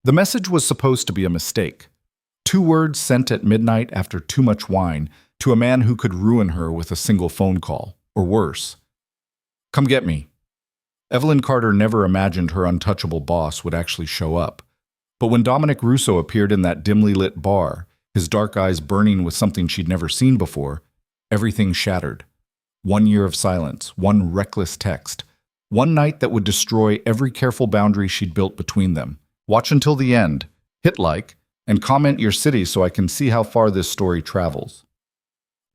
The message was supposed to be a mistake. 2 words sent at midnight after too much wine to a man who could ruin her with a single phone call, or worse. Come get me. Evelyn Carter never imagined her untouchable boss would actually show up. But when Dominic Russo appeared in that dimly lit bar, his dark eyes burning with something she'd never seen before, everything shattered. 1 year of silence, one reckless text, one night that would destroy every careful boundary she'd built between them. Watch until the end, hit like, and comment your city so I can see how far this story travels.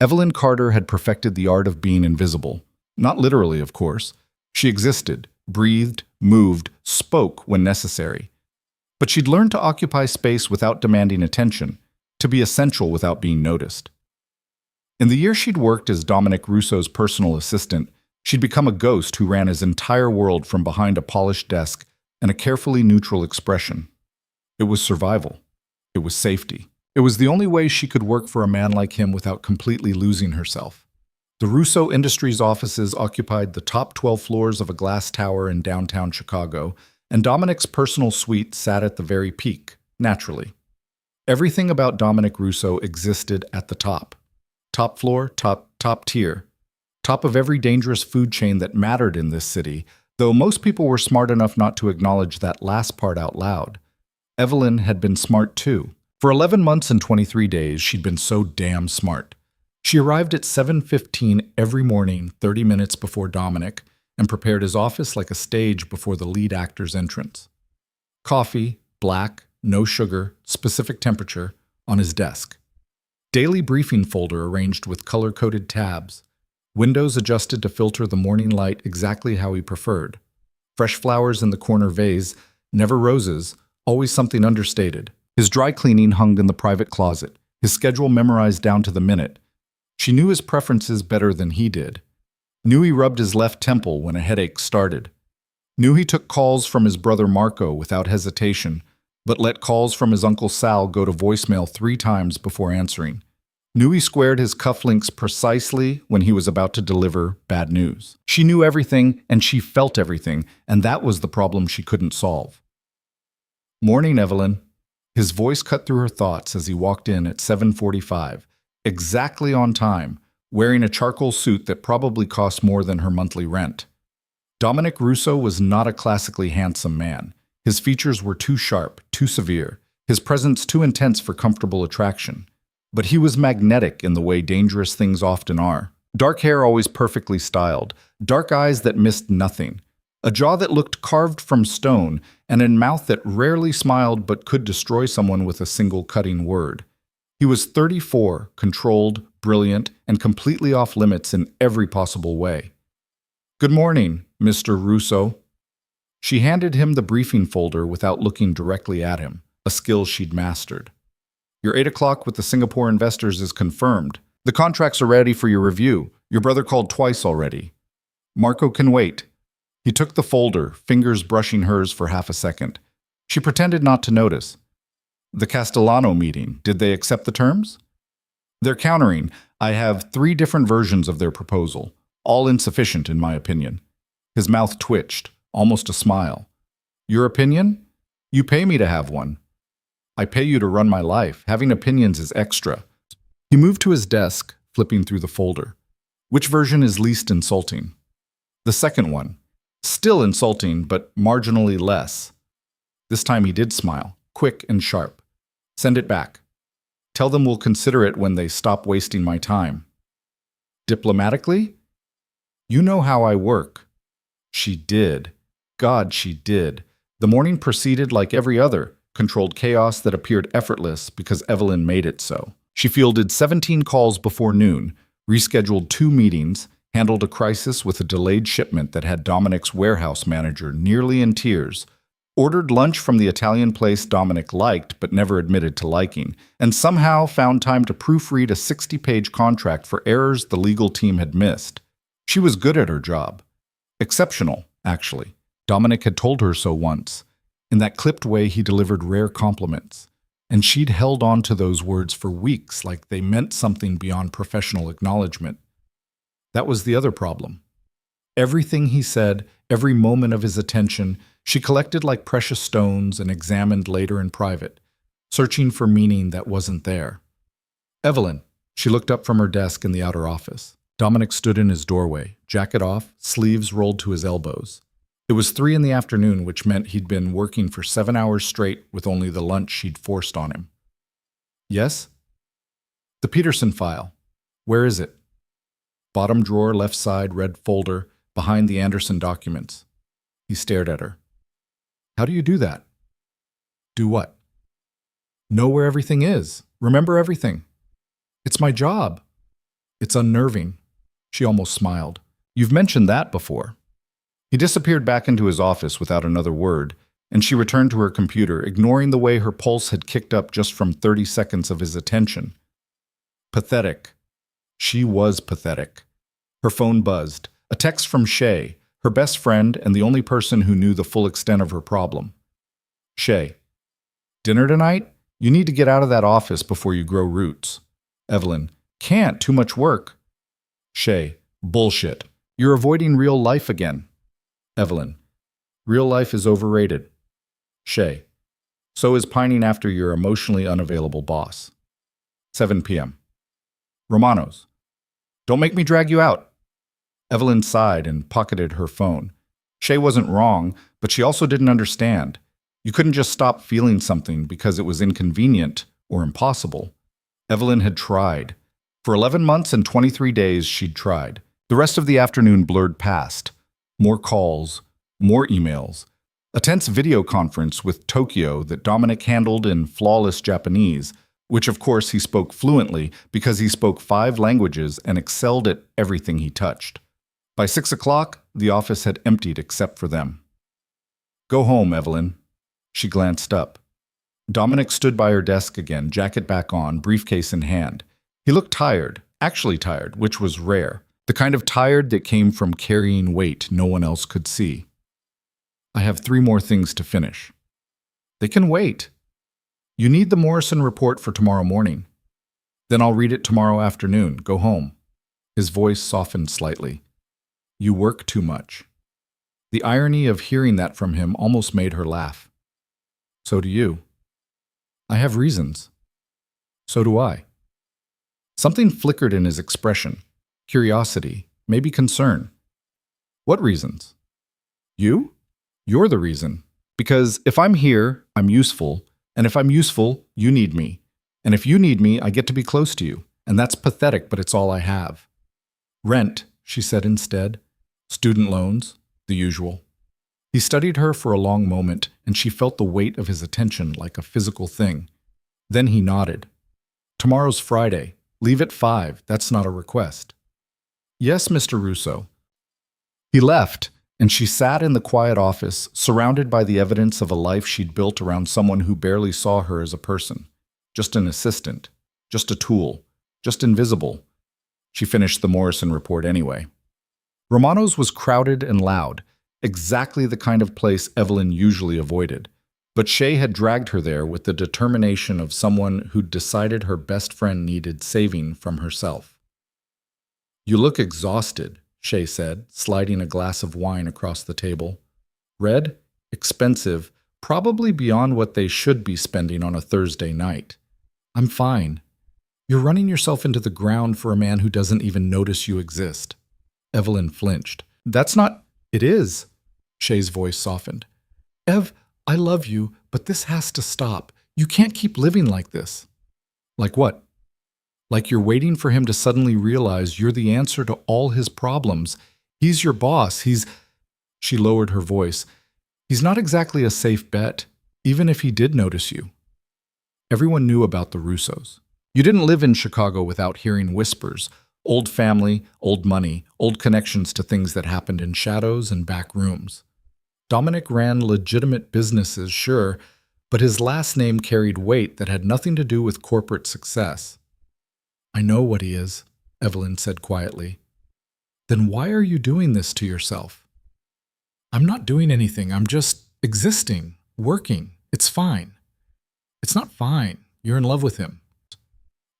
Evelyn Carter had perfected the art of being invisible. Not literally, of course. She existed, breathed, moved, spoke when necessary. But she'd learned to occupy space without demanding attention, to be essential without being noticed. In the year she'd worked as Dominic Russo's personal assistant, she'd become a ghost who ran his entire world from behind a polished desk and a carefully neutral expression. It was survival. It was safety. It was the only way she could work for a man like him without completely losing herself. The Russo Industries offices occupied the top 12 floors of a glass tower in downtown Chicago, and Dominic's personal suite sat at the very peak, naturally. Everything about Dominic Russo existed at the top. Top floor, top tier. Top of every dangerous food chain that mattered in this city, though most people were smart enough not to acknowledge that last part out loud. Evelyn had been smart too. For 11 months and 23 days, she'd been so damn smart. She arrived at 7:15 every morning, 30 minutes before Dominic, and prepared his office like a stage before the lead actor's entrance. Coffee, black, no sugar, specific temperature, on his desk. Daily briefing folder arranged with color-coded tabs. Windows adjusted to filter the morning light exactly how he preferred. Fresh flowers in the corner vase, never roses, always something understated. His dry cleaning hung in the private closet, his schedule memorized down to the minute. She knew his preferences better than he did. Knew he rubbed his left temple when a headache started. Knew he took calls from his brother Marco without hesitation, but let calls from his Uncle Sal go to voicemail 3 times before answering. Knew he squared his cufflinks precisely when he was about to deliver bad news. She knew everything, and she felt everything, and that was the problem she couldn't solve. Morning, Evelyn. His voice cut through her thoughts as he walked in at 7:45, exactly on time, wearing a charcoal suit that probably cost more than her monthly rent. Dominic Russo was not a classically handsome man. His features were too sharp, too severe, his presence too intense for comfortable attraction. But he was magnetic in the way dangerous things often are. Dark hair always perfectly styled, dark eyes that missed nothing, a jaw that looked carved from stone, and a mouth that rarely smiled but could destroy someone with a single cutting word. He was 34, controlled, brilliant, and completely off limits in every possible way. "Good morning, Mr. Russo." She handed him the briefing folder without looking directly at him, a skill she'd mastered. "Your 8 o'clock with the Singapore investors is confirmed. The contracts are ready for your review. Your brother called twice already. Marco can wait." He took the folder, fingers brushing hers for half a second. She pretended not to notice. "The Castellano meeting, did they accept the terms?" "They're countering. I have 3 different versions of their proposal, all insufficient in my opinion." His mouth twitched, almost a smile. "Your opinion? You pay me to have one." "I pay you to run my life. Having opinions is extra." He moved to his desk, flipping through the folder. "Which version is least insulting?" "The second one. Still insulting, but marginally less." This time he did smile, quick and sharp. "Send it back. Tell them we'll consider it when they stop wasting my time." "Diplomatically?" "You know how I work." She did. God, she did. The morning proceeded like every other, controlled chaos that appeared effortless because Evelyn made it so. She fielded 17 calls before noon, rescheduled 2 meetings, handled a crisis with a delayed shipment that had Dominic's warehouse manager nearly in tears, ordered lunch from the Italian place Dominic liked but never admitted to liking, and somehow found time to proofread a 60-page contract for errors the legal team had missed. She was good at her job. Exceptional, actually. Dominic had told her so once. In that clipped way, he delivered rare compliments. And she'd held on to those words for weeks like they meant something beyond professional acknowledgement. That was the other problem. Everything he said, every moment of his attention, She collected like precious stones and examined later in private, searching for meaning that wasn't there. Evelyn. She looked up from her desk in the outer office. Dominic stood in his doorway, jacket off, sleeves rolled to his elbows. It was 3 in the afternoon, which meant he'd been working for 7 hours straight with only the lunch she'd forced on him. Yes? The Peterson file. Where is it? Bottom drawer, left side, red folder, behind the Anderson documents. He stared at her. How do you do that? Do what? Know where everything is. Remember everything. It's my job. It's unnerving. She almost smiled. You've mentioned that before. He disappeared back into his office without another word, and she returned to her computer, ignoring the way her pulse had kicked up just from 30 seconds of his attention. Pathetic. She was pathetic. Her phone buzzed. A text from Shay, her best friend and the only person who knew the full extent of her problem. Shay. Dinner tonight? You need to get out of that office before you grow roots. Evelyn. Can't. Too much work. Shay. Bullshit. You're avoiding real life again. Evelyn. Real life is overrated. Shay. So is pining after your emotionally unavailable boss. 7 p.m. Romanos. Don't make me drag you out. Evelyn sighed and pocketed her phone. Shay wasn't wrong, but she also didn't understand. You couldn't just stop feeling something because it was inconvenient or impossible. Evelyn had tried. For 11 months and 23 days, she'd tried. The rest of the afternoon blurred past. More calls, more emails. A tense video conference with Tokyo that Dominic handled in flawless Japanese, which of course he spoke fluently because he spoke 5 languages and excelled at everything he touched. By 6 o'clock, the office had emptied except for them. Go home, Evelyn. She glanced up. Dominic stood by her desk again, jacket back on, briefcase in hand. He looked tired, actually tired, which was rare. The kind of tired that came from carrying weight no one else could see. I have 3 more things to finish. They can wait. You need the Morrison report for tomorrow morning. Then I'll read it tomorrow afternoon. Go home. His voice softened slightly. You work too much. The irony of hearing that from him almost made her laugh. So do you. I have reasons. So do I. Something flickered in his expression. Curiosity, maybe concern. What reasons? You? You're the reason. Because if I'm here, I'm useful. And if I'm useful, you need me. And if you need me, I get to be close to you. And that's pathetic, but it's all I have. Rent, she said instead. Student loans, the usual. He studied her for a long moment, and she felt the weight of his attention like a physical thing. Then he nodded. Tomorrow's Friday. Leave at 5. That's not a request. Yes, Mr. Russo. He left, and she sat in the quiet office, surrounded by the evidence of a life she'd built around someone who barely saw her as a person. Just an assistant. Just a tool. Just invisible. She finished the Morrison report anyway. Romano's was crowded and loud, exactly the kind of place Evelyn usually avoided. But Shay had dragged her there with the determination of someone who'd decided her best friend needed saving from herself. You look exhausted, Shay said, sliding a glass of wine across the table. Red, expensive, probably beyond what they should be spending on a Thursday night. I'm fine. You're running yourself into the ground for a man who doesn't even notice you exist. Evelyn flinched. That's not... It is. Shay's voice softened. Ev, I love you, but this has to stop. You can't keep living like this. Like what? Like you're waiting for him to suddenly realize you're the answer to all his problems. He's your boss. She lowered her voice. He's not exactly a safe bet, even if he did notice you. Everyone knew about the Russos. You didn't live in Chicago without hearing whispers. Old family, old money, old connections to things that happened in shadows and back rooms. Dominic ran legitimate businesses, sure, but his last name carried weight that had nothing to do with corporate success. I know what he is, Evelyn said quietly. Then why are you doing this to yourself? I'm not doing anything. I'm just existing, working. It's fine. It's not fine. You're in love with him.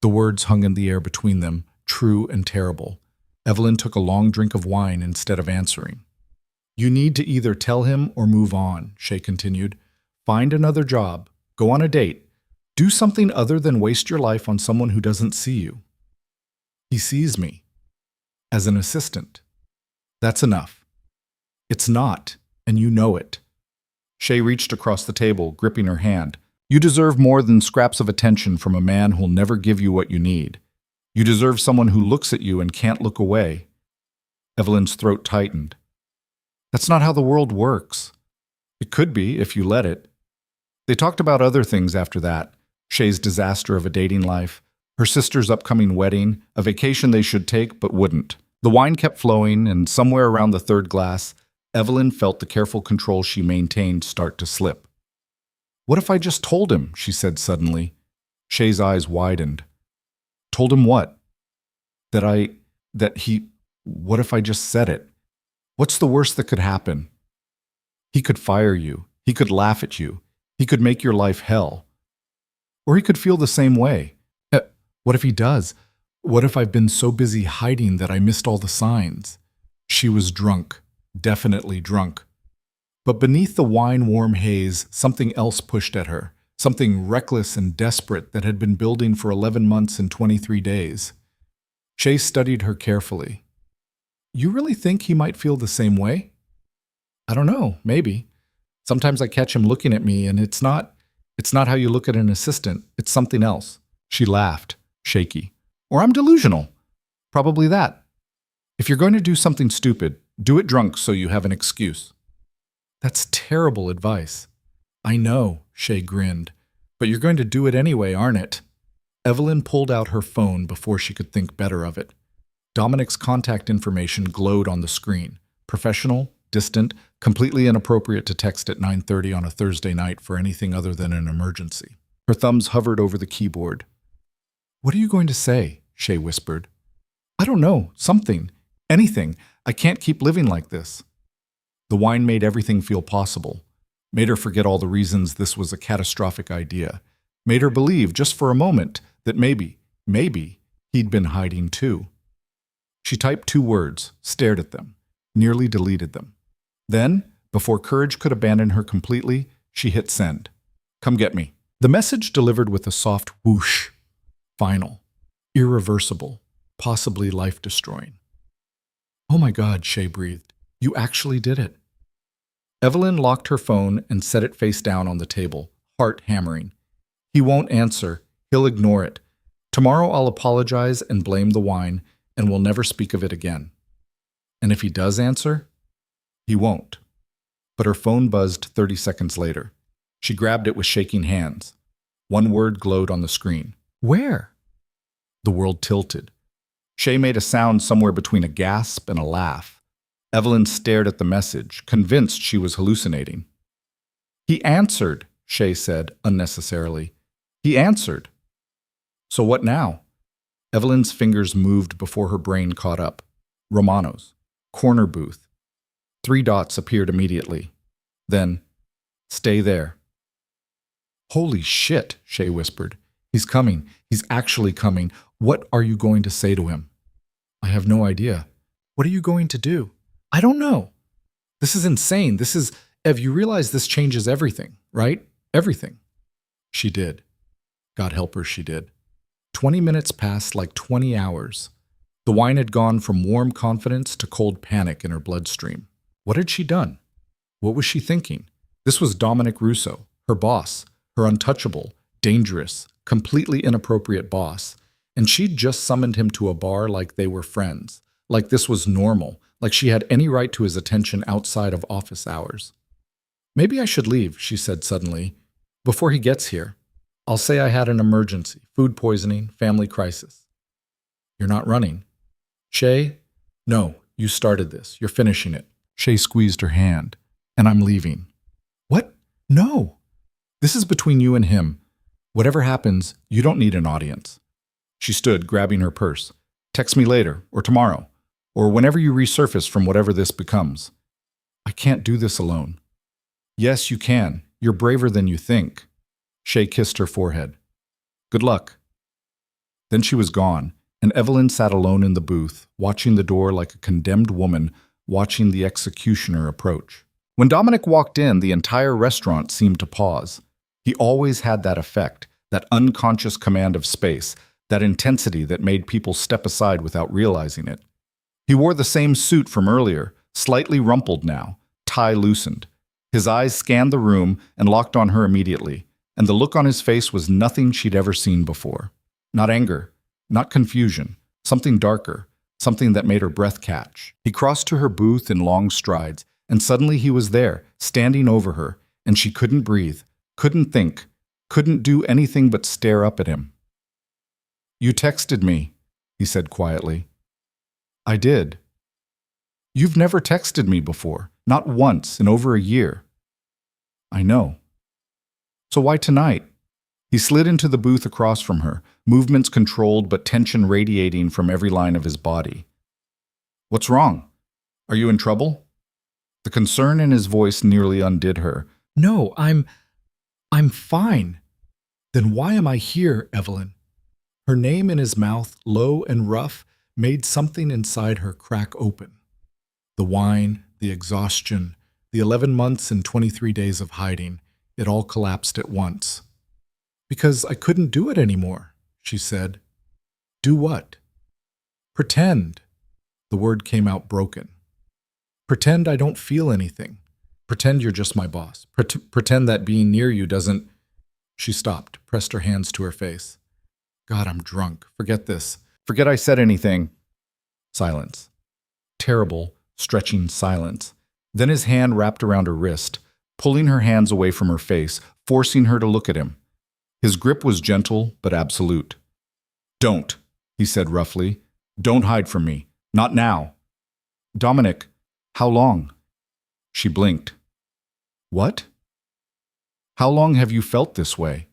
The words hung in the air between them, true and terrible. Evelyn took a long drink of wine instead of answering. You need to either tell him or move on, Shay continued. Find another job, go on a date, do something other than waste your life on someone who doesn't see you. He sees me. As an assistant. That's enough. It's not, and you know it. Shay reached across the table, gripping her hand. You deserve more than scraps of attention from a man who'll never give you what you need. You deserve someone who looks at you and can't look away. Evelyn's throat tightened. That's not how the world works. It could be, if you let it. They talked about other things after that. Shay's disaster of a dating life, her sister's upcoming wedding, a vacation they should take but wouldn't. The wine kept flowing, and somewhere around the third glass, Evelyn felt the careful control she maintained start to slip. What if I just told him, she said suddenly. Shay's eyes widened. Told him what? What if I just said it? What's the worst that could happen? He could fire you. He could laugh at you. He could make your life hell. Or he could feel the same way. What if he does? What if I've been so busy hiding that I missed all the signs? She was drunk, definitely drunk. But beneath the wine-warm haze, something else pushed at her, something reckless and desperate that had been building for 11 months and 23 days. Shay studied her carefully. You really think he might feel the same way? I don't know, maybe. Sometimes I catch him looking at me, and it's not how you look at an assistant. It's something else. She laughed, shaky. Or I'm delusional. Probably that. If you're going to do something stupid, do it drunk so you have an excuse. That's terrible advice. I know, Shay grinned. But you're going to do it anyway, aren't it? Evelyn pulled out her phone before she could think better of it. Dominic's contact information glowed on the screen. Professional, distant, completely inappropriate to text at 9:30 on a Thursday night for anything other than an emergency. Her thumbs hovered over the keyboard. What are you going to say? Shay whispered. I don't know. Something. Anything. I can't keep living like this. The wine made everything feel possible. Made her forget all the reasons this was a catastrophic idea. Made her believe, just for a moment, that maybe, he'd been hiding too. She typed 2 words, stared at them, nearly deleted them. Then, before courage could abandon her completely, she hit send. Come get me. The message delivered with a soft whoosh. Final. Irreversible. Possibly life-destroying. Oh my God, Shay breathed. You actually did it. Evelyn locked her phone and set it face down on the table, heart hammering. He won't answer. He'll ignore it. Tomorrow I'll apologize and blame the wine, and we'll never speak of it again. And if he does answer, he won't. But her phone buzzed 30 seconds later. She grabbed it with shaking hands. 1 word glowed on the screen. Where? The world tilted. Shay made a sound somewhere between a gasp and a laugh. Evelyn stared at the message, convinced she was hallucinating. He answered, Shay said unnecessarily. He answered. So what now? Evelyn's fingers moved before her brain caught up. Romano's. Corner booth. 3 dots appeared immediately. Then, stay there. Holy shit, Shay whispered. He's coming. He's actually coming. What are you going to say to him? I have no idea. What are you going to do? I don't know. This is insane. Ev, you realize this changes everything, right? Everything. She did. God help her, she did. 20 minutes passed like 20 hours. The wine had gone from warm confidence to cold panic in her bloodstream. What had she done? What was she thinking? This was Dominic Russo, her boss, her untouchable, dangerous, completely inappropriate boss, and she'd just summoned him to a bar like they were friends, like this was normal, like she had any right to his attention outside of office hours. Maybe I should leave, she said suddenly, before he gets here. I'll say I had an emergency, food poisoning, family crisis. You're not running. Shay? No, you started this. You're finishing it. Shay squeezed her hand. And I'm leaving. What? No. This is between you and him. Whatever happens, you don't need an audience. She stood, grabbing her purse. Text me later, or tomorrow, or whenever you resurface from whatever this becomes. I can't do this alone. Yes, you can. You're braver than you think. Shay kissed her forehead. Good luck. Then she was gone, and Evelyn sat alone in the booth, watching the door like a condemned woman watching the executioner approach. When Dominic walked in, the entire restaurant seemed to pause. He always had that effect, that unconscious command of space, that intensity that made people step aside without realizing it. He wore the same suit from earlier, slightly rumpled now, tie loosened. His eyes scanned the room and locked on her immediately, and the look on his face was nothing she'd ever seen before. Not anger, not confusion, something darker, something that made her breath catch. He crossed to her booth in long strides, and suddenly he was there, standing over her, and she couldn't breathe, couldn't think, couldn't do anything but stare up at him. "You texted me," he said quietly. "I did." "You've never texted me before, not once in over a year." "I know." "So why tonight?" He slid into the booth across from her, movements controlled but tension radiating from every line of his body. "What's wrong? Are you in trouble?" The concern in his voice nearly undid her. "No, I'm fine." "Then why am I here, Evelyn?" Her name in his mouth, low and rough, made something inside her crack open. The wine, the exhaustion, the 11 months and 23 days of hiding, it all collapsed at once. "Because I couldn't do it anymore," she said. "Do what?" "Pretend." The word came out broken. "Pretend I don't feel anything. Pretend you're just my boss. Pretend that being near you doesn't—" She stopped, pressed her hands to her face. "God, I'm drunk. Forget this. "Forget I said anything." Silence. Terrible, stretching silence. Then his hand wrapped around her wrist, pulling her hands away from her face, forcing her to look at him. His grip was gentle but absolute. "Don't," he said roughly. "Don't hide from me. Not now." "Dominic, how long?" She blinked. "What?" "How long have you felt this way?"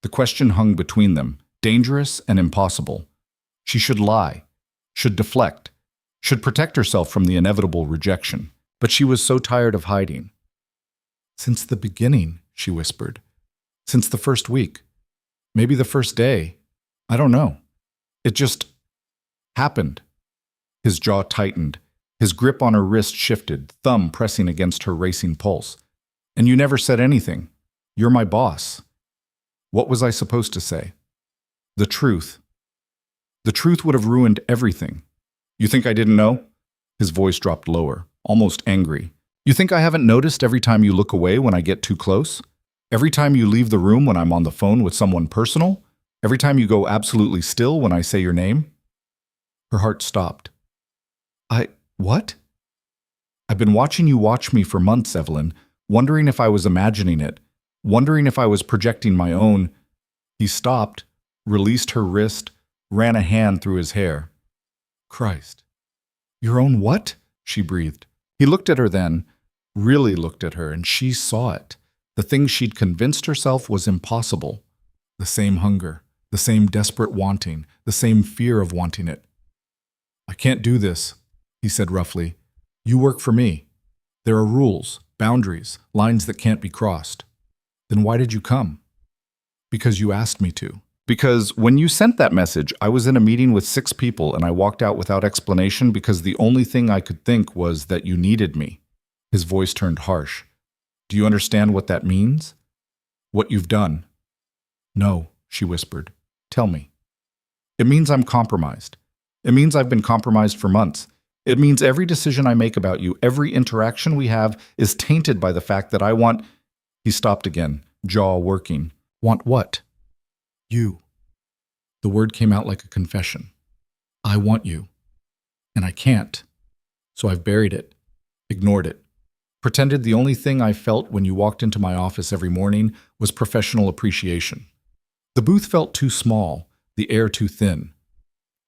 The question hung between them, dangerous and impossible. She should lie, should deflect, should protect herself from the inevitable rejection. But she was so tired of hiding. "Since the beginning," she whispered. "Since the first week. Maybe the first day. I don't know. It just happened." His jaw tightened. His grip on her wrist shifted, thumb pressing against her racing pulse. "And you never said anything. You're my boss." What was I supposed to say? The truth. The truth would have ruined everything. "You think I didn't know?" His voice dropped lower, almost angry. "You think I haven't noticed every time you look away when I get too close? Every time you leave the room when I'm on the phone with someone personal? Every time you go absolutely still when I say your name?" Her heart stopped. What? "I've been watching you watch me for months, Evelyn, wondering if I was imagining it, wondering if I was projecting my own—" He stopped, released her wrist, ran a hand through his hair. "Christ. Your own what?" she breathed. He looked at her then, really looked at her, and she saw it. The thing she'd convinced herself was impossible. The same hunger, the same desperate wanting, the same fear of wanting it. "I can't do this," he said roughly. "You work for me. There are rules, boundaries, lines that can't be crossed." "Then why did you come?" "Because you asked me to." "Because when you sent that message, I was in a meeting with 6 people and I walked out without explanation because the only thing I could think was that you needed me." His voice turned harsh. "Do you understand what that means? What you've done?" "No," she whispered. "Tell me." "It means I'm compromised. It means I've been compromised for months. It means every decision I make about you, every interaction we have, is tainted by the fact that I want—" He stopped again, jaw working. "Want what?" "You." The word came out like a confession. "I want you. And I can't. So I've buried it, ignored it, pretended the only thing I felt when you walked into my office every morning was professional appreciation." The booth felt too small, the air too thin.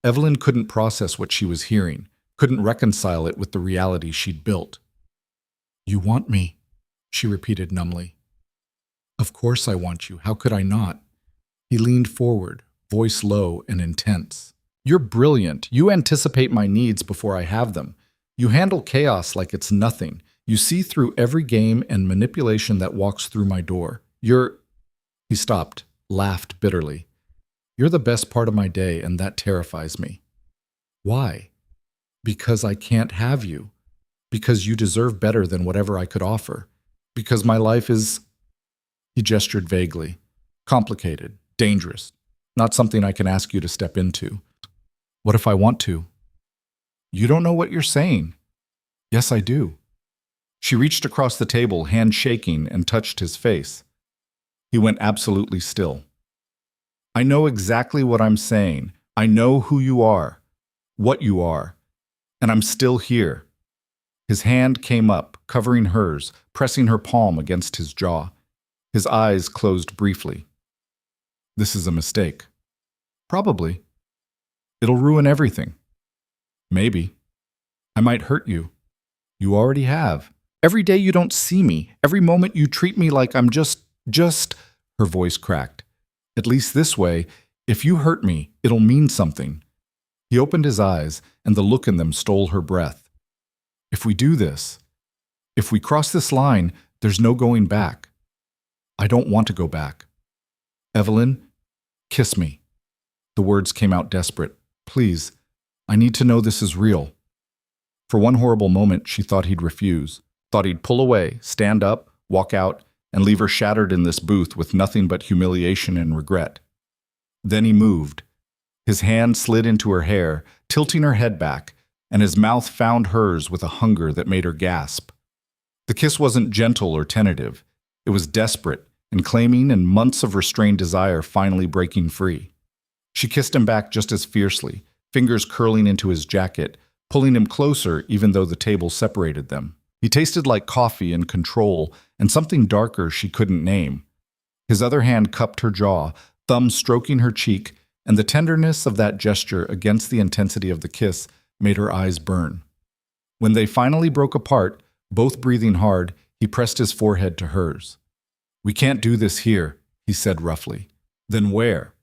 Evelyn couldn't process what she was hearing, couldn't reconcile it with the reality she'd built. "You want me," she repeated numbly. "Of course I want you. How could I not?" He leaned forward, voice low and intense. "You're brilliant. You anticipate my needs before I have them. You handle chaos like it's nothing. You see through every game and manipulation that walks through my door. You're—" He stopped, laughed bitterly. "You're the best part of my day, and that terrifies me." "Why?" "Because I can't have you. Because you deserve better than whatever I could offer. Because my life is, he gestured vaguely, complicated, dangerous, not something I can ask you to step into. What if I want to? You don't know what you're saying. Yes, I do. She reached across the table, hand shaking, and touched his face. He went absolutely still. I know exactly what I'm saying. I know who you are, what you are, and I'm still here. His hand came up, covering hers, pressing her palm against his jaw. His eyes closed briefly. This is a mistake. Probably. It'll ruin everything. Maybe. I might hurt you. You already have. Every day you don't see me. Every moment you treat me like I'm just, her voice cracked. At least this way, if you hurt me, it'll mean something. He opened his eyes, and the look in them stole her breath. If we do this, if we cross this line, there's no going back. I don't want to go back. Evelyn, kiss me. The words came out desperate. Please, I need to know this is real. For one horrible moment, she thought he'd refuse, thought he'd pull away, stand up, walk out, and leave her shattered in this booth with nothing but humiliation and regret. Then he moved. His hand slid into her hair, tilting her head back, and his mouth found hers with a hunger that made her gasp. The kiss wasn't gentle or tentative. It was desperate and claiming, and months of restrained desire finally breaking free. She kissed him back just as fiercely, fingers curling into his jacket, pulling him closer even though the table separated them. He tasted like coffee and control and something darker she couldn't name. His other hand cupped her jaw, thumb stroking her cheek, and the tenderness of that gesture against the intensity of the kiss made her eyes burn. When they finally broke apart, both breathing hard, he pressed his forehead to hers. We can't do this here, he said roughly. Then where?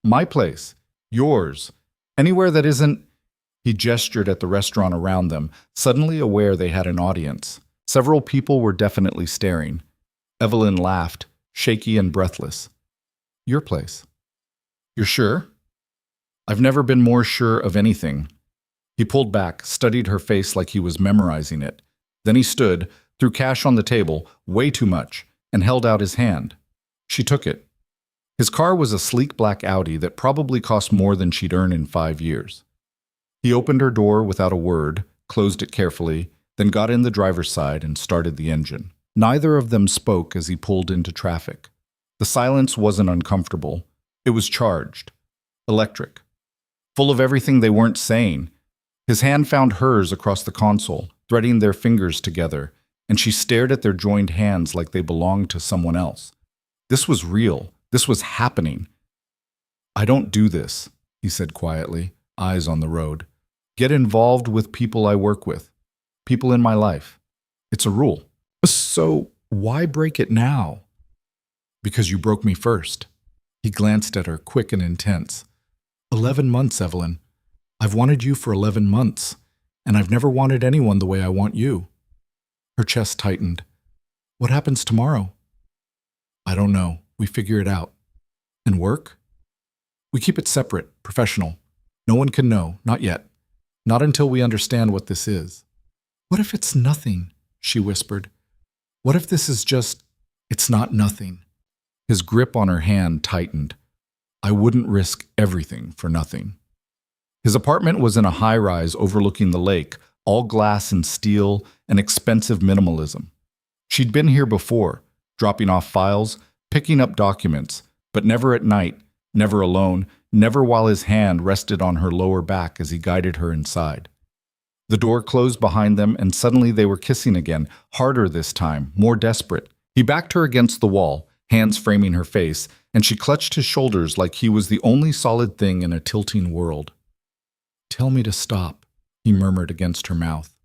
My place. Yours. Anywhere that isn't... He gestured at the restaurant around them, suddenly aware they had an audience. Several people were definitely staring. Evelyn laughed, shaky and breathless. Your place. You're sure? I've never been more sure of anything. He pulled back, studied her face like he was memorizing it. Then he stood, threw cash on the table, way too much, and held out his hand. She took it. His car was a sleek black Audi that probably cost more than she'd earn in 5 years. He opened her door without a word, closed it carefully, then got in the driver's side and started the engine. Neither of them spoke as he pulled into traffic. The silence wasn't uncomfortable. It was charged. Electric. Full of everything they weren't saying. His hand found hers across the console, threading their fingers together, and she stared at their joined hands like they belonged to someone else. This was real. This was happening. I don't do this, he said quietly, eyes on the road. Get involved with people I work with. People in my life. It's a rule. So why break it now? Because you broke me first. He glanced at her, quick and intense. 11 months, Evelyn. I've wanted you for 11 months, and I've never wanted anyone the way I want you. Her chest tightened. What happens tomorrow? I don't know. We figure it out. And work? We keep it separate, professional. No one can know, not yet. Not until we understand what this is. What if it's nothing? She whispered. What if this is just, it's not nothing? His grip on her hand tightened. I wouldn't risk everything for nothing. His apartment was in a high-rise overlooking the lake, all glass and steel and expensive minimalism. She'd been here before, dropping off files, picking up documents, but never at night, never alone, never while his hand rested on her lower back as he guided her inside. The door closed behind them, and suddenly they were kissing again, harder this time, more desperate. He backed her against the wall, hands framing her face, and she clutched his shoulders like he was the only solid thing in a tilting world. Tell me to stop, he murmured against her mouth.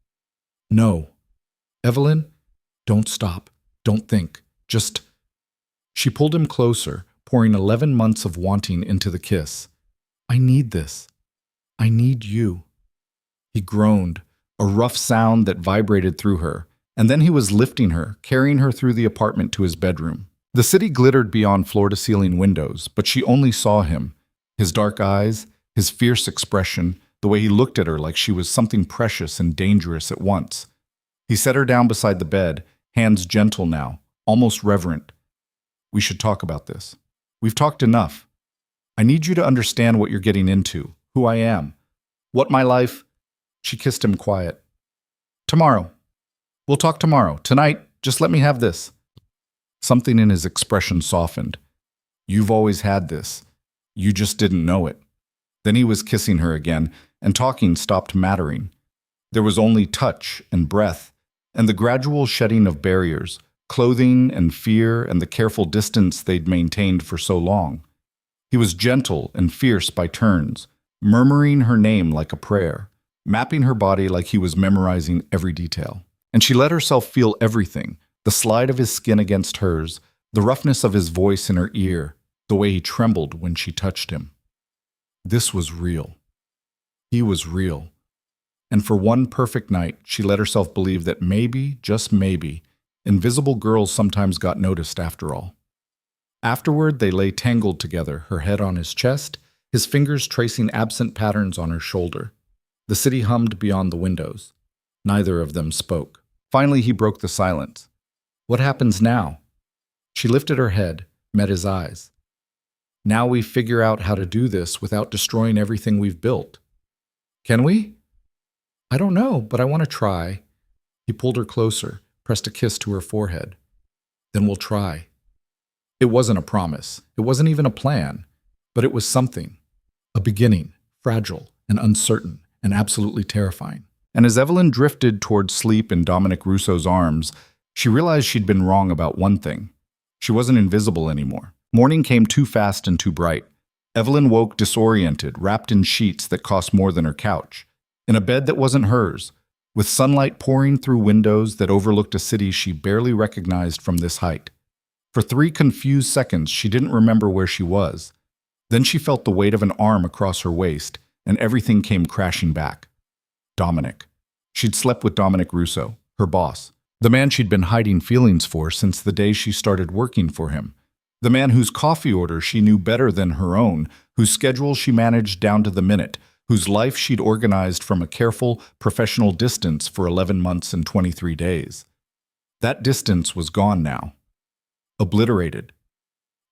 No. Evelyn, don't stop. Don't think. Just... She pulled him closer, pouring 11 months of wanting into the kiss. I need this. I need you. He groaned, a rough sound that vibrated through her, and then he was lifting her, carrying her through the apartment to his bedroom. The city glittered beyond floor-to-ceiling windows, but she only saw him, his dark eyes, his fierce expression, the way he looked at her like she was something precious and dangerous at once. He set her down beside the bed, hands gentle now, almost reverent. We should talk about this. We've talked enough. I need you to understand what you're getting into, who I am, what my life... She kissed him quiet. Tomorrow. We'll talk tomorrow. Tonight, just let me have this. Something in his expression softened. You've always had this. You just didn't know it. Then he was kissing her again, and talking stopped mattering. There was only touch and breath, and the gradual shedding of barriers, clothing and fear and the careful distance they'd maintained for so long. He was gentle and fierce by turns, murmuring her name like a prayer, mapping her body like he was memorizing every detail. And she let herself feel everything, the slide of his skin against hers, the roughness of his voice in her ear, the way he trembled when she touched him. This was real. He was real. And for one perfect night, she let herself believe that maybe, just maybe, invisible girls sometimes got noticed after all. Afterward, they lay tangled together, her head on his chest, his fingers tracing absent patterns on her shoulder. The city hummed beyond the windows. Neither of them spoke. Finally, he broke the silence. What happens now? She lifted her head, met his eyes. Now we figure out how to do this without destroying everything we've built. Can we? I don't know, but I want to try. He pulled her closer, pressed a kiss to her forehead. Then we'll try. It wasn't a promise. It wasn't even a plan. But it was something. A beginning, fragile and uncertain and absolutely terrifying. And as Evelyn drifted toward sleep in Dominic Russo's arms, she realized she'd been wrong about one thing. She wasn't invisible anymore. Morning came too fast and too bright. Evelyn woke disoriented, wrapped in sheets that cost more than her couch, in a bed that wasn't hers, with sunlight pouring through windows that overlooked a city she barely recognized from this height. For 3 confused seconds, she didn't remember where she was. Then she felt the weight of an arm across her waist, and everything came crashing back. Dominic. She'd slept with Dominic Russo, her boss, the man she'd been hiding feelings for since the day she started working for him, the man whose coffee order she knew better than her own, whose schedule she managed down to the minute, whose life she'd organized from a careful, professional distance for 11 months and 23 days. That distance was gone now. Obliterated.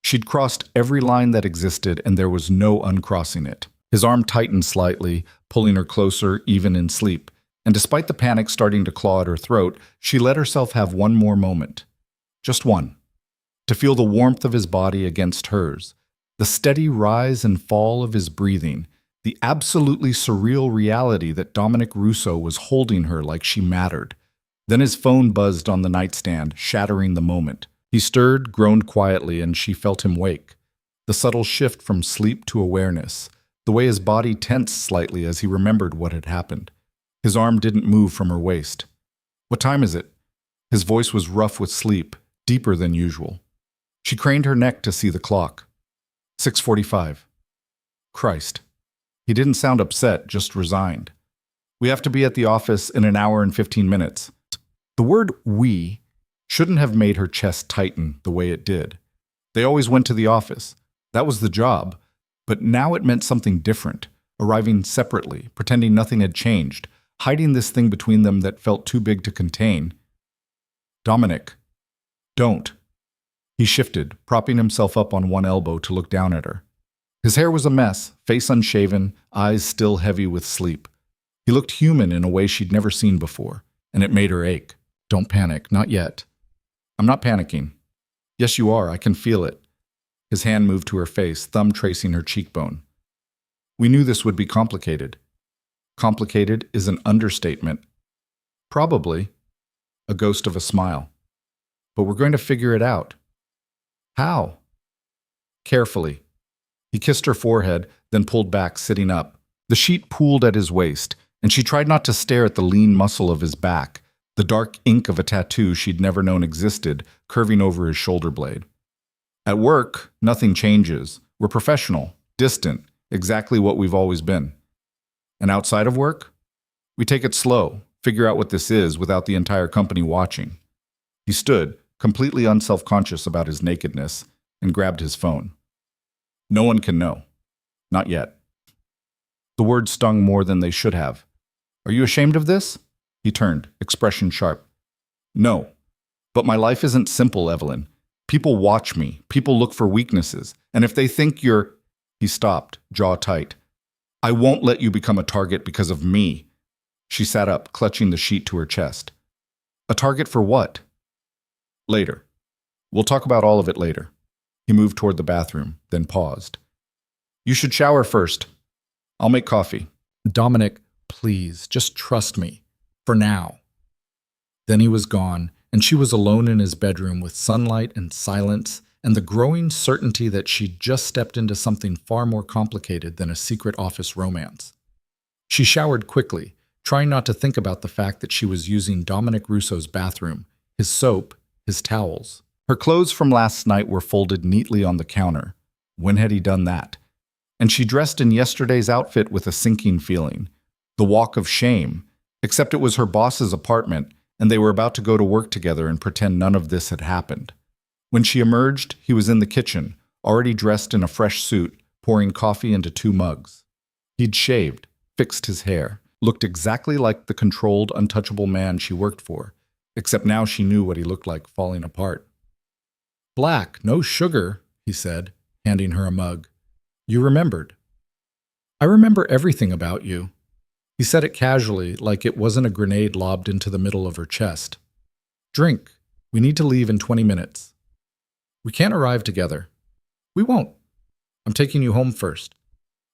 She'd crossed every line that existed, and there was no uncrossing it. His arm tightened slightly, pulling her closer even in sleep, and despite the panic starting to claw at her throat, she let herself have one more moment. Just one. To feel the warmth of his body against hers, the steady rise and fall of his breathing, the absolutely surreal reality that Dominic Russo was holding her like she mattered. Then his phone buzzed on the nightstand, shattering the moment. He stirred, groaned quietly, and she felt him wake. The subtle shift from sleep to awareness, the way his body tensed slightly as he remembered what had happened. His arm didn't move from her waist. What time is it? His voice was rough with sleep, deeper than usual. She craned her neck to see the clock. 6:45. Christ. He didn't sound upset, just resigned. We have to be at the office in an hour and 15 minutes. The word we shouldn't have made her chest tighten the way it did. They always went to the office. That was the job. But now it meant something different, arriving separately, pretending nothing had changed, hiding this thing between them that felt too big to contain. Dominic. Don't. He shifted, propping himself up on one elbow to look down at her. His hair was a mess, face unshaven, eyes still heavy with sleep. He looked human in a way she'd never seen before, and it made her ache. Don't panic, not yet. I'm not panicking. Yes, you are, I can feel it. His hand moved to her face, thumb tracing her cheekbone. We knew this would be complicated. Complicated is an understatement. Probably. A ghost of a smile. But we're going to figure it out. How? Carefully. He kissed her forehead, then pulled back, sitting up. The sheet pooled at his waist, and she tried not to stare at the lean muscle of his back, the dark ink of a tattoo she'd never known existed, curving over his shoulder blade. At work, nothing changes. We're professional, distant, exactly what we've always been. And outside of work? We take it slow, figure out what this is without the entire company watching. He stood, completely unself-conscious about his nakedness, and grabbed his phone. No one can know. Not yet. The words stung more than they should have. Are you ashamed of this? He turned, expression sharp. No. But my life isn't simple, Evelyn. People watch me. People look for weaknesses. And if they think you're... He stopped, jaw tight. I won't let you become a target because of me. She sat up, clutching the sheet to her chest. A target for what? Later. We'll talk about all of it later. He moved toward the bathroom, then paused. You should shower first. I'll make coffee. Dominic, please, just trust me. For now. Then he was gone, and she was alone in his bedroom with sunlight and silence and the growing certainty that she'd just stepped into something far more complicated than a secret office romance. She showered quickly, trying not to think about the fact that she was using Dominic Russo's bathroom, his soap, his towels. Her clothes from last night were folded neatly on the counter. When had he done that? And she dressed in yesterday's outfit with a sinking feeling. The walk of shame, except it was her boss's apartment, and they were about to go to work together and pretend none of this had happened. When she emerged, he was in the kitchen, already dressed in a fresh suit, pouring coffee into 2 mugs. He'd shaved, fixed his hair, looked exactly like the controlled, untouchable man she worked for, except now she knew what he looked like falling apart. Black, no sugar, he said, handing her a mug. You remembered. I remember everything about you. He said it casually, like it wasn't a grenade lobbed into the middle of her chest. Drink. We need to leave in 20 minutes. We can't arrive together. We won't. I'm taking you home first.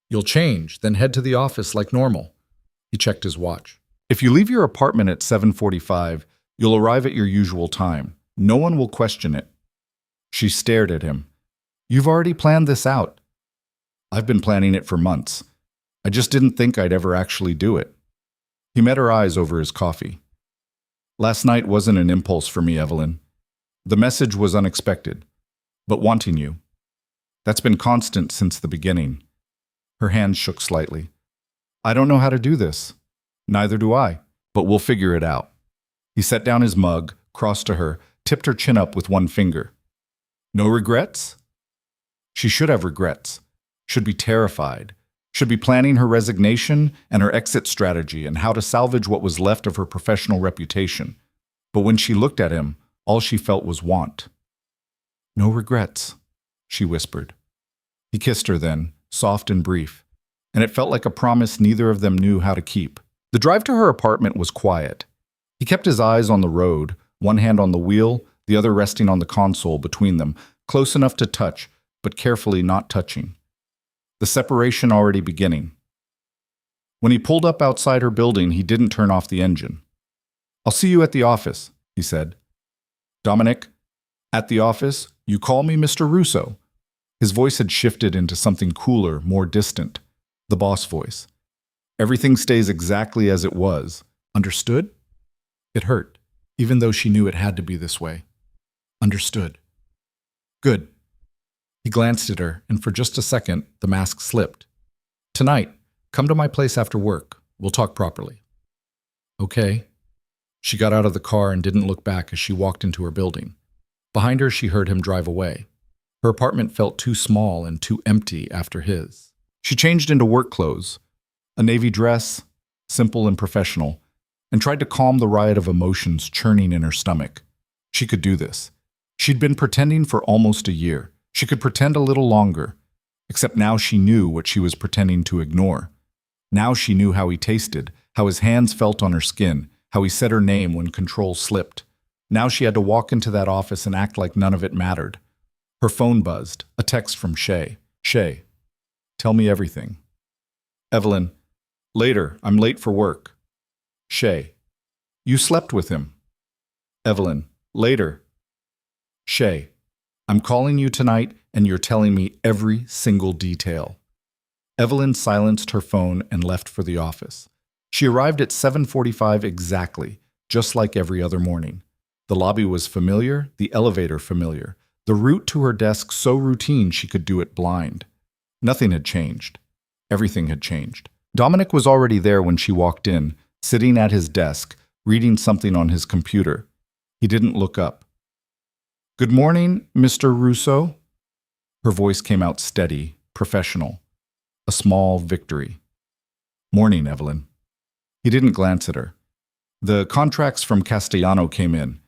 You'll change, then head to the office like normal. He checked his watch. If you leave your apartment at 7:45, you'll arrive at your usual time. No one will question it. She stared at him. You've already planned this out. I've been planning it for months. I just didn't think I'd ever actually do it. He met her eyes over his coffee. Last night wasn't an impulse for me, Evelyn. The message was unexpected. But wanting you. That's been constant since the beginning. Her hands shook slightly. I don't know how to do this. Neither do I, but we'll figure it out. He set down his mug, crossed to her, tipped her chin up with one finger. No regrets? She should have regrets. Should be terrified. Should be planning her resignation and her exit strategy and how to salvage what was left of her professional reputation. But when she looked at him, all she felt was want. No regrets, she whispered. He kissed her then, soft and brief, and it felt like a promise neither of them knew how to keep. The drive to her apartment was quiet. He kept his eyes on the road, one hand on the wheel, the other resting on the console between them, close enough to touch, but carefully not touching. The separation already beginning. When he pulled up outside her building, he didn't turn off the engine. I'll see you at the office, he said. Dominic, at the office, you call me Mr. Russo. His voice had shifted into something cooler, more distant. The boss voice. Everything stays exactly as it was. Understood? It hurt, even though she knew it had to be this way. Understood. Good. He glanced at her, and for just a second, the mask slipped. Tonight, come to my place after work. We'll talk properly. Okay. She got out of the car and didn't look back as she walked into her building. Behind her, she heard him drive away. Her apartment felt too small and too empty after his. She changed into work clothes, a navy dress, simple and professional, and tried to calm the riot of emotions churning in her stomach. She could do this. She'd been pretending for almost a year. She could pretend a little longer, except now she knew what she was pretending to ignore. Now she knew how he tasted, how his hands felt on her skin, how he said her name when control slipped. Now she had to walk into that office and act like none of it mattered. Her phone buzzed, a text from Shay. Shay, tell me everything. Evelyn, later, I'm late for work. Shay, you slept with him. Evelyn, later. Shay, I'm calling you tonight and you're telling me every single detail. Evelyn silenced her phone and left for the office. She arrived at 7:45 exactly, just like every other morning. The lobby was familiar, the elevator familiar, the route to her desk so routine she could do it blind. Nothing had changed. Everything had changed. Dominic was already there when she walked in, sitting at his desk, reading something on his computer. He didn't look up. Good morning, Mr. Russo. Her voice came out steady, professional. A small victory. Morning, Evelyn. He didn't glance at her. The contracts from Castellano came in.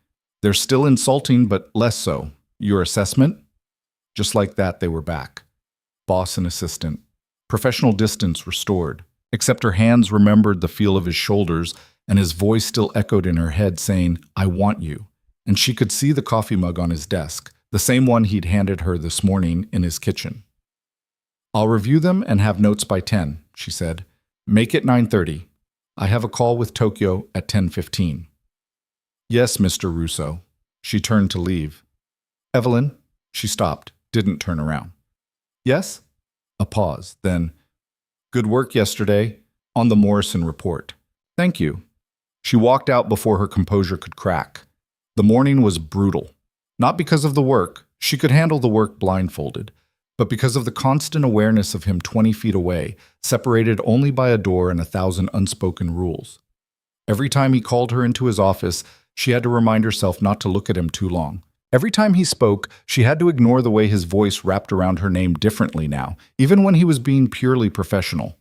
They're still insulting, but less so. Your assessment? Just like that, they were back. Boss and assistant. Professional distance restored, except her hands remembered the feel of his shoulders, and his voice still echoed in her head saying, I want you. And she could see the coffee mug on his desk, the same one he'd handed her this morning in his kitchen. I'll review them and have notes by 10, she said. Make it 9:30. I have a call with Tokyo at 10:15. Yes, Mr. Russo. She turned to leave. Evelyn? She stopped, didn't turn around. Yes? A pause, then, good work yesterday on the Morrison report. Thank you. She walked out before her composure could crack. The morning was brutal. Not because of the work, she could handle the work blindfolded, but because of the constant awareness of him 20 feet away, separated only by a door and 1,000 unspoken rules. Every time he called her into his office, she had to remind herself not to look at him too long. Every time he spoke, she had to ignore the way his voice wrapped around her name differently now, even when he was being purely professional.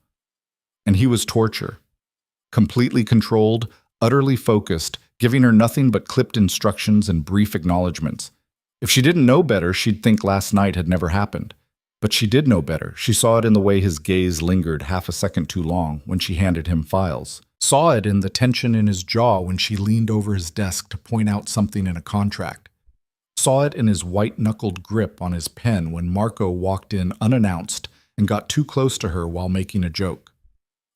And he was torture. Completely controlled, utterly focused, giving her nothing but clipped instructions and brief acknowledgments. If she didn't know better, she'd think last night had never happened. But she did know better. She saw it in the way his gaze lingered half a second too long when she handed him files. Saw it in the tension in his jaw when she leaned over his desk to point out something in a contract. Saw it in his white-knuckled grip on his pen when Marco walked in unannounced and got too close to her while making a joke.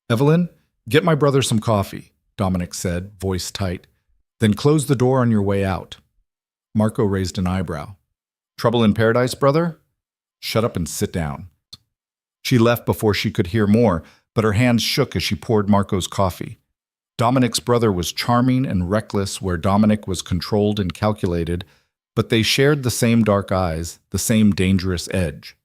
Evelyn, get my brother some coffee, Dominic said, voice tight. Then close the door on your way out. Marco raised an eyebrow. Trouble in paradise, brother? Shut up and sit down. She left before she could hear more, but her hands shook as she poured Marco's coffee. Dominic's brother was charming and reckless where Dominic was controlled and calculated, but they shared the same dark eyes, the same dangerous edge.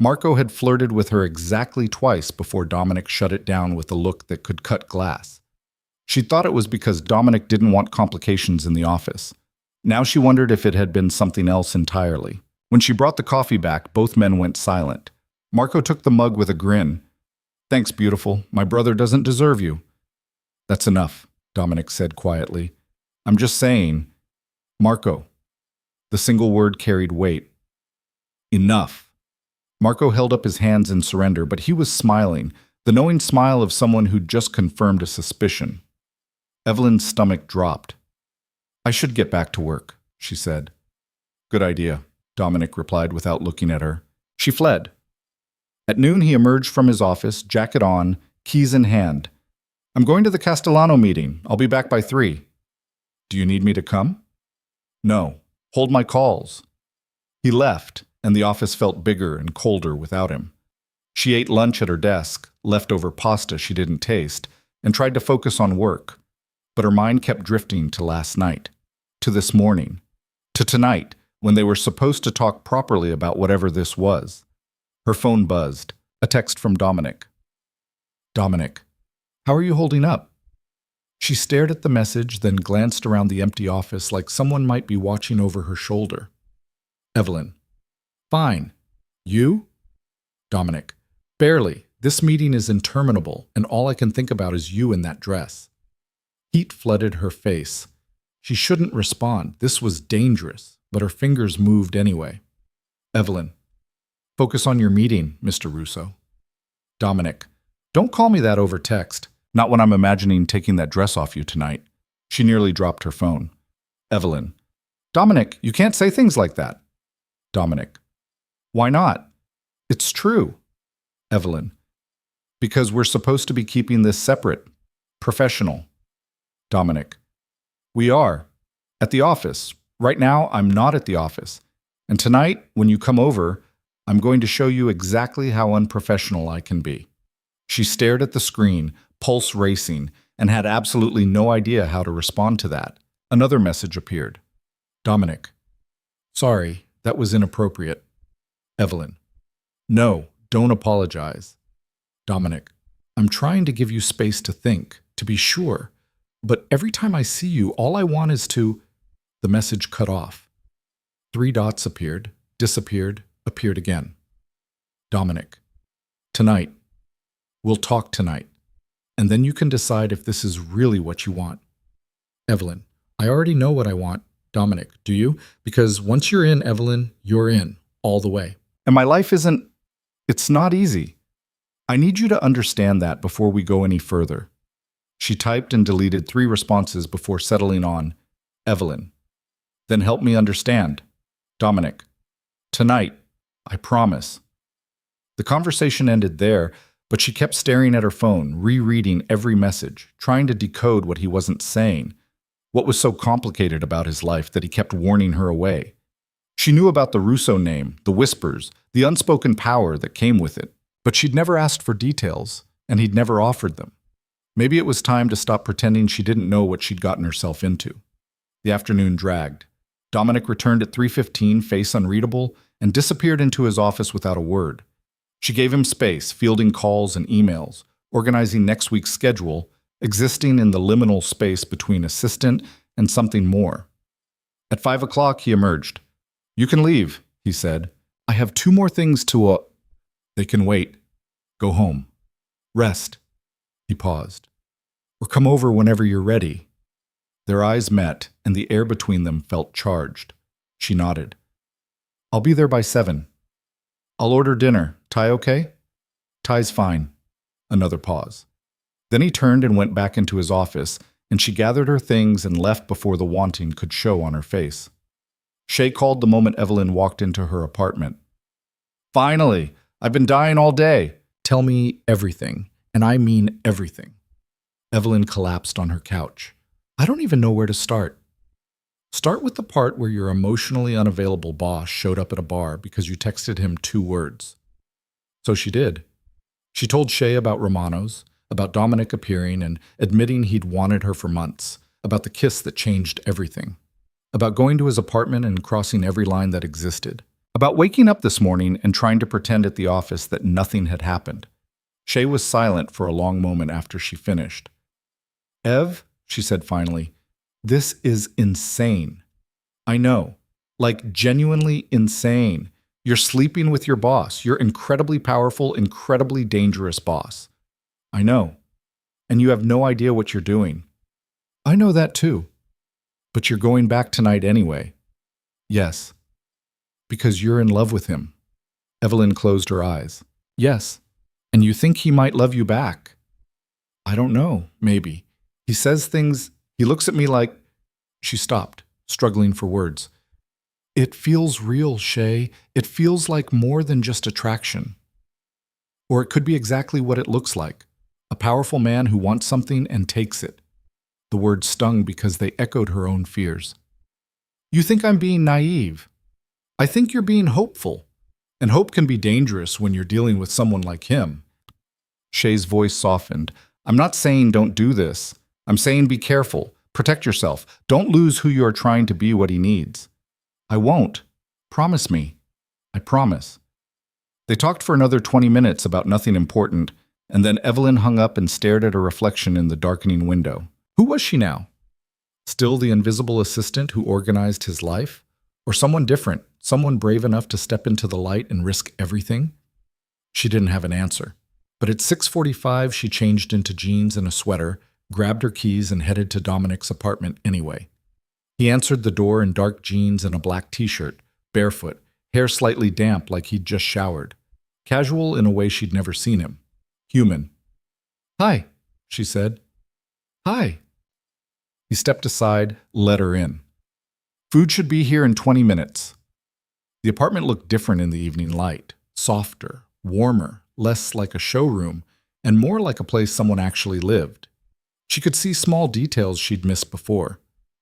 Marco had flirted with her exactly twice before Dominic shut it down with a look that could cut glass. She thought it was because Dominic didn't want complications in the office. Now she wondered if it had been something else entirely. When she brought the coffee back, both men went silent. Marco took the mug with a grin. Thanks, beautiful. My brother doesn't deserve you. That's enough, Dominic said quietly. I'm just saying. Marco. The single word carried weight. Enough. Marco held up his hands in surrender, but he was smiling, the knowing smile of someone who'd just confirmed a suspicion. Evelyn's stomach dropped. I should get back to work, she said. Good idea, Dominic replied without looking at her. She fled. At noon, he emerged from his office, jacket on, keys in hand. I'm going to the Castellano meeting. I'll be back by 3. Do you need me to come? No. Hold my calls. He left, and the office felt bigger and colder without him. She ate lunch at her desk, leftover pasta she didn't taste, and tried to focus on work. But her mind kept drifting to last night, to this morning, to tonight, when they were supposed to talk properly about whatever this was. Her phone buzzed, a text from Dominic. Dominic, how are you holding up? She stared at the message, then glanced around the empty office like someone might be watching over her shoulder. Evelyn. Fine. You? Dominic. Barely. This meeting is interminable, and all I can think about is you in that dress. Heat flooded her face. She shouldn't respond. This was dangerous, but her fingers moved anyway. Evelyn. Focus on your meeting, Mr. Russo. Dominic. Don't call me that over text. Not when I'm imagining taking that dress off you tonight. She nearly dropped her phone. Evelyn. Dominic, you can't say things like that. Dominic. Why not? It's true. Evelyn. Because we're supposed to be keeping this separate. Professional. Dominic. We are. At the office. Right now, I'm not at the office. And tonight, when you come over, I'm going to show you exactly how unprofessional I can be. She stared at the screen, pulse racing, and had absolutely no idea how to respond to that. Another message appeared. Dominic. Sorry, that was inappropriate. Evelyn. No, don't apologize. Dominic. I'm trying to give you space to think, to be sure. But every time I see you, all I want is to... The message cut off. 3 dots appeared, disappeared, appeared again. Dominic. Tonight. We'll talk tonight. and then you can decide if this is really what you want. Evelyn, I already know what I want. Dominic, do you? Because once you're in, Evelyn, you're in, all the way. And my life it's not easy. I need you to understand that before we go any further. She typed and deleted 3 responses before settling on, Evelyn. Then help me understand. Dominic. Tonight, I promise. The conversation ended there, but she kept staring at her phone, rereading every message, trying to decode what he wasn't saying. What was so complicated about his life that he kept warning her away? She knew about the Russo name, the whispers, the unspoken power that came with it, but she'd never asked for details, and he'd never offered them. Maybe it was time to stop pretending she didn't know what she'd gotten herself into. The afternoon dragged. Dominic returned at 3:15, face unreadable, and disappeared into his office without a word. She gave him space, fielding calls and emails, organizing next week's schedule, existing in the liminal space between assistant and something more. At 5 o'clock, he emerged. You can leave, he said. I have 2 more things to, They can wait. Go home. Rest. He paused. Or come over whenever you're ready. Their eyes met, and the air between them felt charged. She nodded. I'll be there by 7. I'll order dinner. Ty okay? Ty's fine. Another pause. Then he turned and went back into his office, and she gathered her things and left before the wanting could show on her face. Shay called the moment Evelyn walked into her apartment. Finally! I've been dying all day. Tell me everything, and I mean everything. Evelyn collapsed on her couch. I don't even know where to start. Start with the part where your emotionally unavailable boss showed up at a bar because you texted him 2 words. So she did. She told Shay about Romano's, about Dominic appearing and admitting he'd wanted her for months, about the kiss that changed everything, about going to his apartment and crossing every line that existed, about waking up this morning and trying to pretend at the office that nothing had happened. Shay was silent for a long moment after she finished. Ev, she said finally, this is insane. I know. Like genuinely insane. You're sleeping with your boss, your incredibly powerful, incredibly dangerous boss. I know. And you have no idea what you're doing. I know that too. But you're going back tonight anyway. Yes. Because you're in love with him. Evelyn closed her eyes. Yes. And you think he might love you back. I don't know, maybe. He says things, he looks at me like... She stopped, struggling for words. It feels real, Shay. It feels like more than just attraction. Or it could be exactly what it looks like. A powerful man who wants something and takes it. The words stung because they echoed her own fears. You think I'm being naive. I think you're being hopeful. And hope can be dangerous when you're dealing with someone like him. Shay's voice softened. I'm not saying don't do this. I'm saying be careful. Protect yourself. Don't lose who you are trying to be what he needs. I won't. Promise me. I promise. They talked for another 20 minutes about nothing important, and then Evelyn hung up and stared at her reflection in the darkening window. Who was she now? Still the invisible assistant who organized his life? Or someone different, someone brave enough to step into the light and risk everything? She didn't have an answer. But at 6:45, she changed into jeans and a sweater, grabbed her keys, and headed to Dominic's apartment anyway. He answered the door in dark jeans and a black t-shirt, barefoot, hair slightly damp like he'd just showered. Casual in a way she'd never seen him. Human. Hi, she said. Hi. He stepped aside, let her in. Food should be here in 20 minutes. The apartment looked different in the evening light, softer, warmer, less like a showroom, and more like a place someone actually lived. She could see small details she'd missed before.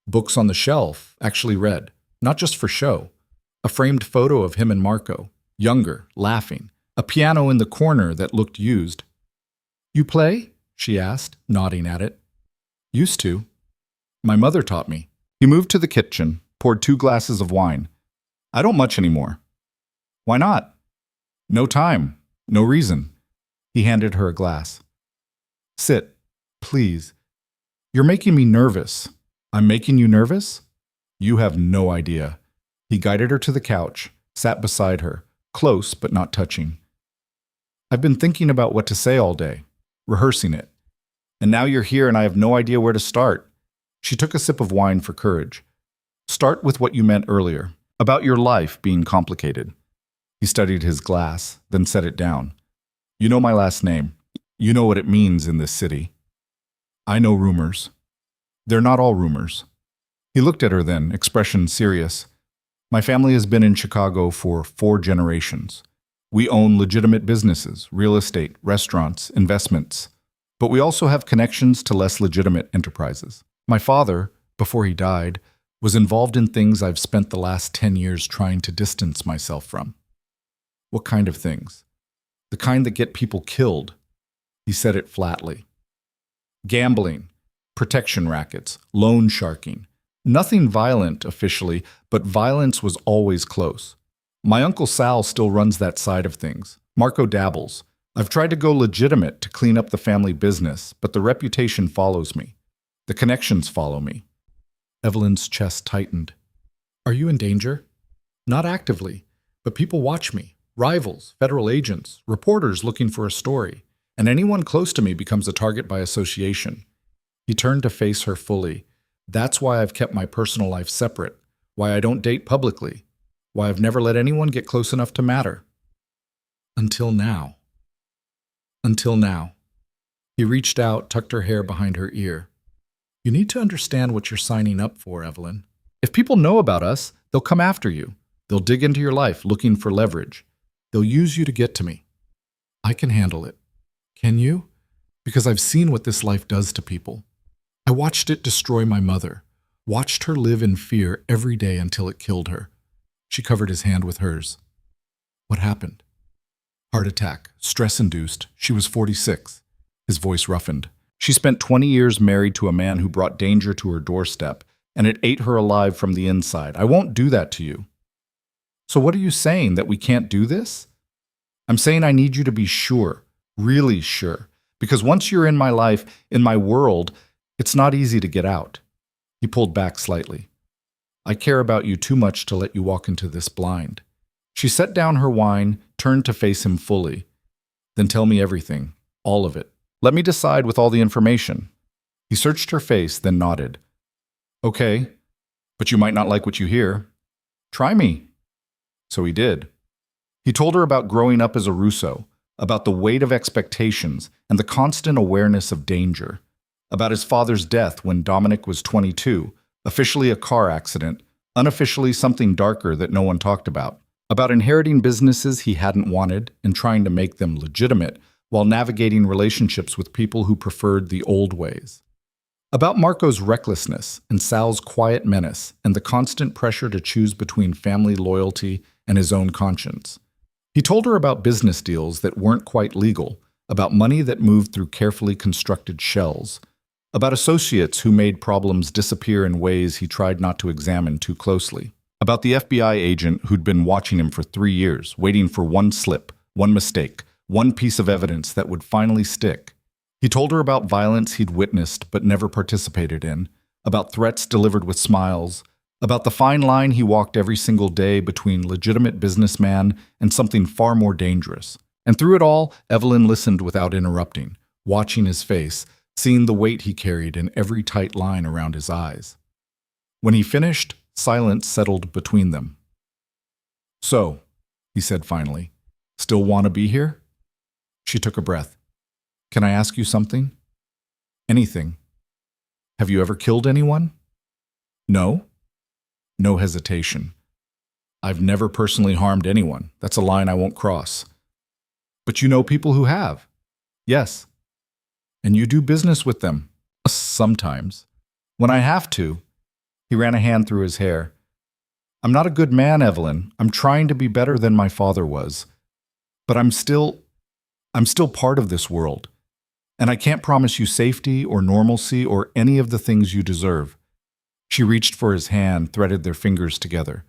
Books on the shelf, actually read, not just for show. A framed photo of him and Marco, younger, laughing. A piano in the corner that looked used. You play? She asked, nodding at it. Used to. My mother taught me. He moved to the kitchen, poured 2 glasses of wine. I don't much anymore. Why not? No time. No reason. He handed her a glass. Sit, please. You're making me nervous. I'm making you nervous? You have no idea. He guided her to the couch, sat beside her, close but not touching. I've been thinking about what to say all day, rehearsing it. And now you're here and I have no idea where to start. She took a sip of wine for courage. Start with what you meant earlier, about your life being complicated. He studied his glass, then set it down. You know my last name. You know what it means in this city. I know rumors. They're not all rumors. He looked at her then, expression serious. My family has been in Chicago for 4 generations. We own legitimate businesses, real estate, restaurants, investments. But we also have connections to less legitimate enterprises. My father, before he died, was involved in things I've spent the last 10 years trying to distance myself from. What kind of things? The kind that get people killed. He said it flatly. Gambling, protection rackets, loan sharking. Nothing violent officially, but violence was always close. My Uncle Sal still runs that side of things. Marco dabbles. I've tried to go legitimate to clean up the family business, but the reputation follows me. The connections follow me. Evelyn's chest tightened. Are you in danger? Not actively, but people watch me. Rivals, federal agents, reporters looking for a story. And anyone close to me becomes a target by association. He turned to face her fully. That's why I've kept my personal life separate, why I don't date publicly, why I've never let anyone get close enough to matter. Until now. Until now. He reached out, tucked her hair behind her ear. You need to understand what you're signing up for, Evelyn. If people know about us, they'll come after you. They'll dig into your life looking for leverage. They'll use you to get to me. I can handle it. Can you? Because I've seen what this life does to people. I watched it destroy my mother, watched her live in fear every day until it killed her. She covered his hand with hers. What happened? Heart attack, stress-induced. She was 46. His voice roughened. She spent 20 years married to a man who brought danger to her doorstep, and it ate her alive from the inside. I won't do that to you. So what are you saying, that we can't do this? I'm saying I need you to be sure, really sure, because once you're in my life, in my world, it's not easy to get out. He pulled back slightly. I care about you too much to let you walk into this blind. She set down her wine, turned to face him fully. Then tell me everything, all of it. Let me decide with all the information. He searched her face, then nodded. Okay, but you might not like what you hear. Try me. So he did. He told her about growing up as a Russo, about the weight of expectations and the constant awareness of danger, about his father's death when Dominic was 22, officially a car accident, unofficially something darker that no one talked about inheriting businesses he hadn't wanted and trying to make them legitimate while navigating relationships with people who preferred the old ways. About Marco's recklessness and Sal's quiet menace and the constant pressure to choose between family loyalty and his own conscience. He told her about business deals that weren't quite legal, about money that moved through carefully constructed shells, about associates who made problems disappear in ways he tried not to examine too closely, about the FBI agent who'd been watching him for 3 years, waiting for one slip, one mistake, one piece of evidence that would finally stick. He told her about violence he'd witnessed but never participated in, about threats delivered with smiles, about the fine line he walked every single day between legitimate businessman and something far more dangerous. And through it all, Evelyn listened without interrupting, watching his face, seeing the weight he carried in every tight line around his eyes. When he finished, silence settled between them. So, he said finally, still want to be here? She took a breath. Can I ask you something? Anything. Have you ever killed anyone? No? No hesitation. I've never personally harmed anyone. That's a line I won't cross. But you know people who have? Yes. And you do business with them? Sometimes. When I have to. He ran a hand through his hair. I'm not a good man, Evelyn. I'm trying to be better than my father was. But I'm still part of this world. And I can't promise you safety or normalcy or any of the things you deserve. She reached for his hand, threaded their fingers together.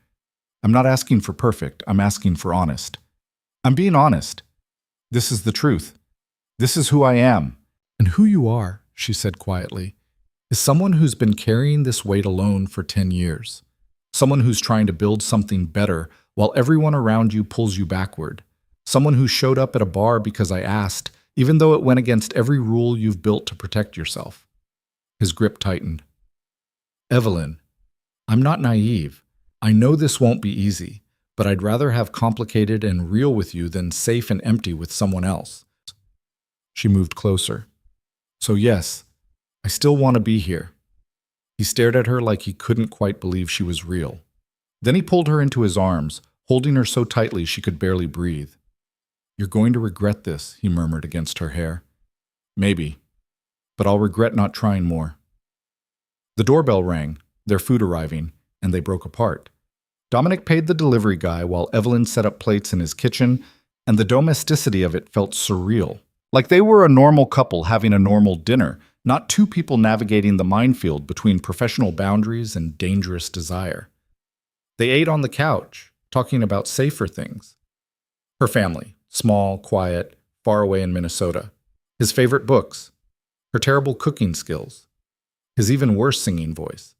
I'm not asking for perfect, I'm asking for honest. I'm being honest. This is the truth. This is who I am. And who you are, she said quietly, is someone who's been carrying this weight alone for 10 years. Someone who's trying to build something better while everyone around you pulls you backward. Someone who showed up at a bar because I asked even though it went against every rule you've built to protect yourself. His grip tightened. Evelyn, I'm not naive. I know this won't be easy, but I'd rather have complicated and real with you than safe and empty with someone else. She moved closer. So yes, I still want to be here. He stared at her like he couldn't quite believe she was real. Then he pulled her into his arms, holding her so tightly she could barely breathe. You're going to regret this, he murmured against her hair. Maybe, but I'll regret not trying more. The doorbell rang, their food arriving, and they broke apart. Dominic paid the delivery guy while Evelyn set up plates in his kitchen, and the domesticity of it felt surreal. Like they were a normal couple having a normal dinner, not two people navigating the minefield between professional boundaries and dangerous desire. They ate on the couch, talking about safer things. Her family, small, quiet, far away in Minnesota. His favorite books. Her terrible cooking skills. His even worse singing voice.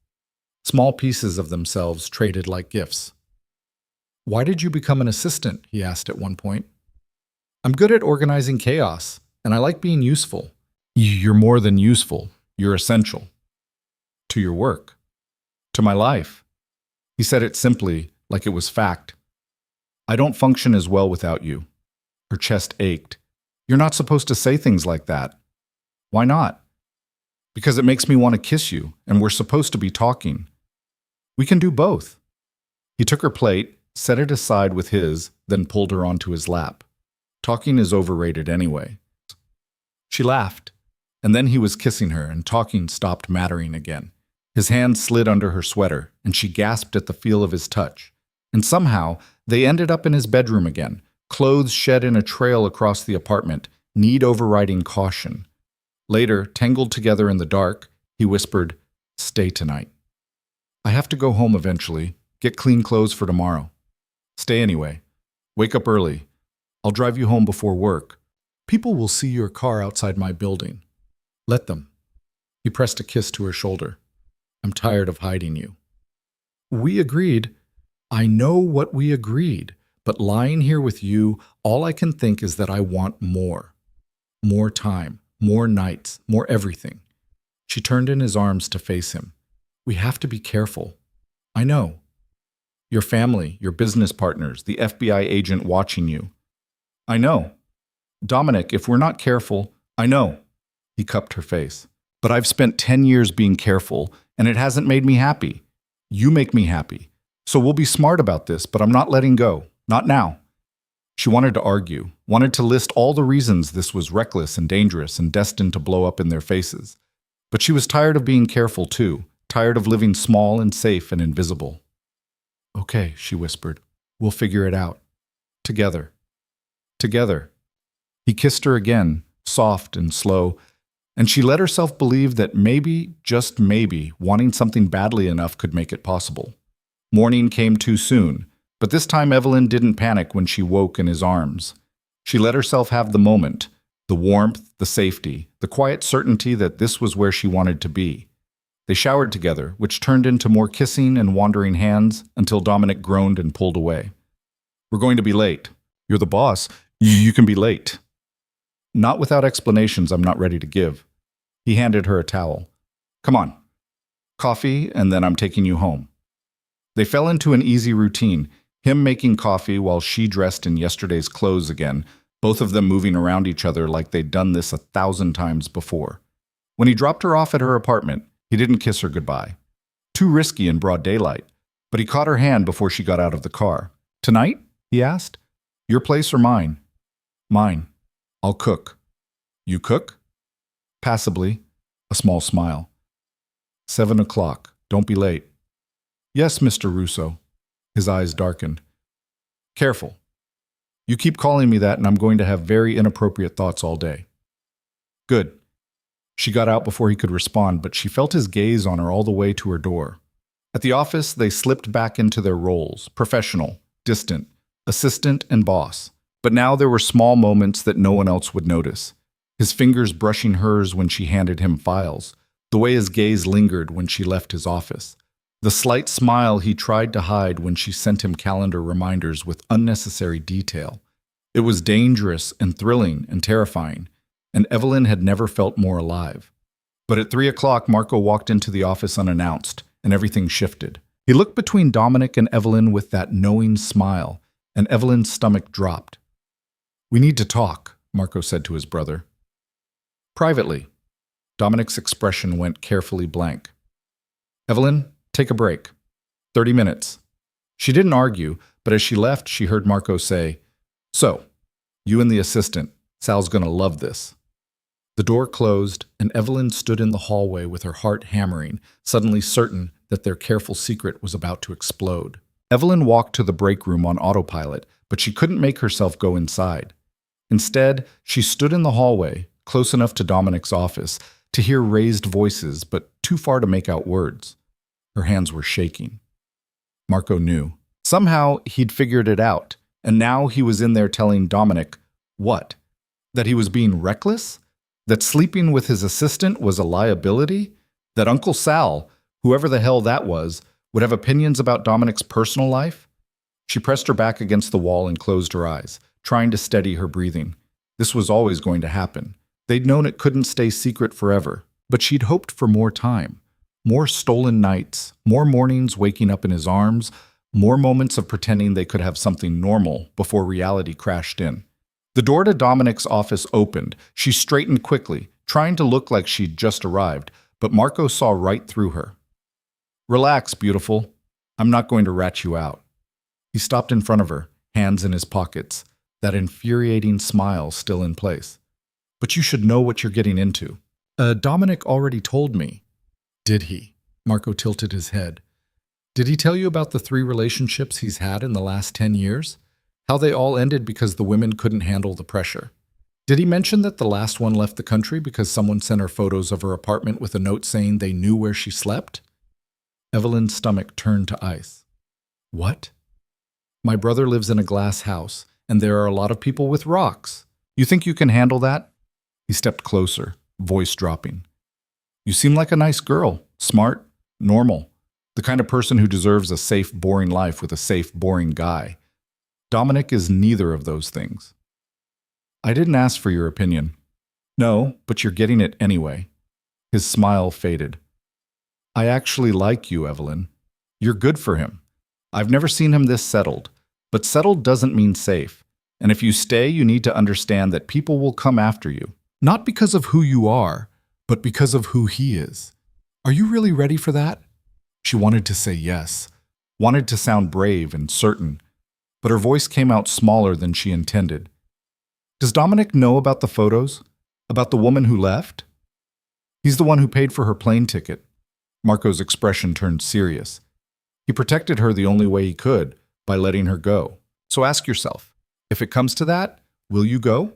Small pieces of themselves traded like gifts. Why did you become an assistant? He asked at one point. I'm good at organizing chaos, and I like being useful. You're more than useful. You're essential. To your work. To my life. He said it simply, like it was fact. I don't function as well without you. Her chest ached. You're not supposed to say things like that. Why not? Because it makes me want to kiss you, and we're supposed to be talking. We can do both. He took her plate, set it aside with his, then pulled her onto his lap. Talking is overrated anyway. She laughed, and then he was kissing her, and talking stopped mattering again. His hand slid under her sweater, and she gasped at the feel of his touch. And somehow, they ended up in his bedroom again, clothes shed in a trail across the apartment, need overriding caution. Later, tangled together in the dark, he whispered, Stay tonight. I have to go home eventually, get clean clothes for tomorrow. Stay anyway. Wake up early. I'll drive you home before work. People will see your car outside my building. Let them. He pressed a kiss to her shoulder. I'm tired of hiding you. We agreed. I know what we agreed, but lying here with you, all I can think is that I want more. More time, more nights, more everything. She turned in his arms to face him. We have to be careful. I know. Your family, your business partners, the FBI agent watching you. I know. Dominic, if we're not careful, I know. He cupped her face. But I've spent 10 years being careful, and it hasn't made me happy. You make me happy. So we'll be smart about this, but I'm not letting go. Not now. She wanted to argue, wanted to list all the reasons this was reckless and dangerous and destined to blow up in their faces. But she was tired of being careful too, tired of living small and safe and invisible. Okay, she whispered. We'll figure it out. Together. Together. He kissed her again, soft and slow, and she let herself believe that maybe, just maybe, wanting something badly enough could make it possible. Morning came too soon, but this time Evelyn didn't panic when she woke in his arms. She let herself have the moment, the warmth, the safety, the quiet certainty that this was where she wanted to be. They showered together, which turned into more kissing and wandering hands until Dominic groaned and pulled away. We're going to be late. You're the boss. You can be late. Not without explanations I'm not ready to give. He handed her a towel. Come on. Coffee, and then I'm taking you home. They fell into an easy routine, him making coffee while she dressed in yesterday's clothes again, both of them moving around each other like they'd done this 1,000 times before. When he dropped her off at her apartment, he didn't kiss her goodbye. Too risky in broad daylight, but he caught her hand before she got out of the car. Tonight? He asked. Your place or mine? Mine. I'll cook. You cook? Passively, a small smile. 7 o'clock. Don't be late. Yes, Mr. Russo. His eyes darkened. Careful. You keep calling me that and I'm going to have very inappropriate thoughts all day. Good. She got out before he could respond, but she felt his gaze on her all the way to her door. At the office, they slipped back into their roles, professional, distant, assistant and boss. But now there were small moments that no one else would notice. His fingers brushing hers when she handed him files, the way his gaze lingered when she left his office, the slight smile he tried to hide when she sent him calendar reminders with unnecessary detail. It was dangerous and thrilling and terrifying, and Evelyn had never felt more alive. But at 3 o'clock, Marco walked into the office unannounced, and everything shifted. He looked between Dominic and Evelyn with that knowing smile, and Evelyn's stomach dropped. "We need to talk," Marco said to his brother. "Privately." Dominic's expression went carefully blank. "Evelyn, take a break. 30 minutes. She didn't argue, but as she left, she heard Marco say, "So, you and the assistant, Sal's gonna love this." The door closed, and Evelyn stood in the hallway with her heart hammering, suddenly certain that their careful secret was about to explode. Evelyn walked to the break room on autopilot, but she couldn't make herself go inside. Instead, she stood in the hallway, close enough to Dominic's office, to hear raised voices, but too far to make out words. Her hands were shaking. Marco knew. Somehow, he'd figured it out, and now he was in there telling Dominic, what? That he was being reckless? That sleeping with his assistant was a liability? That Uncle Sal, whoever the hell that was, would have opinions about Dominic's personal life? She pressed her back against the wall and closed her eyes, trying to steady her breathing. This was always going to happen. They'd known it couldn't stay secret forever, but she'd hoped for more time. More stolen nights, more mornings waking up in his arms, more moments of pretending they could have something normal before reality crashed in. The door to Dominic's office opened. She straightened quickly, trying to look like she'd just arrived, but Marco saw right through her. "Relax, beautiful. I'm not going to rat you out." He stopped in front of her, hands in his pockets, that infuriating smile still in place. "But you should know what you're getting into." Dominic already told me." "Did he?" Marco tilted his head. "Did he tell you about the 3 relationships he's had in the last 10 years? How they all ended because the women couldn't handle the pressure? Did he mention that the last one left the country because someone sent her photos of her apartment with a note saying they knew where she slept?" Evelyn's stomach turned to ice. "What?" "My brother lives in a glass house, and there are a lot of people with rocks. You think you can handle that?" He stepped closer, voice dropping. "You seem like a nice girl, smart, normal, the kind of person who deserves a safe, boring life with a safe, boring guy. Dominic is neither of those things." "I didn't ask for your opinion." "No, but you're getting it anyway." His smile faded. "I actually like you, Evelyn. You're good for him. I've never seen him this settled, but settled doesn't mean safe. And if you stay, you need to understand that people will come after you. Not because of who you are, but because of who he is. Are you really ready for that?" She wanted to say yes, wanted to sound brave and certain, but her voice came out smaller than she intended. "Does Dominic know about the photos? About the woman who left?" "He's the one who paid for her plane ticket." Marco's expression turned serious. He protected her the only way he could, by letting her go. So ask yourself, if it comes to that, will you go?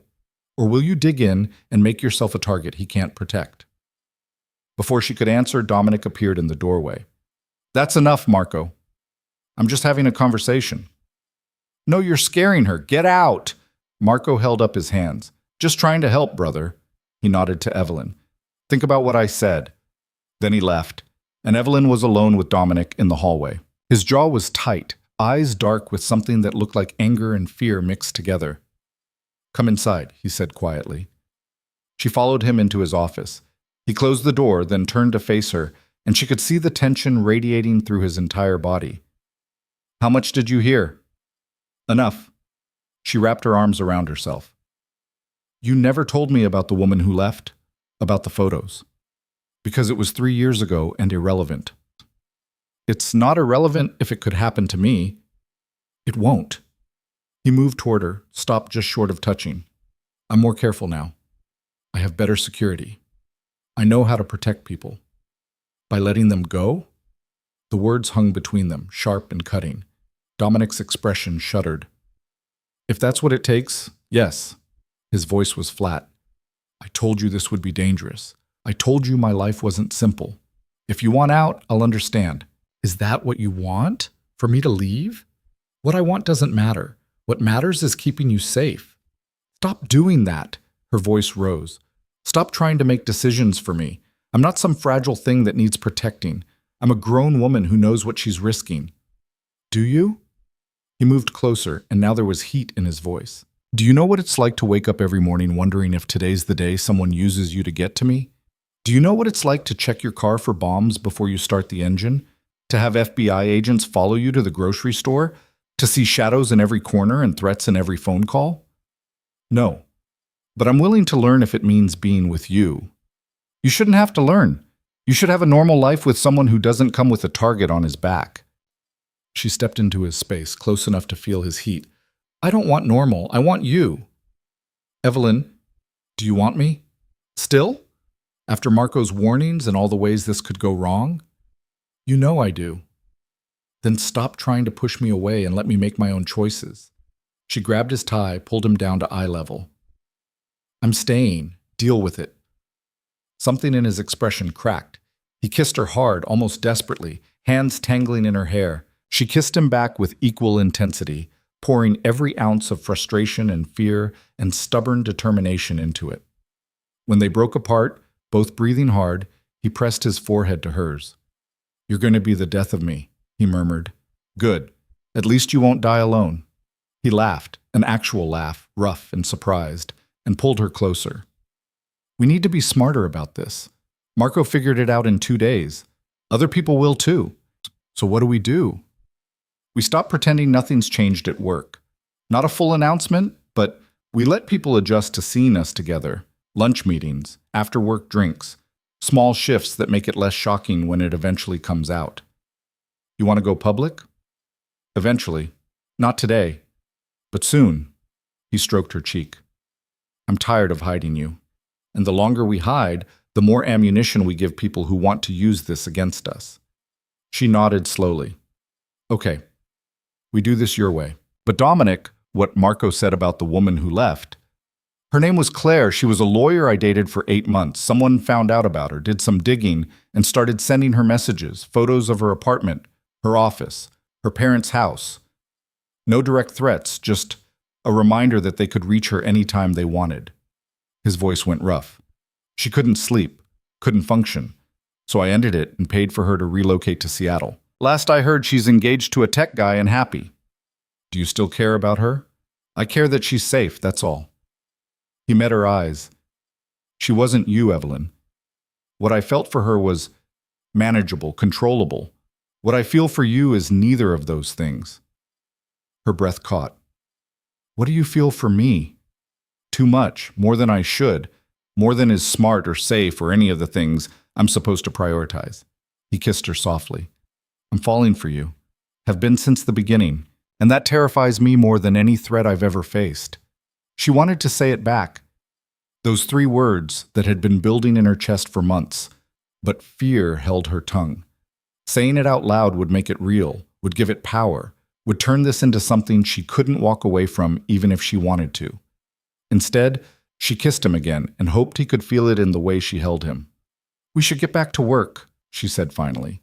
Or will you dig in and make yourself a target he can't protect? Before she could answer, Dominic appeared in the doorway. "That's enough, Marco. I'm just having a conversation." "No, you're scaring her. Get out!" Marco held up his hands. "Just trying to help, brother." He nodded to Evelyn. "Think about what I said." Then he left, and Evelyn was alone with Dominic in the hallway. His jaw was tight, eyes dark with something that looked like anger and fear mixed together. "Come inside," he said quietly. She followed him into his office. He closed the door, then turned to face her, and she could see the tension radiating through his entire body. "How much did you hear?" "Enough." She wrapped her arms around herself. "You never told me about the woman who left, about the photos. Because it was 3 years ago and irrelevant." "It's not irrelevant if it could happen to me." "It won't." He moved toward her, stopped just short of touching. "I'm more careful now. I have better security. I know how to protect people." "By letting them go?" The words hung between them, sharp and cutting. Dominic's expression shuddered. "If that's what it takes, yes." His voice was flat. "I told you this would be dangerous. I told you my life wasn't simple. If you want out, I'll understand." "Is that what you want? For me to leave?" "What I want doesn't matter. What matters is keeping you safe." "Stop doing that." Her voice rose. "Stop trying to make decisions for me. I'm not some fragile thing that needs protecting. I'm a grown woman who knows what she's risking." "Do you?" He moved closer, and now there was heat in his voice. Do you know what it's like to wake up every morning wondering if today's the day someone uses you to get to me? Do you know what it's like to check your car for bombs before you start the engine? To have FBI agents follow you to the grocery store? To see shadows in every corner and threats in every phone call? No. But I'm willing to learn if it means being with you. You shouldn't have to learn. You should have a normal life with someone who doesn't come with a target on his back. She stepped into his space, close enough to feel his heat. I don't want normal. I want you. Evelyn, do you want me? Still? After Marco's warnings and all the ways this could go wrong? You know I do. Then stop trying to push me away and let me make my own choices. She grabbed his tie, pulled him down to eye level. I'm staying. Deal with it. Something in his expression cracked. He kissed her hard, almost desperately, hands tangling in her hair. She kissed him back with equal intensity, pouring every ounce of frustration and fear and stubborn determination into it. When they broke apart, both breathing hard, he pressed his forehead to hers. You're going to be the death of me, he murmured. Good. At least you won't die alone. He laughed, an actual laugh, rough and surprised, and pulled her closer. We need to be smarter about this. Marco figured it out in 2 days. Other people will too. So what do? We stop pretending nothing's changed at work. Not a full announcement, but we let people adjust to seeing us together. Lunch meetings, after-work drinks, small shifts that make it less shocking when it eventually comes out. You want to go public? Eventually. Not today. But soon. He stroked her cheek. I'm tired of hiding you. And the longer we hide, the more ammunition we give people who want to use this against us. She nodded slowly. Okay. We do this your way. But Dominic, what Marco said about the woman who left, her name was Claire. She was a lawyer I dated for 8 months. Someone found out about her, did some digging, and started sending her messages, photos of her apartment, her office, her parents' house. No direct threats, just a reminder that they could reach her anytime they wanted. His voice went rough. She couldn't sleep, couldn't function, so I ended it and paid for her to relocate to Seattle. Last I heard, she's engaged to a tech guy and happy. Do you still care about her? I care that she's safe, that's all. He met her eyes. She wasn't you, Evelyn. What I felt for her was manageable, controllable. What I feel for you is neither of those things. Her breath caught. What do you feel for me? Too much, more than I should, more than is smart or safe or any of the things I'm supposed to prioritize. He kissed her softly. I'm falling for you. Have been since the beginning, and that terrifies me more than any threat I've ever faced. She wanted to say it back. Those 3 words that had been building in her chest for months, but fear held her tongue. Saying it out loud would make it real, would give it power, would turn this into something she couldn't walk away from even if she wanted to. Instead, she kissed him again and hoped he could feel it in the way she held him. We should get back to work, she said finally,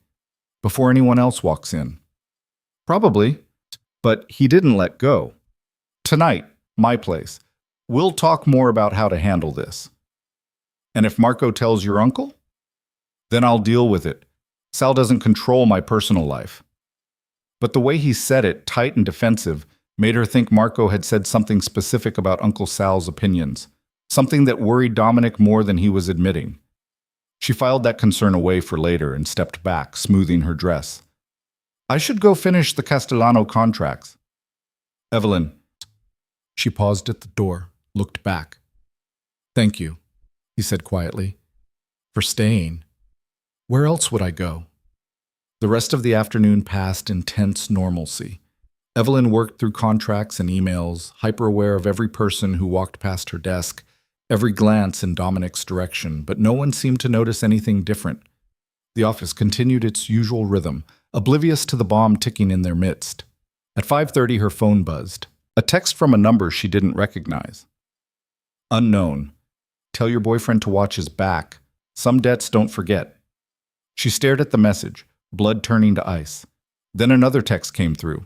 before anyone else walks in. Probably, but he didn't let go. Tonight, my place. We'll talk more about how to handle this. And if Marco tells your uncle? Then I'll deal with it. Sal doesn't control my personal life. But the way he said it, tight and defensive, made her think Marco had said something specific about Uncle Sal's opinions, something that worried Dominic more than he was admitting. She filed that concern away for later and stepped back, smoothing her dress. I should go finish the Castellano contracts. Evelyn. She paused at the door, looked back. Thank you, he said quietly, for staying. Where else would I go? The rest of the afternoon passed in tense normalcy. Evelyn worked through contracts and emails, hyper-aware of every person who walked past her desk, every glance in Dominic's direction, but no one seemed to notice anything different. The office continued its usual rhythm, oblivious to the bomb ticking in their midst. At 5:30, her phone buzzed. A text from a number she didn't recognize. Unknown. Tell your boyfriend to watch his back. Some debts don't forget. She stared at the message, blood turning to ice. Then another text came through.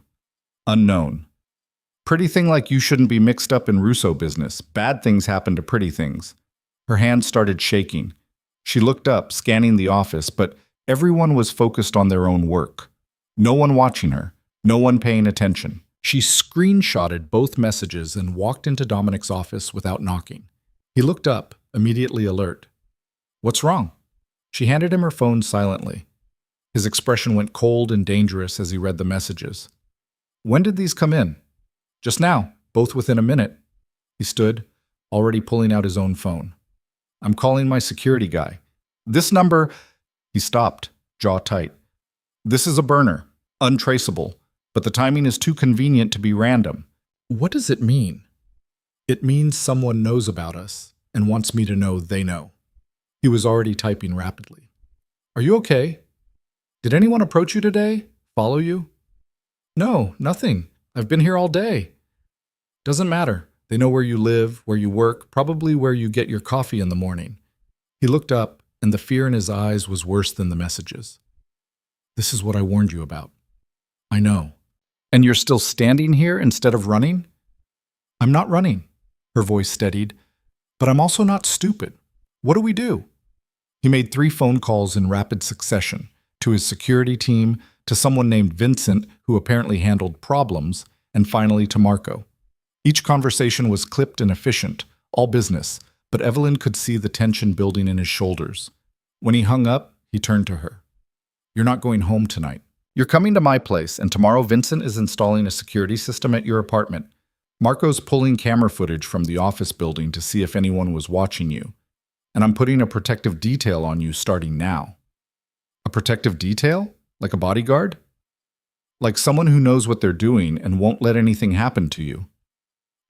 Unknown. Pretty thing like you shouldn't be mixed up in Russo business. Bad things happen to pretty things. Her hand started shaking. She looked up, scanning the office, but everyone was focused on their own work. No one watching her. No one paying attention. She screenshotted both messages and walked into Dominic's office without knocking. He looked up, immediately alert. "What's wrong?" She handed him her phone silently. His expression went cold and dangerous as he read the messages. "When did these come in?" "Just now, both within a minute." He stood, already pulling out his own phone. "I'm calling my security guy. This number—" He stopped, jaw tight. "This is a burner, untraceable, but the timing is too convenient to be random." "What does it mean?" "It means someone knows about us and wants me to know they know." He was already typing rapidly. "Are you okay? Did anyone approach you today? Follow you?" "No, nothing. I've been here all day." "Doesn't matter. They know where you live, where you work, probably where you get your coffee in the morning." He looked up, and the fear in his eyes was worse than the messages. "This is what I warned you about." "I know." "And you're still standing here instead of running?" "I'm not running." Her voice steadied. "But I'm also not stupid. What do we do?" He made 3 phone calls in rapid succession, to his security team, to someone named Vincent, who apparently handled problems, and finally to Marco. Each conversation was clipped and efficient, all business, but Evelyn could see the tension building in his shoulders. When he hung up, he turned to her. "You're not going home tonight. You're coming to my place, and tomorrow Vincent is installing a security system at your apartment. Marco's pulling camera footage from the office building to see if anyone was watching you. And I'm putting a protective detail on you starting now." "A protective detail? Like a bodyguard?" "Like someone who knows what they're doing and won't let anything happen to you."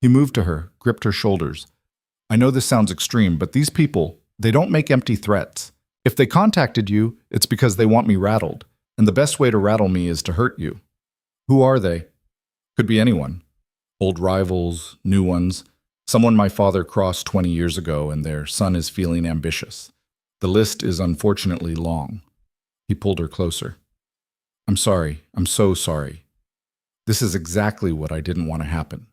He moved to her, gripped her shoulders. "I know this sounds extreme, but these people, they don't make empty threats. If they contacted you, it's because they want me rattled, and the best way to rattle me is to hurt you." "Who are they?" "Could be anyone. Old rivals, new ones. Someone my father crossed 20 years ago, and their son is feeling ambitious. The list is unfortunately long." He pulled her closer. "I'm sorry. I'm so sorry. This is exactly what I didn't want to happen."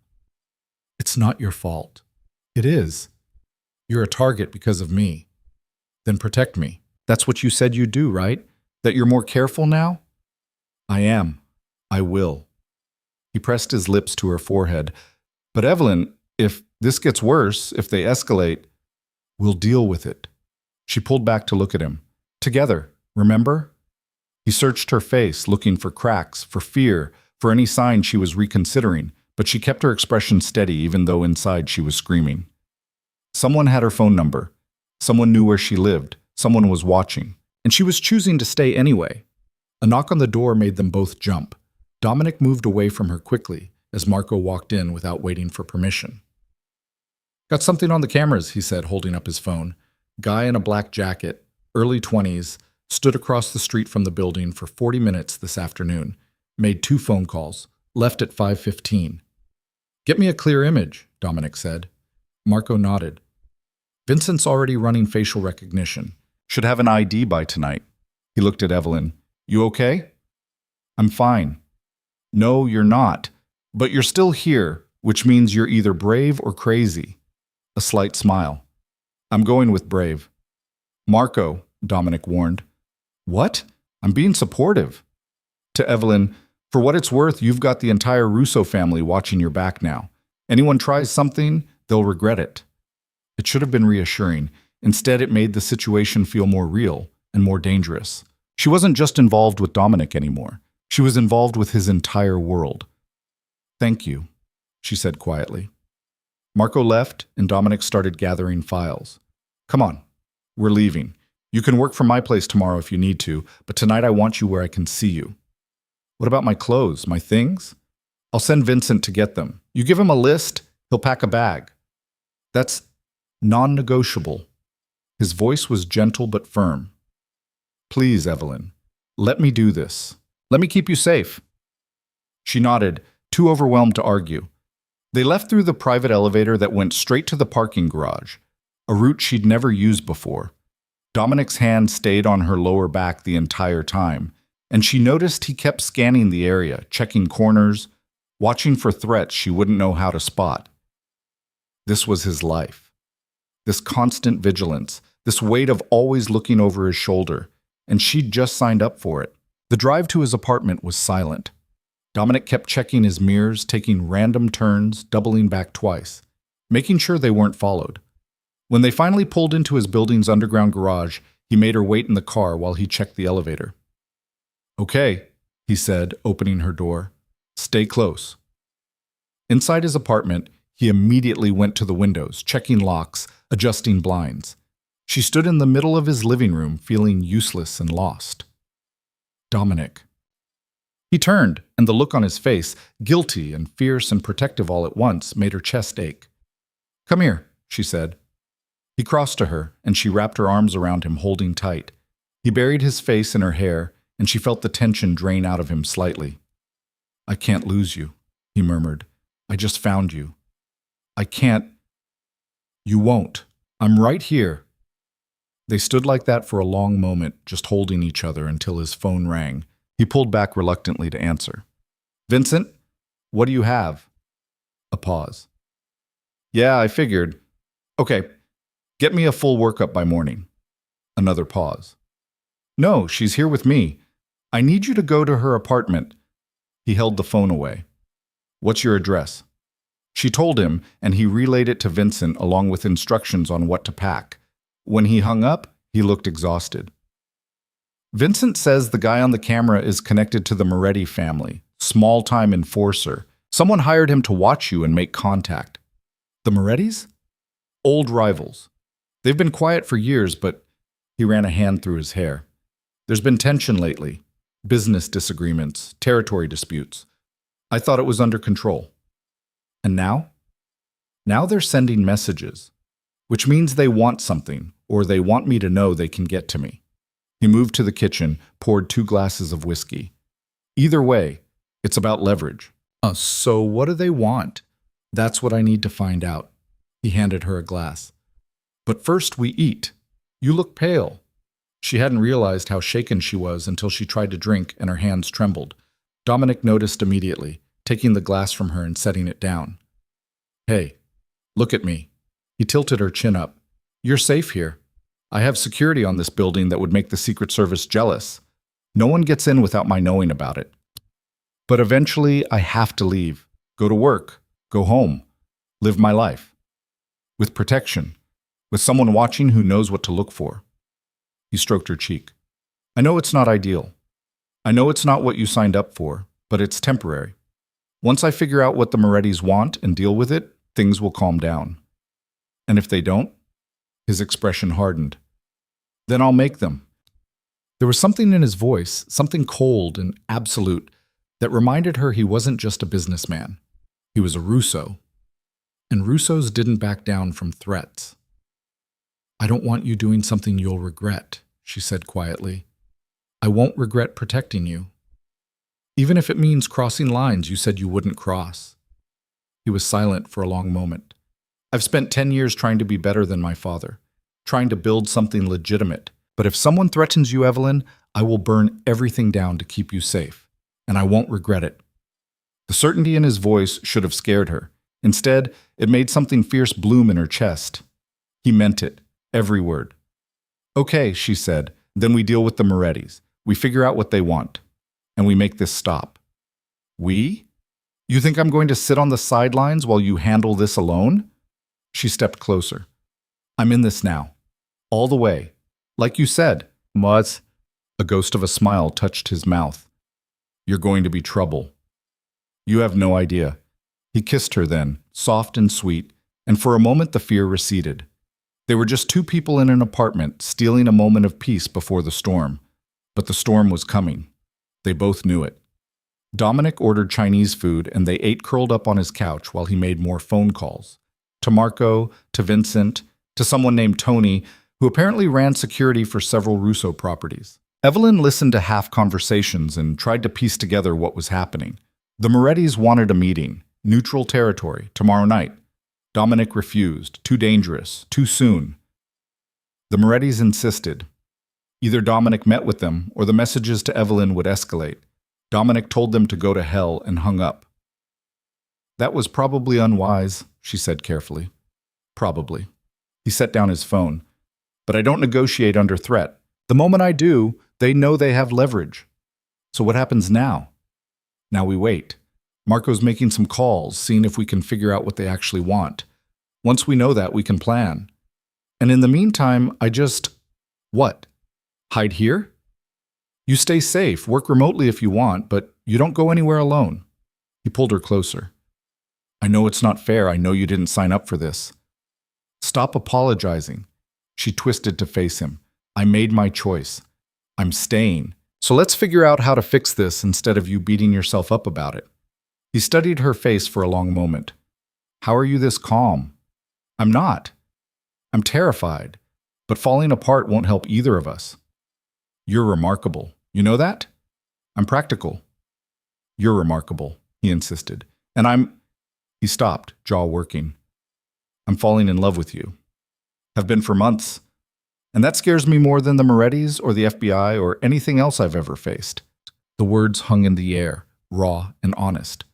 "It's not your fault." "It is. You're a target because of me." "Then protect me. That's what you said you'd do, right? That you're more careful now?" "I am. I will." He pressed his lips to her forehead. "But Evelyn, if this gets worse, if they escalate—" "We'll deal with it." She pulled back to look at him. "Together, remember?" He searched her face, looking for cracks, for fear, for any sign she was reconsidering, but she kept her expression steady even though inside she was screaming. Someone had her phone number. Someone knew where she lived. Someone was watching. And she was choosing to stay anyway. A knock on the door made them both jump. Dominic moved away from her quickly as Marco walked in without waiting for permission. "Got something on the cameras," he said, holding up his phone. Guy in a black jacket, early 20s, stood across the street from the building for 40 minutes this afternoon, made 2 phone calls, left at 5:15. "Get me a clear image," Dominic said. Marco nodded. "Vincent's already running facial recognition. Should have an ID by tonight." He looked at Evelyn. "You okay?" "I'm fine." "No, you're not. But you're still here, which means you're either brave or crazy." A slight smile. "I'm going with brave." "Marco," Dominic warned. "What? I'm being supportive." To Evelyn, "For what it's worth, you've got the entire Russo family watching your back now. Anyone tries something, they'll regret it." It should have been reassuring. Instead, it made the situation feel more real and more dangerous. She wasn't just involved with Dominic anymore. She was involved with his entire world. "Thank you," she said quietly. Marco left, and Dominic started gathering files. "Come on, we're leaving. You can work from my place tomorrow if you need to, but tonight I want you where I can see you." "What about my clothes, my things?" "I'll send Vincent to get them. You give him a list, he'll pack a bag." "That's non-negotiable." His voice was gentle but firm. "Please, Evelyn, let me do this. Let me keep you safe." She nodded, too overwhelmed to argue. They left through the private elevator that went straight to the parking garage, a route she'd never used before. Dominic's hand stayed on her lower back the entire time, and she noticed he kept scanning the area, checking corners, watching for threats she wouldn't know how to spot. This was his life. This constant vigilance, this weight of always looking over his shoulder, and she'd just signed up for it. The drive to his apartment was silent. Dominic kept checking his mirrors, taking random turns, doubling back twice, making sure they weren't followed. When they finally pulled into his building's underground garage, he made her wait in the car while he checked the elevator. "Okay," he said, opening her door. "Stay close." Inside his apartment, he immediately went to the windows, checking locks, adjusting blinds. She stood in the middle of his living room, feeling useless and lost. Dominic. He turned, and the look on his face, guilty and fierce and protective all at once, made her chest ache. "Come here," she said. He crossed to her, and she wrapped her arms around him, holding tight. He buried his face in her hair, and she felt the tension drain out of him slightly. "I can't lose you," he murmured. "I just found you. I can't." "You won't. I'm right here." They stood like that for a long moment, just holding each other until his phone rang. He pulled back reluctantly to answer. "Vincent, what do you have?" A pause. "Yeah, I figured. Okay, get me a full workup by morning." Another pause. "No, she's here with me. I need you to go to her apartment." He held the phone away. "What's your address?" She told him, and he relayed it to Vincent along with instructions on what to pack. When he hung up, he looked exhausted. "Vincent says the guy on the camera is connected to the Moretti family, small-time enforcer. Someone hired him to watch you and make contact." "The Morettis?" "Old rivals. They've been quiet for years, but..." He ran a hand through his hair. "There's been tension lately. Business disagreements, territory disputes. I thought it was under control. And now? Now they're sending messages, which means they want something, or they want me to know they can get to me." He moved to the kitchen, poured 2 glasses of whiskey. "Either way, it's about leverage." So what do they want?" "That's what I need to find out." He handed her a glass. "But first we eat. You look pale." She hadn't realized how shaken she was until she tried to drink and her hands trembled. Dominic noticed immediately, taking the glass from her and setting it down. "Hey, look at me." He tilted her chin up. "You're safe here. I have security on this building that would make the Secret Service jealous. No one gets in without my knowing about it. But eventually, I have to leave, go to work, go home, live my life. With protection, with someone watching who knows what to look for." He stroked her cheek. "I know it's not ideal. I know it's not what you signed up for, but it's temporary. Once I figure out what the Morettis want and deal with it, things will calm down. And if they don't," his expression hardened, "then I'll make them." There was something in his voice, something cold and absolute, that reminded her he wasn't just a businessman. He was a Russo. And Russos didn't back down from threats. "I don't want you doing something you'll regret," she said quietly. "I won't regret protecting you. Even if it means crossing lines you said you wouldn't cross." He was silent for a long moment. "I've spent 10 years trying to be better than my father, trying to build something legitimate. But if someone threatens you, Evelyn, I will burn everything down to keep you safe. And I won't regret it." The certainty in his voice should have scared her. Instead, it made something fierce bloom in her chest. He meant it, every word. "Okay," she said, "then we deal with the Morettis. We figure out what they want. And we make this stop." "We? You think I'm going to sit on the sidelines while you handle this alone?" She stepped closer. "I'm in this now. All the way. Like you said, Muz." A ghost of a smile touched his mouth. "You're going to be trouble. You have no idea." He kissed her then, soft and sweet, and for a moment the fear receded. They were just 2 people in an apartment, stealing a moment of peace before the storm. But the storm was coming. They both knew it. Dominic ordered Chinese food, and they ate curled up on his couch while he made more phone calls. To Marco, to Vincent, to someone named Tony, who apparently ran security for several Russo properties. Evelyn listened to half conversations and tried to piece together what was happening. The Morettis wanted a meeting, neutral territory, tomorrow night. Dominic refused, too dangerous, too soon. The Morettis insisted. Either Dominic met with them, or the messages to Evelyn would escalate. Dominic told them to go to hell and hung up. "That was probably unwise," she said carefully. "Probably." He set down his phone. "But I don't negotiate under threat. The moment I do, they know they have leverage. So what happens now?" Now we wait. Marco's making some calls, seeing if we can figure out what they actually want. Once we know that, we can plan. And in the meantime, What? Hide here? You stay safe, work remotely if you want, but you don't go anywhere alone. He pulled her closer. I know it's not fair. I know you didn't sign up for this. Stop apologizing. She twisted to face him. I made my choice. I'm staying. So let's figure out how to fix this instead of you beating yourself up about it. He studied her face for a long moment. How are you this calm? I'm not. I'm terrified. But falling apart won't help either of us. You're remarkable. You know that? I'm practical. You're remarkable, he insisted. And He stopped, jaw working. I'm falling in love with you. Have been for months. And that scares me more than the Morettis or the FBI or anything else I've ever faced. The words hung in the air, raw and honest.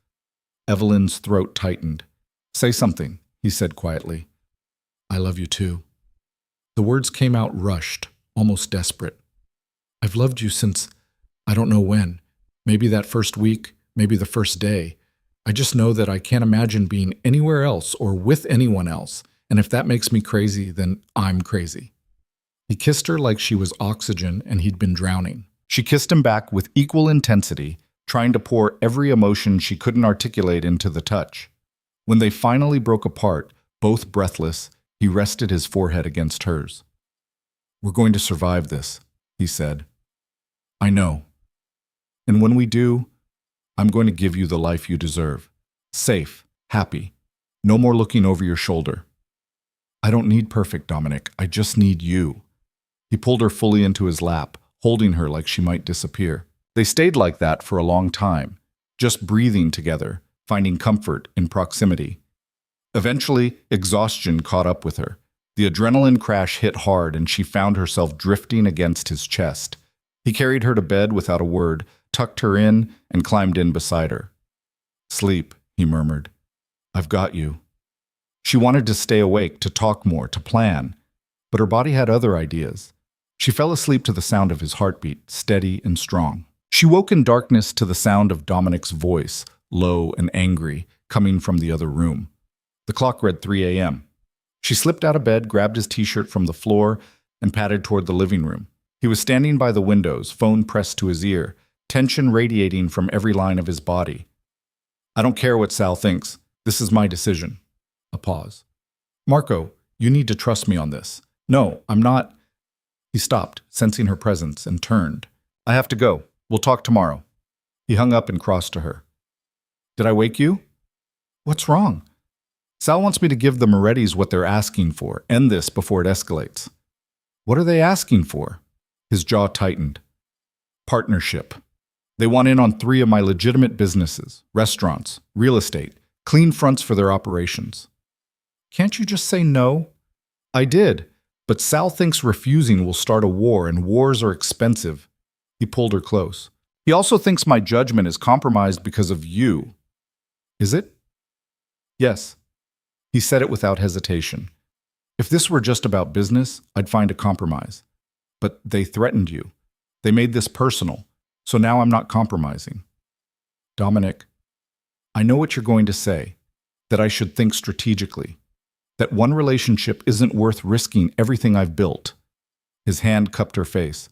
Evelyn's throat tightened. Say something, he said quietly. I love you too. The words came out rushed, almost desperate. I've loved you since, I don't know when. Maybe that first week, maybe the first day. I just know that I can't imagine being anywhere else or with anyone else. And if that makes me crazy, then I'm crazy. He kissed her like she was oxygen and he'd been drowning. She kissed him back with equal intensity, trying to pour every emotion she couldn't articulate into the touch. When they finally broke apart, both breathless, he rested his forehead against hers. We're going to survive this, he said. I know. And when we do, I'm going to give you the life you deserve. Safe, happy, no more looking over your shoulder. I don't need perfect, Dominic. I just need you. He pulled her fully into his lap, holding her like she might disappear. They stayed like that for a long time, just breathing together, finding comfort in proximity. Eventually, exhaustion caught up with her. The adrenaline crash hit hard and she found herself drifting against his chest. He carried her to bed without a word, tucked her in, and climbed in beside her. Sleep, he murmured. I've got you. She wanted to stay awake, to talk more, to plan, but her body had other ideas. She fell asleep to the sound of his heartbeat, steady and strong. She woke in darkness to the sound of Dominic's voice, low and angry, coming from the other room. The clock read 3 a.m. She slipped out of bed, grabbed his t-shirt from the floor, and padded toward the living room. He was standing by the windows, phone pressed to his ear, tension radiating from every line of his body. I don't care what Sal thinks. This is my decision. A pause. Marco, you need to trust me on this. No, I'm not. He stopped, sensing her presence, and turned. I have to go. We'll talk tomorrow. He hung up and crossed to her. Did I wake you? What's wrong? Sal wants me to give the Morettis what they're asking for. End this before it escalates. What are they asking for? His jaw tightened. Partnership. They want in on 3 of my legitimate businesses, restaurants, real estate, clean fronts for their operations. Can't you just say no? I did, but Sal thinks refusing will start a war, and wars are expensive. He pulled her close. He also thinks my judgment is compromised because of you. Is it? Yes. He said it without hesitation. If this were just about business, I'd find a compromise. But they threatened you. They made this personal, so now I'm not compromising. Dominic, I know what you're going to say, that I should think strategically, that one relationship isn't worth risking everything I've built. His hand cupped her face.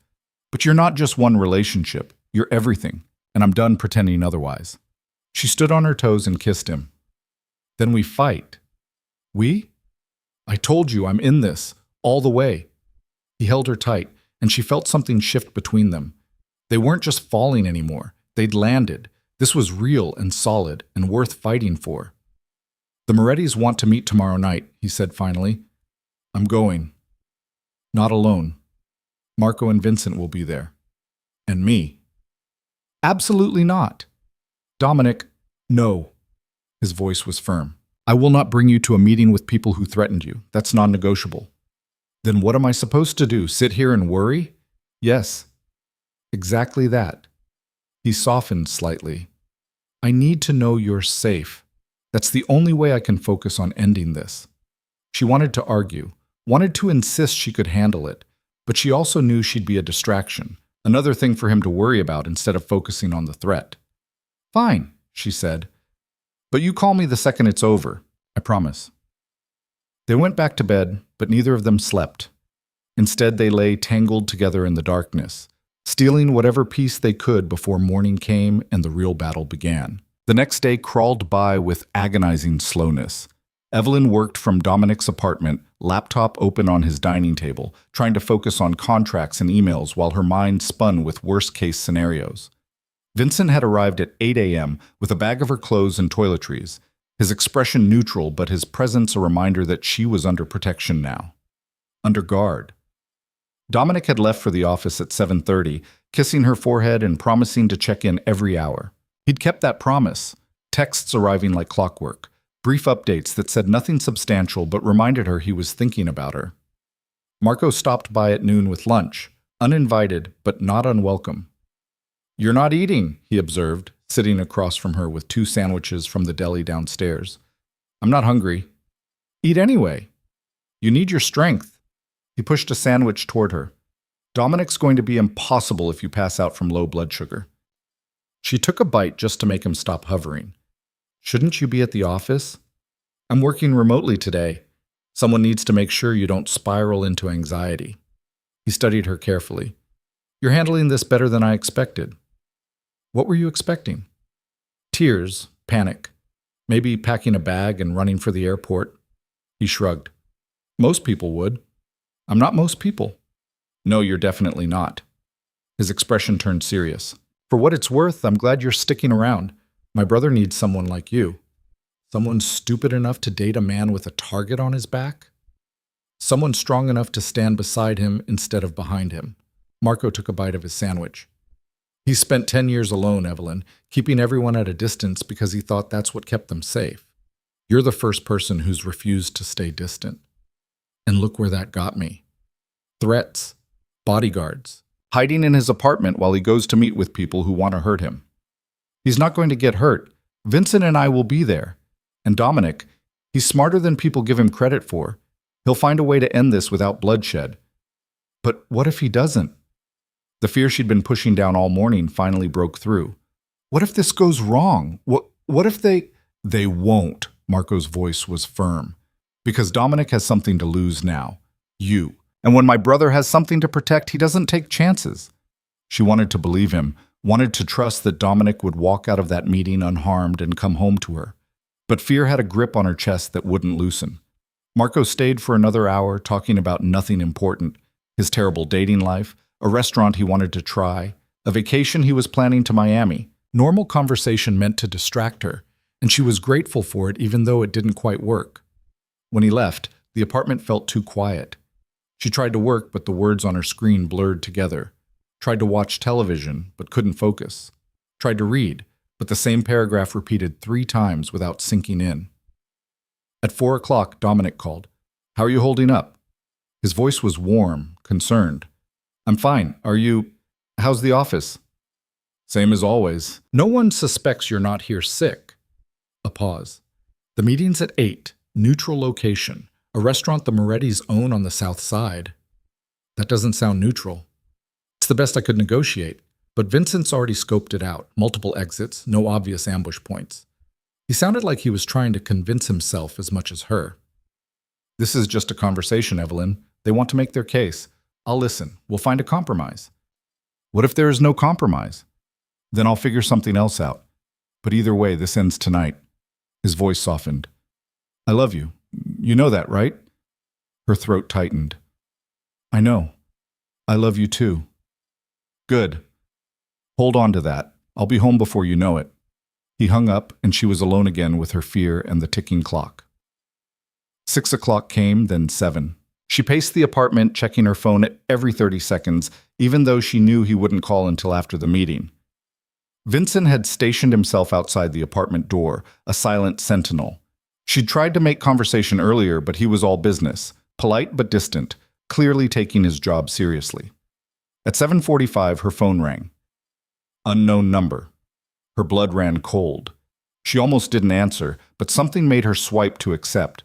But you're not just one relationship, you're everything, and I'm done pretending otherwise. She stood on her toes and kissed him. Then we fight. We? I told you I'm in this, all the way. He held her tight, and she felt something shift between them. They weren't just falling anymore, they'd landed. This was real and solid and worth fighting for. The Morettis want to meet tomorrow night, he said finally. I'm going. Not alone. Marco and Vincent will be there. And me. Absolutely not. Dominic, no. His voice was firm. I will not bring you to a meeting with people who threatened you. That's non-negotiable. Then what am I supposed to do? Sit here and worry? Yes. Exactly that. He softened slightly. I need to know you're safe. That's the only way I can focus on ending this. She wanted to argue, wanted to insist she could handle it, but she also knew she'd be a distraction, another thing for him to worry about instead of focusing on the threat. Fine, she said. But you call me the second it's over, I promise. They went back to bed, but neither of them slept. Instead, they lay tangled together in the darkness, stealing whatever peace they could before morning came and the real battle began. The next day crawled by with agonizing slowness. Evelyn worked from Dominic's apartment, laptop open on his dining table, trying to focus on contracts and emails while her mind spun with worst-case scenarios. Vincent had arrived at 8 a.m. with a bag of her clothes and toiletries, his expression neutral but his presence a reminder that she was under protection now. Under guard. Dominic had left for the office at 7:30, kissing her forehead and promising to check in every hour. He'd kept that promise, texts arriving like clockwork, brief updates that said nothing substantial but reminded her he was thinking about her. Marco stopped by at noon with lunch, uninvited but not unwelcome. "You're not eating," he observed, sitting across from her with 2 sandwiches from the deli downstairs. "I'm not hungry." "Eat anyway. You need your strength." He pushed a sandwich toward her. "Dominic's going to be impossible if you pass out from low blood sugar." She took a bite just to make him stop hovering. "Shouldn't you be at the office?" "I'm working remotely today. Someone needs to make sure you don't spiral into anxiety." He studied her carefully. "You're handling this better than I expected." "What were you expecting?" "Tears, panic, maybe packing a bag and running for the airport." He shrugged. "Most people would." "I'm not most people." "No, you're definitely not." His expression turned serious. "For what it's worth, I'm glad you're sticking around. My brother needs someone like you." "Someone stupid enough to date a man with a target on his back?" "Someone strong enough to stand beside him instead of behind him." Marco took a bite of his sandwich. "He spent 10 years alone, Evelyn, keeping everyone at a distance because he thought that's what kept them safe. You're the first person who's refused to stay distant. And look where that got me. Threats, bodyguards, hiding in his apartment while he goes to meet with people who want to hurt him. He's not going to get hurt. Vincent and I will be there. And Dominic, he's smarter than people give him credit for. He'll find a way to end this without bloodshed. But what if he doesn't?" The fear she'd been pushing down all morning finally broke through. "What if this goes wrong? What if they—" "They won't," Marco's voice was firm. "Because Dominic has something to lose now. You. And when my brother has something to protect, he doesn't take chances." She wanted to believe him, wanted to trust that Dominic would walk out of that meeting unharmed and come home to her. But fear had a grip on her chest that wouldn't loosen. Marco stayed for another hour talking about nothing important, his terrible dating life, a restaurant he wanted to try, a vacation he was planning to Miami. Normal conversation meant to distract her, and she was grateful for it even though it didn't quite work. When he left, the apartment felt too quiet. She tried to work, but the words on her screen blurred together. Tried to watch television, but couldn't focus. Tried to read, but the same paragraph repeated 3 times without sinking in. At 4 o'clock, Dominic called. "How are you holding up?" His voice was warm, concerned. "I'm fine. How's the office?" "Same as always. No one suspects you're not here sick." A pause. "The meeting's at 8, neutral location, a restaurant the Morettis own on the south side." "That doesn't sound neutral." "It's the best I could negotiate, but Vincent's already scoped it out, multiple exits, no obvious ambush points." He sounded like he was trying to convince himself as much as her. "This is just a conversation, Evelyn. They want to make their case. I'll listen. We'll find a compromise." "What if there is no compromise?" "Then I'll figure something else out. But either way, this ends tonight." His voice softened. "I love you. You know that, right?" Her throat tightened. "I know. I love you too." "Good. Hold on to that. I'll be home before you know it." He hung up, and she was alone again with her fear and the ticking clock. 6 o'clock came, then 7. She paced the apartment, checking her phone every 30 seconds, even though she knew he wouldn't call until after the meeting. Vincent had stationed himself outside the apartment door, a silent sentinel. She'd tried to make conversation earlier, but he was all business, polite but distant, clearly taking his job seriously. At 7:45, her phone rang. Unknown number. Her blood ran cold. She almost didn't answer, but something made her swipe to accept.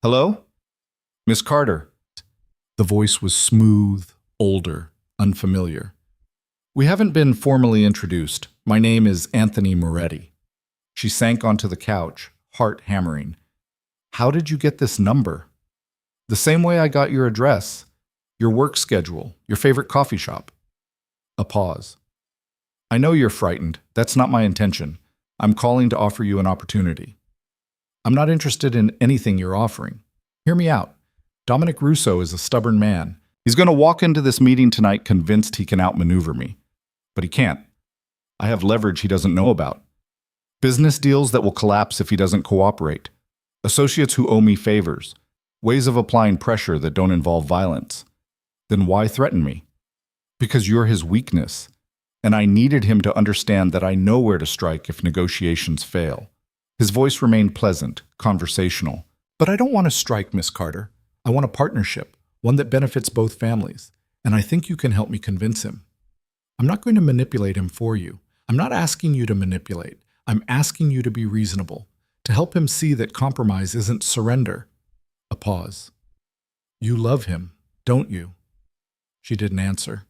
"Hello? Miss Carter." The voice was smooth, older, unfamiliar. "We haven't been formally introduced. My name is Anthony Moretti. She sank onto the couch, heart hammering. How did you get this number? The same way I got your address, your work schedule, your favorite coffee shop. A pause. I know you're frightened. That's not my intention. I'm calling to offer you an opportunity. I'm not interested in anything you're offering. Hear me out. Dominic Russo is a stubborn man. He's going to walk into this meeting tonight convinced he can outmaneuver me. But he can't. I have leverage he doesn't know about. Business deals that will collapse if he doesn't cooperate. Associates who owe me favors. Ways of applying pressure that don't involve violence. Then why threaten me? Because you're his weakness. And I needed him to understand that I know where to strike if negotiations fail. His voice remained pleasant, conversational. But I don't want to strike, Miss Carter. I want a partnership, one that benefits both families. And I think you can help me convince him. I'm not going to manipulate him for you. I'm not asking you to manipulate. I'm asking you to be reasonable, to help him see that compromise isn't surrender. A pause. You love him, don't you? She didn't answer.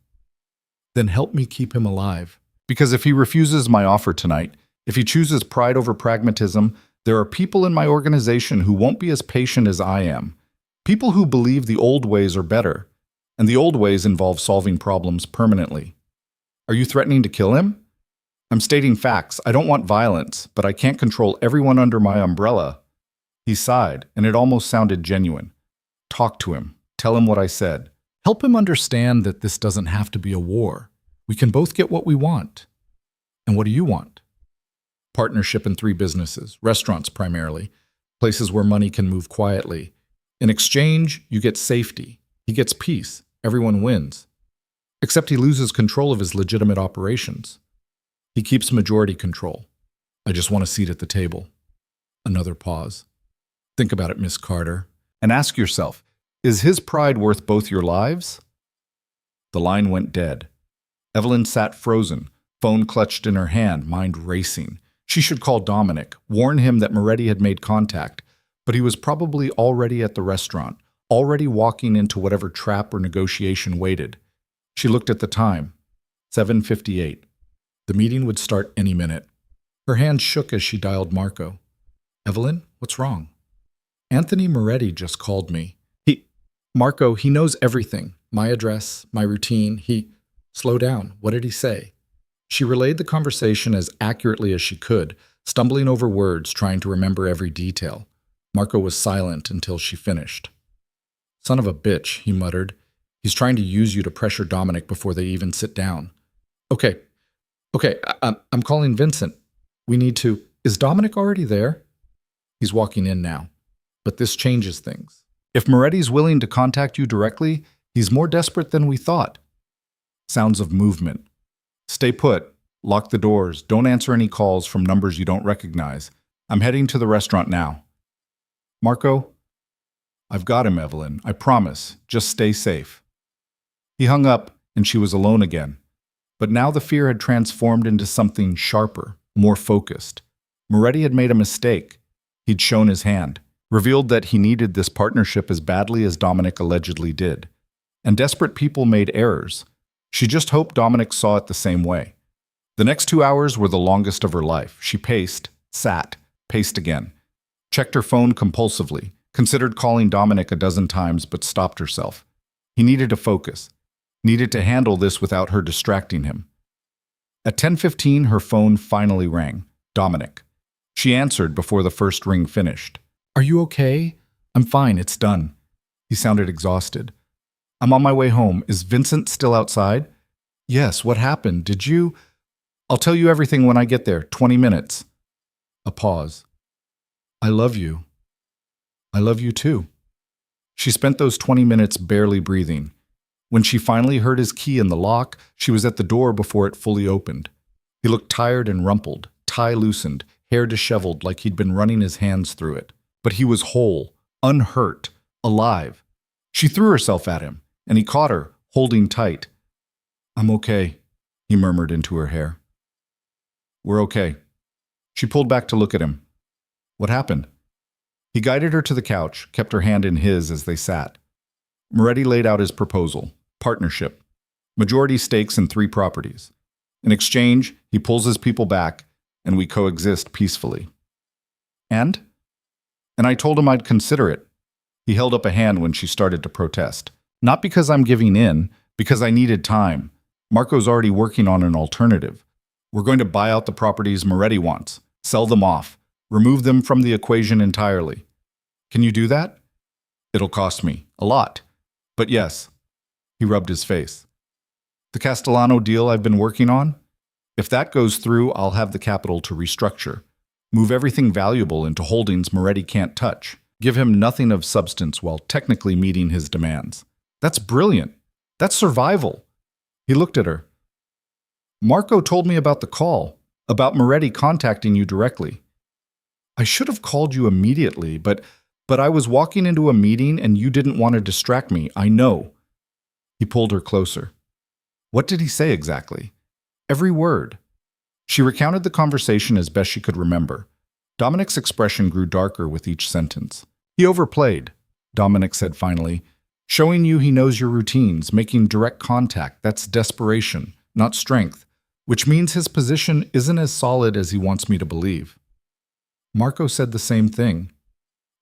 Then help me keep him alive. Because if he refuses my offer tonight, if he chooses pride over pragmatism, there are people in my organization who won't be as patient as I am. People who believe the old ways are better, and the old ways involve solving problems permanently. Are you threatening to kill him? I'm stating facts. I don't want violence, but I can't control everyone under my umbrella. He sighed, and it almost sounded genuine. Talk to him. Tell him what I said. Help him understand that this doesn't have to be a war. We can both get what we want. And what do you want? Partnership in 3 businesses, restaurants primarily, places where money can move quietly. In exchange, you get safety. He gets peace. Everyone wins. Except he loses control of his legitimate operations. He keeps majority control. I just want a seat at the table. Another pause. Think about it, Miss Carter, and ask yourself, is his pride worth both your lives? The line went dead. Evelyn sat frozen, phone clutched in her hand, mind racing. She should call Dominic, warn him that Moretti had made contact, but he was probably already at the restaurant, already walking into whatever trap or negotiation waited. She looked at the time. 7:58. The meeting would start any minute. Her hand shook as she dialed Marco. Evelyn, what's wrong? Anthony Moretti just called me. Marco, he knows everything. My address, my routine, Slow down. What did he say? She relayed the conversation as accurately as she could, stumbling over words, trying to remember every detail. Marco was silent until she finished. Son of a bitch, he muttered. He's trying to use you to pressure Dominic before they even sit down. Okay, I'm calling Vincent. We need to... Is Dominic already there? He's walking in now. But this changes things. If Moretti's willing to contact you directly, he's more desperate than we thought. Sounds of movement. Stay put. Lock the doors. Don't answer any calls from numbers you don't recognize. I'm heading to the restaurant now. Marco? I've got him, Evelyn. I promise. Just stay safe. He hung up, and she was alone again. But now the fear had transformed into something sharper, more focused. Moretti had made a mistake. He'd shown his hand, revealed that he needed this partnership as badly as Dominic allegedly did. And desperate people made errors. She just hoped Dominic saw it the same way. The next 2 hours were the longest of her life. She paced, sat, paced again, checked her phone compulsively, considered calling Dominic a dozen times but stopped herself. He needed to focus, needed to handle this without her distracting him. At 10:15, her phone finally rang. Dominic. She answered before the first ring finished. Are you okay? I'm fine, it's done. He sounded exhausted. I'm on my way home. Is Vincent still outside? Yes, what happened? Did you? I'll tell you everything when I get there. 20 minutes. A pause. I love you. I love you too. She spent those 20 minutes barely breathing. When she finally heard his key in the lock, she was at the door before it fully opened. He looked tired and rumpled, tie loosened, hair disheveled like he'd been running his hands through it. But he was whole, unhurt, alive. She threw herself at him, and he caught her, holding tight. I'm okay, he murmured into her hair. We're okay. She pulled back to look at him. What happened? He guided her to the couch, kept her hand in his as they sat. Moretti laid out his proposal. Partnership. Majority stakes in 3 properties. In exchange, he pulls his people back, and we coexist peacefully. And I told him I'd consider it. He held up a hand when she started to protest. Not because I'm giving in, because I needed time. Marco's already working on an alternative. We're going to buy out the properties Moretti wants, sell them off, remove them from the equation entirely. Can you do that? It'll cost me a lot. But yes. He rubbed his face. The Castellano deal I've been working on? If that goes through, I'll have the capital to restructure. Move everything valuable into holdings Moretti can't touch. Give him nothing of substance while technically meeting his demands. That's brilliant. That's survival. He looked at her. Marco told me about the call, about Moretti contacting you directly. I should have called you immediately, but I was walking into a meeting and you didn't want to distract me, I know. He pulled her closer. What did he say exactly? Every word. She recounted the conversation as best she could remember. Dominic's expression grew darker with each sentence. He overplayed, Dominic said finally, showing you he knows your routines, making direct contact. That's desperation, not strength, which means his position isn't as solid as he wants me to believe. Marco said the same thing.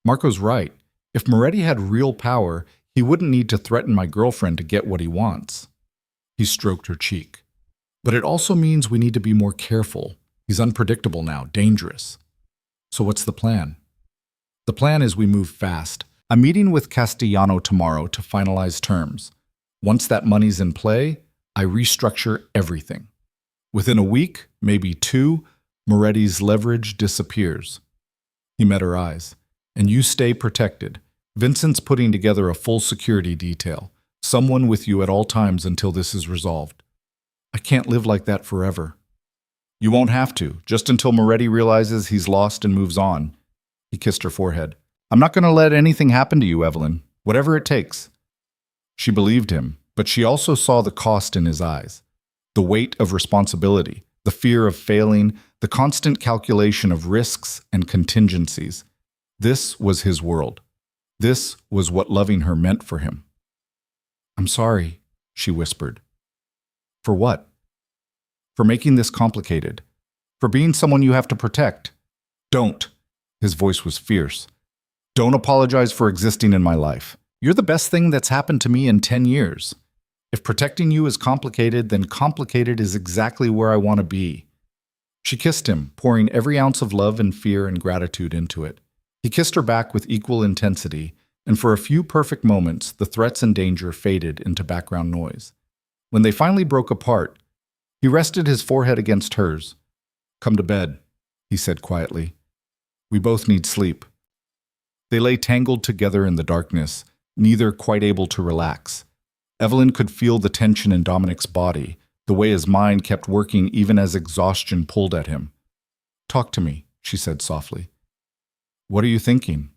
Marco's right. If Moretti had real power, he wouldn't need to threaten my girlfriend to get what he wants. He stroked her cheek. But it also means we need to be more careful. He's unpredictable now, dangerous. So what's the plan? The plan is we move fast. I'm meeting with Castellano tomorrow to finalize terms. Once that money's in play, I restructure everything. Within a week, maybe 2, Moretti's leverage disappears. He met her eyes. And you stay protected. Vincent's putting together a full security detail. Someone with you at all times until this is resolved. I can't live like that forever. You won't have to, just until Moretti realizes he's lost and moves on. He kissed her forehead. I'm not going to let anything happen to you, Evelyn. Whatever it takes. She believed him, but she also saw the cost in his eyes. The weight of responsibility, the fear of failing, the constant calculation of risks and contingencies. This was his world. This was what loving her meant for him. I'm sorry, she whispered. For what? For making this complicated. For being someone you have to protect. Don't. His voice was fierce. Don't apologize for existing in my life. You're the best thing that's happened to me in 10 years. If protecting you is complicated, then complicated is exactly where I want to be. She kissed him, pouring every ounce of love and fear and gratitude into it. He kissed her back with equal intensity, and for a few perfect moments, the threats and danger faded into background noise. When they finally broke apart, he rested his forehead against hers. Come to bed, he said quietly. We both need sleep. They lay tangled together in the darkness, neither quite able to relax. Evelyn could feel the tension in Dominic's body, the way his mind kept working even as exhaustion pulled at him. Talk to me, she said softly. What are you thinking?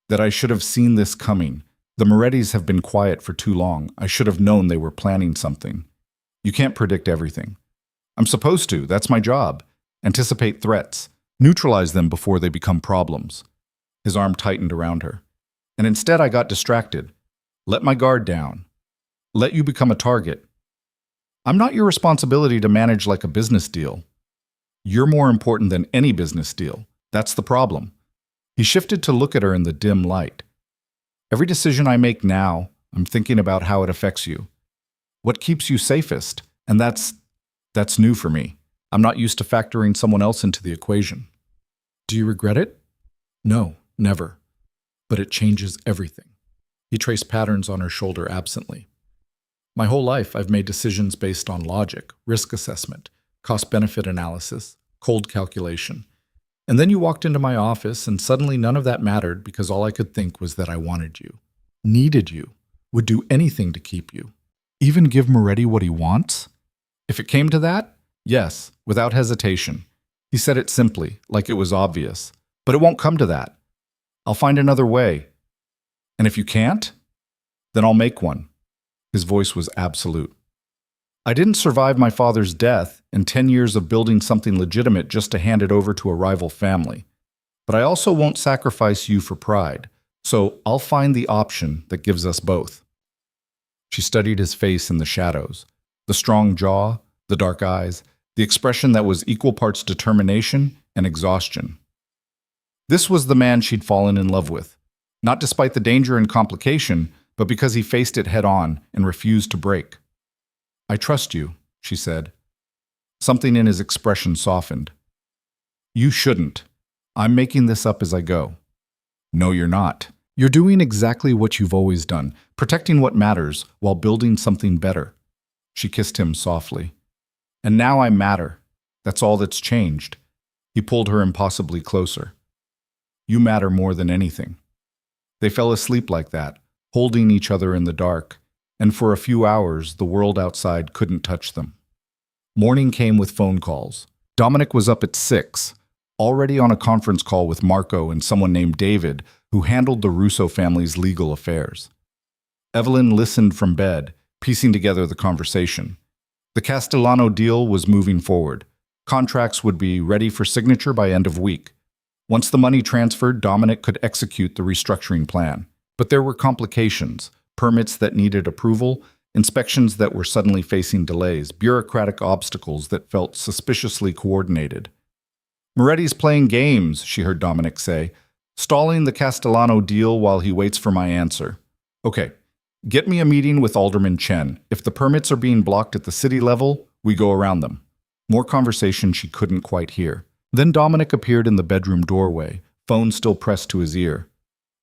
That I should have seen this coming. The Morettis have been quiet for too long. I should have known they were planning something. You can't predict everything. I'm supposed to. That's my job. Anticipate threats. Neutralize them before they become problems. His arm tightened around her. And instead I got distracted. Let my guard down. Let you become a target. I'm not your responsibility to manage like a business deal. You're more important than any business deal. That's the problem. He shifted to look at her in the dim light. Every decision I make now, I'm thinking about how it affects you. What keeps you safest? And that's new for me. I'm not used to factoring someone else into the equation. Do you regret it? No, never. But it changes everything. He traced patterns on her shoulder absently. My whole life, I've made decisions based on logic, risk assessment, cost-benefit analysis, cold calculation. And then you walked into my office and suddenly none of that mattered because all I could think was that I wanted you, needed you, would do anything to keep you. Even give Moretti what he wants? If it came to that, yes, without hesitation. He said it simply, like it was obvious. But it won't come to that. I'll find another way. And if you can't, then I'll make one. His voice was absolute. I didn't survive my father's death and 10 years of building something legitimate just to hand it over to a rival family. But I also won't sacrifice you for pride, so I'll find the option that gives us both. She studied his face in the shadows, the strong jaw, The dark eyes, the expression that was equal parts determination and exhaustion. This was the man she'd fallen in love with, not despite the danger and complication, but because he faced it head on and refused to break. "I trust you," she said. Something in his expression softened. "You shouldn't. I'm making this up as I go." "No, you're not. You're doing exactly what you've always done, protecting what matters while building something better." She kissed him softly. "And now I matter. That's all that's changed." He pulled her impossibly closer. "You matter more than anything." They fell asleep like that, holding each other in the dark, and for a few hours the world outside couldn't touch them. Morning came with phone calls. Dominic was up at 6, already on a conference call with Marco and someone named David, who handled the Russo family's legal affairs. Evelyn listened from bed, piecing together the conversation. The Castellano deal was moving forward. Contracts would be ready for signature by end of week. Once the money transferred, Dominic could execute the restructuring plan. But there were complications, permits that needed approval, inspections that were suddenly facing delays, bureaucratic obstacles that felt suspiciously coordinated. "Moretti's playing games," she heard Dominic say, "stalling the Castellano deal while he waits for my answer. Okay, get me a meeting with Alderman Chen. If the permits are being blocked at the city level, we go around them." More conversation she couldn't quite hear. Then Dominic appeared in the bedroom doorway, phone still pressed to his ear.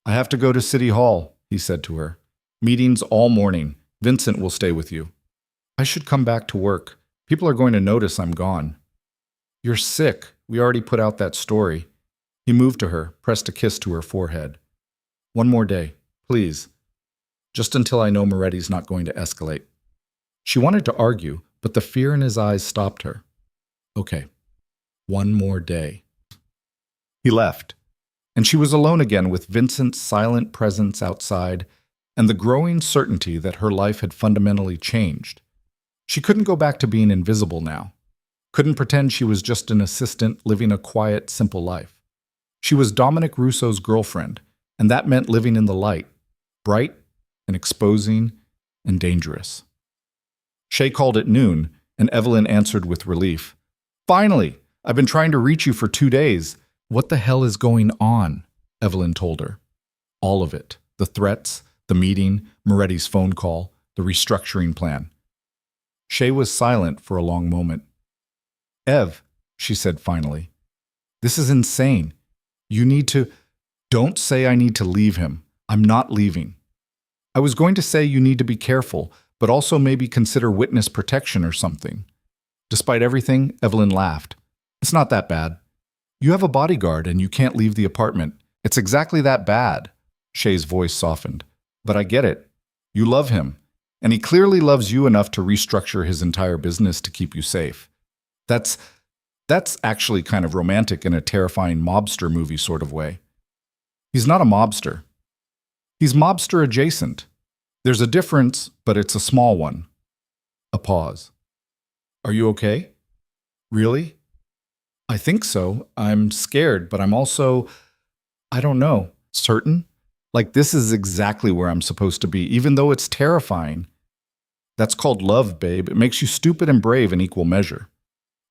"I have to go to City Hall," he said to her. "Meetings all morning. Vincent will stay with you." "I should come back to work. People are going to notice I'm gone." "You're sick. We already put out that story." He moved to her, pressed a kiss to her forehead. "One more day, please. Just until I know Moretti's not going to escalate." She wanted to argue, but the fear in his eyes stopped her. "Okay, one more day." He left, and she was alone again with Vincent's silent presence outside and the growing certainty that her life had fundamentally changed. She couldn't go back to being invisible now. Couldn't pretend she was just an assistant living a quiet, simple life. She was Dominic Russo's girlfriend, and that meant living in the light, bright and exposing and dangerous. Shay called at noon, and Evelyn answered with relief. "Finally! I've been trying to reach you for 2 days." "What the hell is going on?" Evelyn told her. All of it. The threats, the meeting, Moretti's phone call, the restructuring plan. Shay was silent for a long moment. "Ev," she said finally, "this is insane. You need to—" "Don't say I need to leave him. I'm not leaving. I was going to say you need to be careful, but also maybe consider witness protection or something." Despite everything, Evelyn laughed. "It's not that bad. You have a bodyguard and you can't leave the apartment. It's exactly that bad." Shay's voice softened. "But I get it. You love him, and he clearly loves you enough to restructure his entire business to keep you safe. That's actually kind of romantic in a terrifying mobster movie sort of way." "He's not a mobster. He's mobster adjacent. There's a difference, but it's a small one." A pause. "Are you okay?" "Really?" "I think so. I'm scared, but I'm also, I don't know, certain. Like this is exactly where I'm supposed to be, even though it's terrifying." "That's called love, babe. It makes you stupid and brave in equal measure."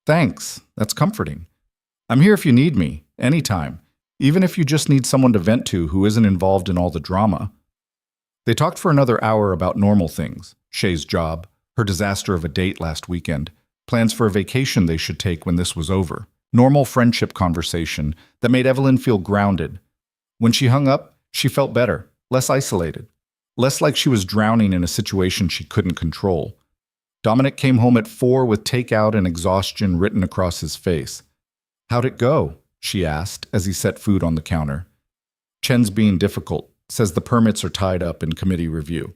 "Thanks. That's comforting. I'm here if you need me, anytime, even if you just need someone to vent to who isn't involved in all the drama." They talked for another hour about normal things, Shay's job, her disaster of a date last weekend, plans for a vacation they should take when this was over. Normal friendship conversation that made Evelyn feel grounded. When she hung up, she felt better, less isolated, less like she was drowning in a situation she couldn't control. Dominic came home at 4 with takeout and exhaustion written across his face. "How'd it go?" she asked as he set food on the counter. "Chen's being difficult, says the permits are tied up in committee review.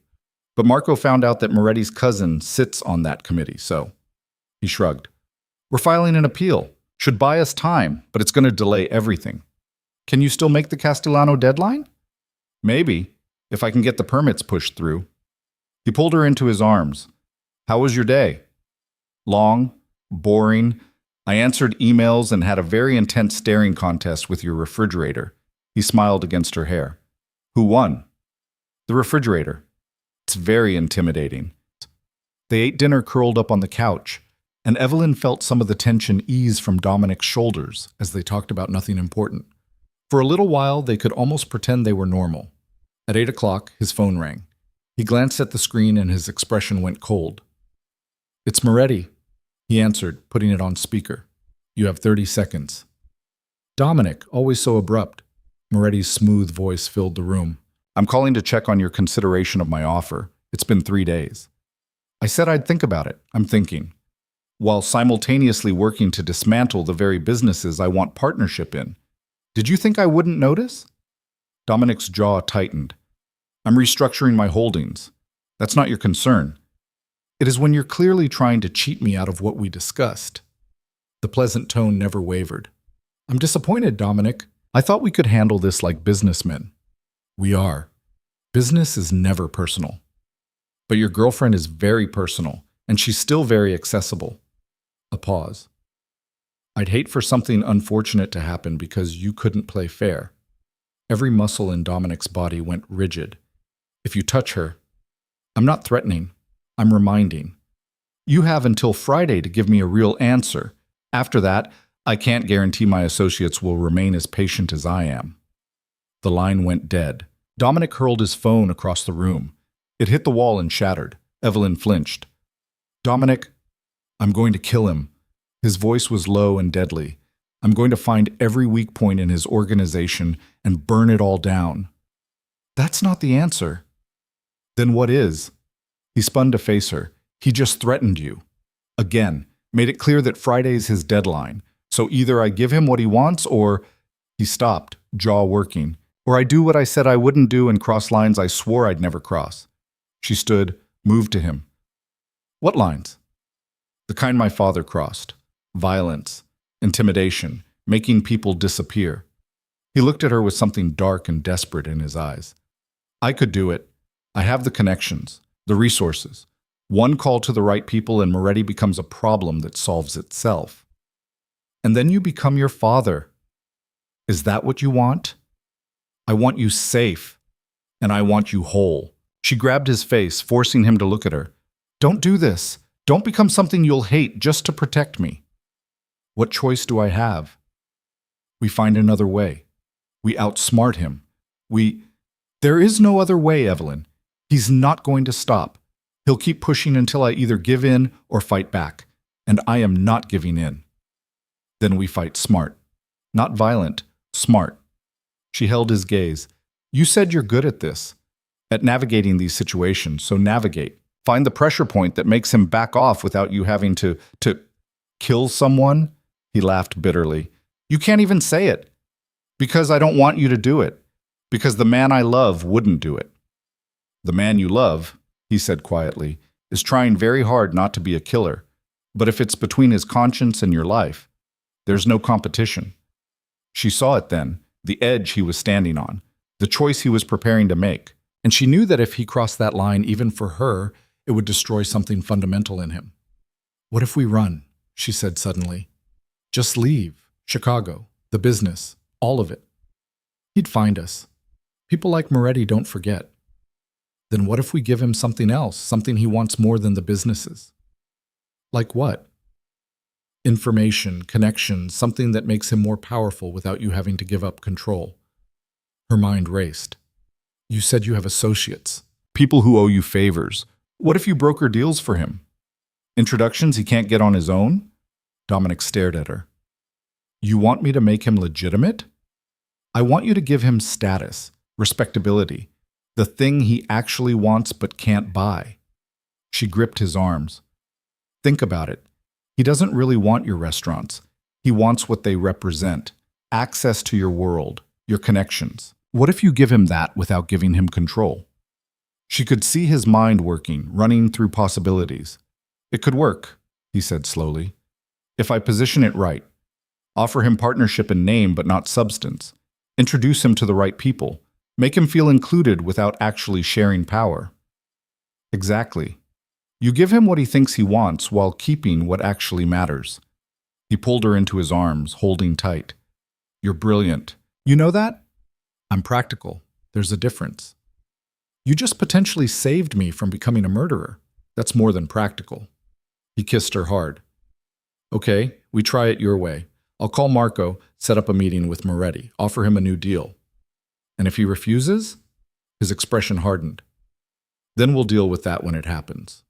But Marco found out that Moretti's cousin sits on that committee, so..." He shrugged. "We're filing an appeal. Should buy us time, but it's going to delay everything." "Can you still make the Castellano deadline?" "Maybe, if I can get the permits pushed through." He pulled her into his arms. "How was your day?" "Long, boring. I answered emails and had a very intense staring contest with your refrigerator." He smiled against her hair. "Who won?" "The refrigerator. It's very intimidating." They ate dinner curled up on the couch. and Evelyn felt some of the tension ease from Dominic's shoulders as they talked about nothing important. For a little while, they could almost pretend they were normal. At 8 o'clock, his phone rang. He glanced at the screen and his expression went cold. "It's Moretti," he answered, putting it on speaker. "You have 30 seconds. "Dominic, always so abrupt." Moretti's smooth voice filled the room. "I'm calling to check on your consideration of my offer. It's been 3 days. I said I'd think about it. I'm thinking. While simultaneously working to dismantle the very businesses I want partnership in. Did you think I wouldn't notice?" Dominic's jaw tightened. "I'm restructuring my holdings. That's not your concern. It is when you're clearly trying to cheat me out of what we discussed." The pleasant tone never wavered. "I'm disappointed, Dominic. I thought we could handle this like businessmen." "We are. Business is never personal. But your girlfriend is very personal, and she's still very accessible." A pause. "I'd hate for something unfortunate to happen because you couldn't play fair." Every muscle in Dominic's body went rigid. "If you touch her..." "I'm not threatening. I'm reminding. You have until Friday to give me a real answer. After that, I can't guarantee my associates will remain as patient as I am." The line went dead. Dominic hurled his phone across the room. It hit the wall and shattered. Evelyn flinched. "Dominic, I'm going to kill him." His voice was low and deadly. "I'm going to find every weak point in his organization and burn it all down." "That's not the answer." "Then what is?" He spun to face her. "He just threatened you. Again, made it clear that Friday's his deadline. So either I give him what he wants or..." He stopped, jaw working. "Or I do what I said I wouldn't do and cross lines I swore I'd never cross." She stood, moved to him. "What lines?" "The kind my father crossed. Violence, intimidation, making people disappear." He looked at her with something dark and desperate in his eyes. "I could do it. I have the connections, the resources. One call to the right people and Moretti becomes a problem that solves itself. And then you become your father. Is that what you want? I want you safe, and I want you whole." She grabbed his face, forcing him to look at her. "Don't do this. Don't become something you'll hate just to protect me." "What choice do I have?" "We find another way. We outsmart him. There is no other way, Evelyn. He's not going to stop. He'll keep pushing until I either give in or fight back. And I am not giving in." "Then we fight smart. Not violent, smart." She held his gaze. "You said you're good at this, at navigating these situations, so navigate. Find the pressure point that makes him back off without you having to kill someone." He laughed bitterly. "You can't even say it. Because I don't want you to do it. Because the man I love wouldn't do it." "The man you love," he said quietly, "is trying very hard not to be a killer. But if it's between his conscience and your life, there's no competition." She saw it then, the edge he was standing on, the choice he was preparing to make. And she knew that if he crossed that line, even for her, it would destroy something fundamental in him. "What if we run?" she said suddenly. "Just leave. Chicago, the business, all of it. He'd find us. People like Moretti don't forget. Then what if we give him something else, something he wants more than the businesses?" "Like what?" "Information, connections, something that makes him more powerful without you having to give up control." Her mind raced. "You said you have associates. People who owe you favors. What if you broker deals for him? Introductions he can't get on his own?" Dominic stared at her. "You want me to make him legitimate? I want you to give him status, respectability, the thing he actually wants but can't buy." She gripped his arms. "Think about it. He doesn't really want your restaurants. He wants what they represent, access to your world, your connections. What if you give him that without giving him control?" She could see his mind working, running through possibilities. "It could work," he said slowly. "If I position it right. Offer him partnership in name but not substance. Introduce him to the right people. Make him feel included without actually sharing power." "Exactly. You give him what he thinks he wants while keeping what actually matters." He pulled her into his arms, holding tight. "You're brilliant. You know that? I'm practical. There's a difference. You just potentially saved me from becoming a murderer. That's more than practical." He kissed her hard. Okay, we try it your way. I'll call Marco, set up a meeting with Moretti, offer him a new deal. And if he refuses? His expression hardened. Then we'll deal with that when it happens.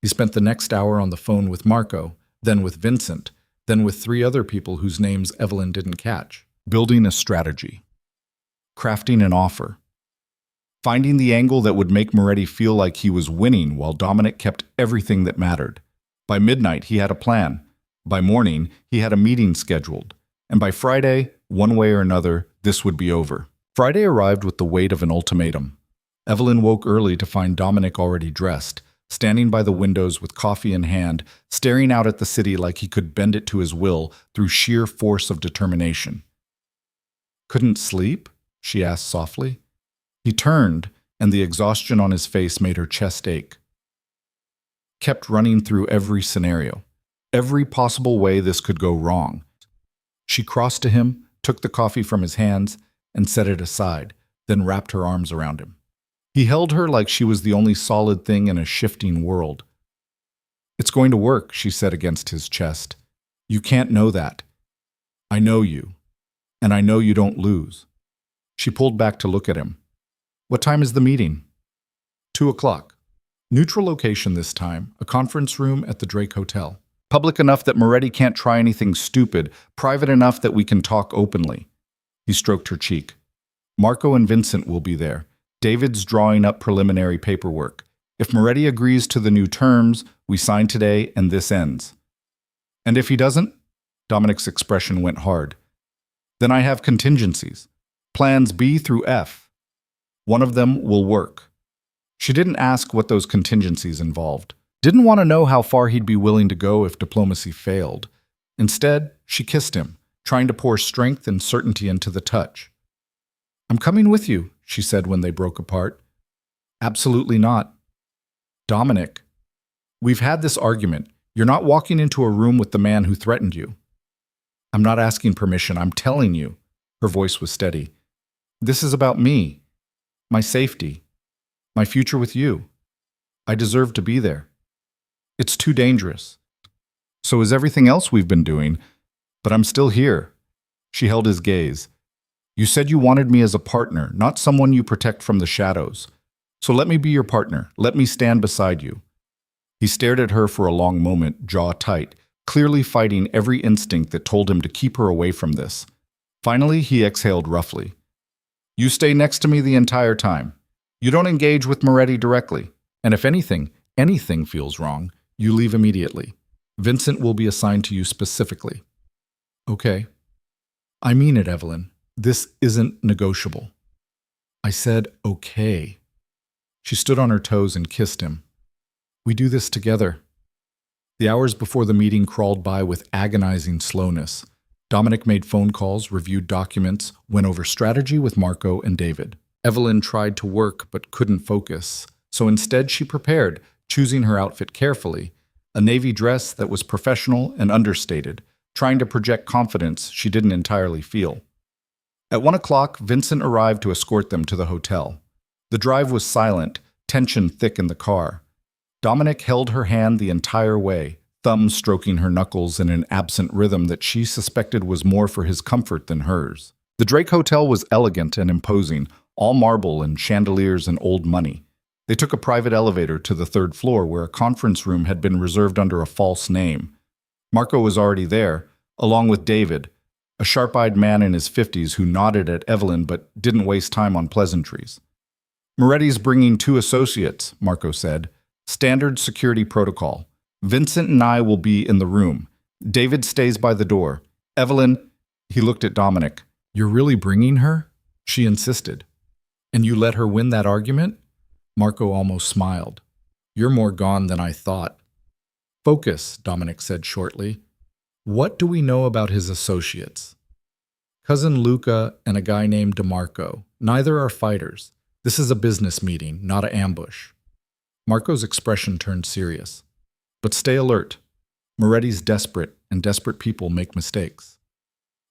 He spent the next hour on the phone with Marco, then with Vincent, then with 3 other people whose names Evelyn didn't catch. Building a strategy. Crafting an offer. Finding the angle that would make Moretti feel like he was winning while Dominic kept everything that mattered. By midnight, he had a plan. By morning, he had a meeting scheduled. And by Friday, one way or another, this would be over. Friday arrived with the weight of an ultimatum. Evelyn woke early to find Dominic already dressed, standing by the windows with coffee in hand, staring out at the city like he could bend it to his will through sheer force of determination. "Couldn't sleep?" she asked softly. He turned, and the exhaustion on his face made her chest ache. Kept running through every scenario, every possible way this could go wrong. She crossed to him, took the coffee from his hands, and set it aside, then wrapped her arms around him. He held her like she was the only solid thing in a shifting world. "It's going to work," she said against his chest. "You can't know that. I know you, and I know you don't lose." She pulled back to look at him. "What time is the meeting?" 2:00. Neutral location this time, a conference room at the Drake Hotel. Public enough that Moretti can't try anything stupid, private enough that we can talk openly. He stroked her cheek. "Marco and Vincent will be there. David's drawing up preliminary paperwork. If Moretti agrees to the new terms, we sign today and this ends. And if he doesn't?" Dominic's expression went hard. "Then I have contingencies. Plans B through F. One of them will work." She didn't ask what those contingencies involved. Didn't want to know how far he'd be willing to go if diplomacy failed. Instead, she kissed him, trying to pour strength and certainty into the touch. "I'm coming with you," she said when they broke apart. "Absolutely not." "Dominic, we've had this argument. You're not walking into a room with the man who threatened you." "I'm not asking permission, I'm telling you." Her voice was steady. "This is about me, my safety, my future with you. I deserve to be there. It's too dangerous. So is everything else we've been doing, but I'm still here." She held his gaze. "You said you wanted me as a partner, not someone you protect from the shadows. So let me be your partner. Let me stand beside you." He stared at her for a long moment, jaw tight, clearly fighting every instinct that told him to keep her away from this. Finally, he exhaled roughly. "You stay next to me the entire time. You don't engage with Moretti directly. And if anything feels wrong, you leave immediately. Vincent will be assigned to you specifically." "Okay." "I mean it, Evelyn. This isn't negotiable." "I said okay." She stood on her toes and kissed him. "We do this together." The hours before the meeting crawled by with agonizing slowness. Dominic made phone calls, reviewed documents, went over strategy with Marco and David. Evelyn tried to work but couldn't focus, so instead she prepared, choosing her outfit carefully, a navy dress that was professional and understated, trying to project confidence she didn't entirely feel. At 1:00, Vincent arrived to escort them to the hotel. The drive was silent, tension thick in the car. Dominic held her hand the entire way, thumb stroking her knuckles in an absent rhythm that she suspected was more for his comfort than hers. The Drake Hotel was elegant and imposing, all marble and chandeliers and old money. They took a private elevator to the 3rd floor where a conference room had been reserved under a false name. Marco was already there, along with David, a sharp-eyed man in his 50s who nodded at Evelyn but didn't waste time on pleasantries. "Moretti's bringing 2 associates," Marco said. "Standard security protocol. Vincent and I will be in the room. David stays by the door. Evelyn," he looked at Dominic. "You're really bringing her?" She insisted. "And you let her win that argument?" Marco almost smiled. "You're more gone than I thought." "Focus," Dominic said shortly. "What do we know about his associates?" "Cousin Luca and a guy named DeMarco. Neither are fighters. This is a business meeting, not an ambush." Marco's expression turned serious. "But stay alert. Moretti's desperate, and desperate people make mistakes."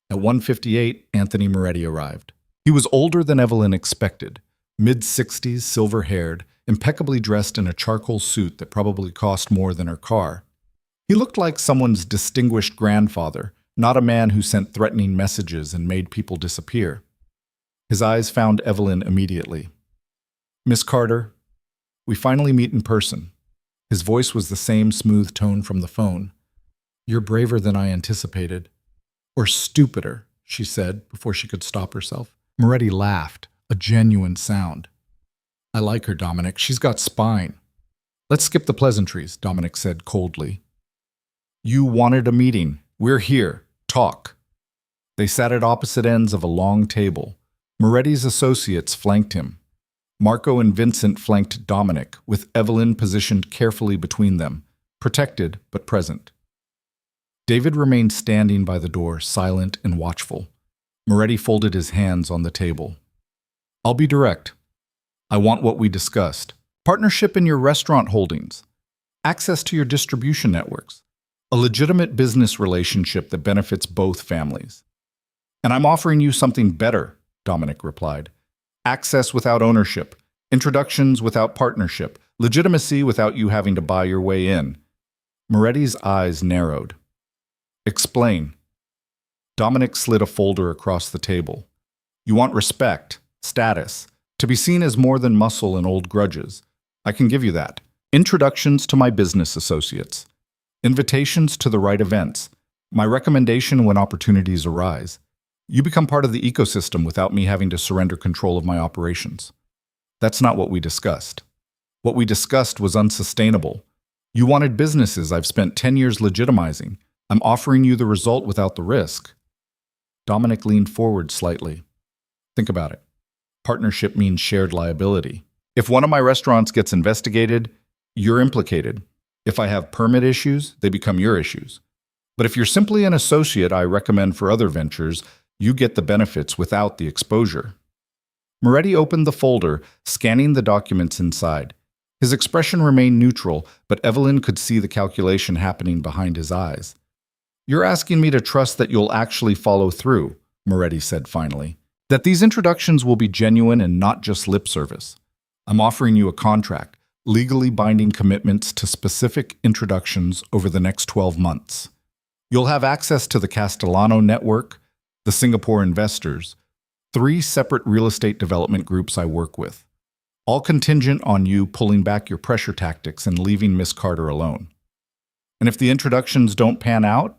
At 1:58, Anthony Moretti arrived. He was older than Evelyn expected, mid-60s, silver-haired, impeccably dressed in a charcoal suit that probably cost more than her car. He looked like someone's distinguished grandfather, not a man who sent threatening messages and made people disappear. His eyes found Evelyn immediately. "Miss Carter, we finally meet in person." His voice was the same smooth tone from the phone. "You're braver than I anticipated." "Or stupider," she said before she could stop herself. Moretti laughed, a genuine sound. "I like her, Dominic. She's got spine." "Let's skip the pleasantries," Dominic said coldly. "You wanted a meeting. We're here. Talk." They sat at opposite ends of a long table. Moretti's associates flanked him. Marco and Vincent flanked Dominic, with Evelyn positioned carefully between them, protected but present. David remained standing by the door, silent and watchful. Moretti folded his hands on the table. "I'll be direct. I want what we discussed. Partnership in your restaurant holdings. Access to your distribution networks. A legitimate business relationship that benefits both families." "And I'm offering you something better," Dominic replied. "Access without ownership. Introductions without partnership. Legitimacy without you having to buy your way in." Moretti's eyes narrowed. "Explain." Dominic slid a folder across the table. "You want respect, status, to be seen as more than muscle and old grudges. I can give you that. Introductions to my business associates. Invitations to the right events. My recommendation when opportunities arise. You become part of the ecosystem without me having to surrender control of my operations." That's not what we discussed. What we discussed was unsustainable. You wanted businesses I've spent 10 years legitimizing. I'm offering you the result without the risk. Dominic leaned forward slightly. "Think about it. Partnership means shared liability. If one of my restaurants gets investigated, you're implicated. If I have permit issues, they become your issues. But if you're simply an associate I recommend for other ventures, you get the benefits without the exposure." Moretti opened the folder, scanning the documents inside. His expression remained neutral, but Evelyn could see the calculation happening behind his eyes. "You're asking me to trust that you'll actually follow through," Moretti said finally. "That these introductions will be genuine and not just lip service. I'm offering you a contract, legally binding commitments to specific introductions over the next 12 months. You'll have access to the Castellano network, the Singapore investors, 3 separate real estate development groups I work with, all contingent on you pulling back your pressure tactics and leaving Miss Carter alone. And if the introductions don't pan out,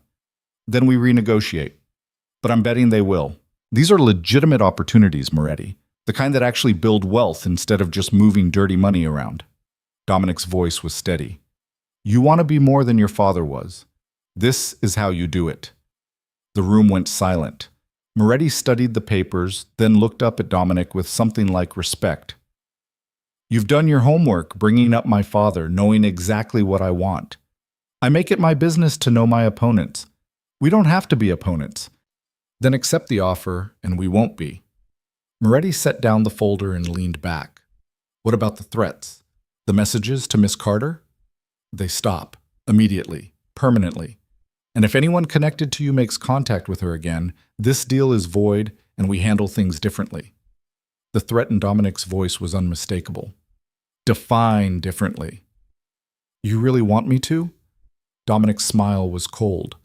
then we renegotiate. But I'm betting they will. These are legitimate opportunities, Moretti, the kind that actually build wealth instead of just moving dirty money around." Dominic's voice was steady. "You want to be more than your father was. This is how you do it." The room went silent. Moretti studied the papers, then looked up at Dominic with something like respect. "You've done your homework, bringing up my father, knowing exactly what I want. I make it my business to know my opponents. We don't have to be opponents. Then accept the offer, and we won't be." Moretti set down the folder and leaned back. "What about the threats? The messages to Miss Carter? They stop, immediately, permanently. And if anyone connected to you makes contact with her again, this deal is void and we handle things differently." The threat in Dominic's voice was unmistakable. "Define differently." "You really want me to?" Dominic's smile was cold.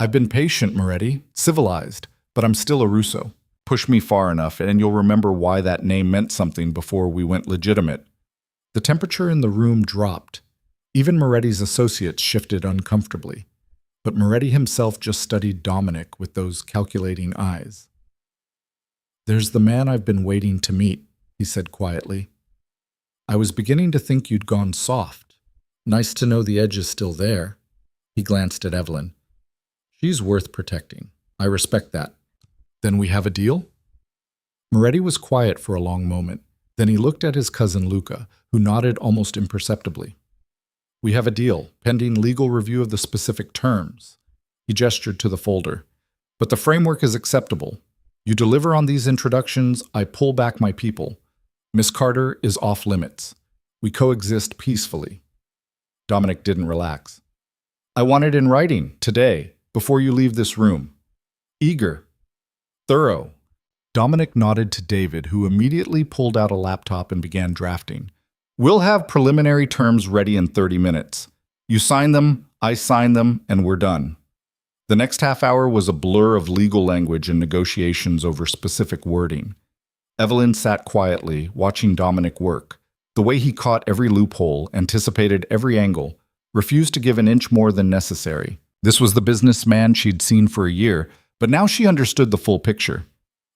"I've been patient, Moretti, civilized, but I'm still a Russo. Push me far enough and you'll remember why that name meant something before we went legitimate." The temperature in the room dropped. Even Moretti's associates shifted uncomfortably. But Moretti himself just studied Dominic with those calculating eyes. "There's the man I've been waiting to meet," he said quietly. "I was beginning to think you'd gone soft. Nice to know the edge is still there." He glanced at Evelyn. "She's worth protecting. I respect that. Then we have a deal?" Moretti was quiet for a long moment. Then he looked at his cousin Luca, who nodded almost imperceptibly. "We have a deal, pending legal review of the specific terms." He gestured to the folder. "But the framework is acceptable. You deliver on these introductions, I pull back my people. Miss Carter is off limits. We coexist peacefully." Dominic didn't relax. "I want it in writing, today, before you leave this room. Eager. Thorough." Dominic nodded to David, who immediately pulled out a laptop and began drafting. "We'll have preliminary terms ready in 30 minutes. You sign them, I signed them, and we're done. The next half hour was a blur of legal language and negotiations over specific wording. Evelyn sat quietly, watching Dominic work. The way he caught every loophole, anticipated every angle, refused to give an inch more than necessary. This was the businessman she'd seen for a year, but now she understood the full picture.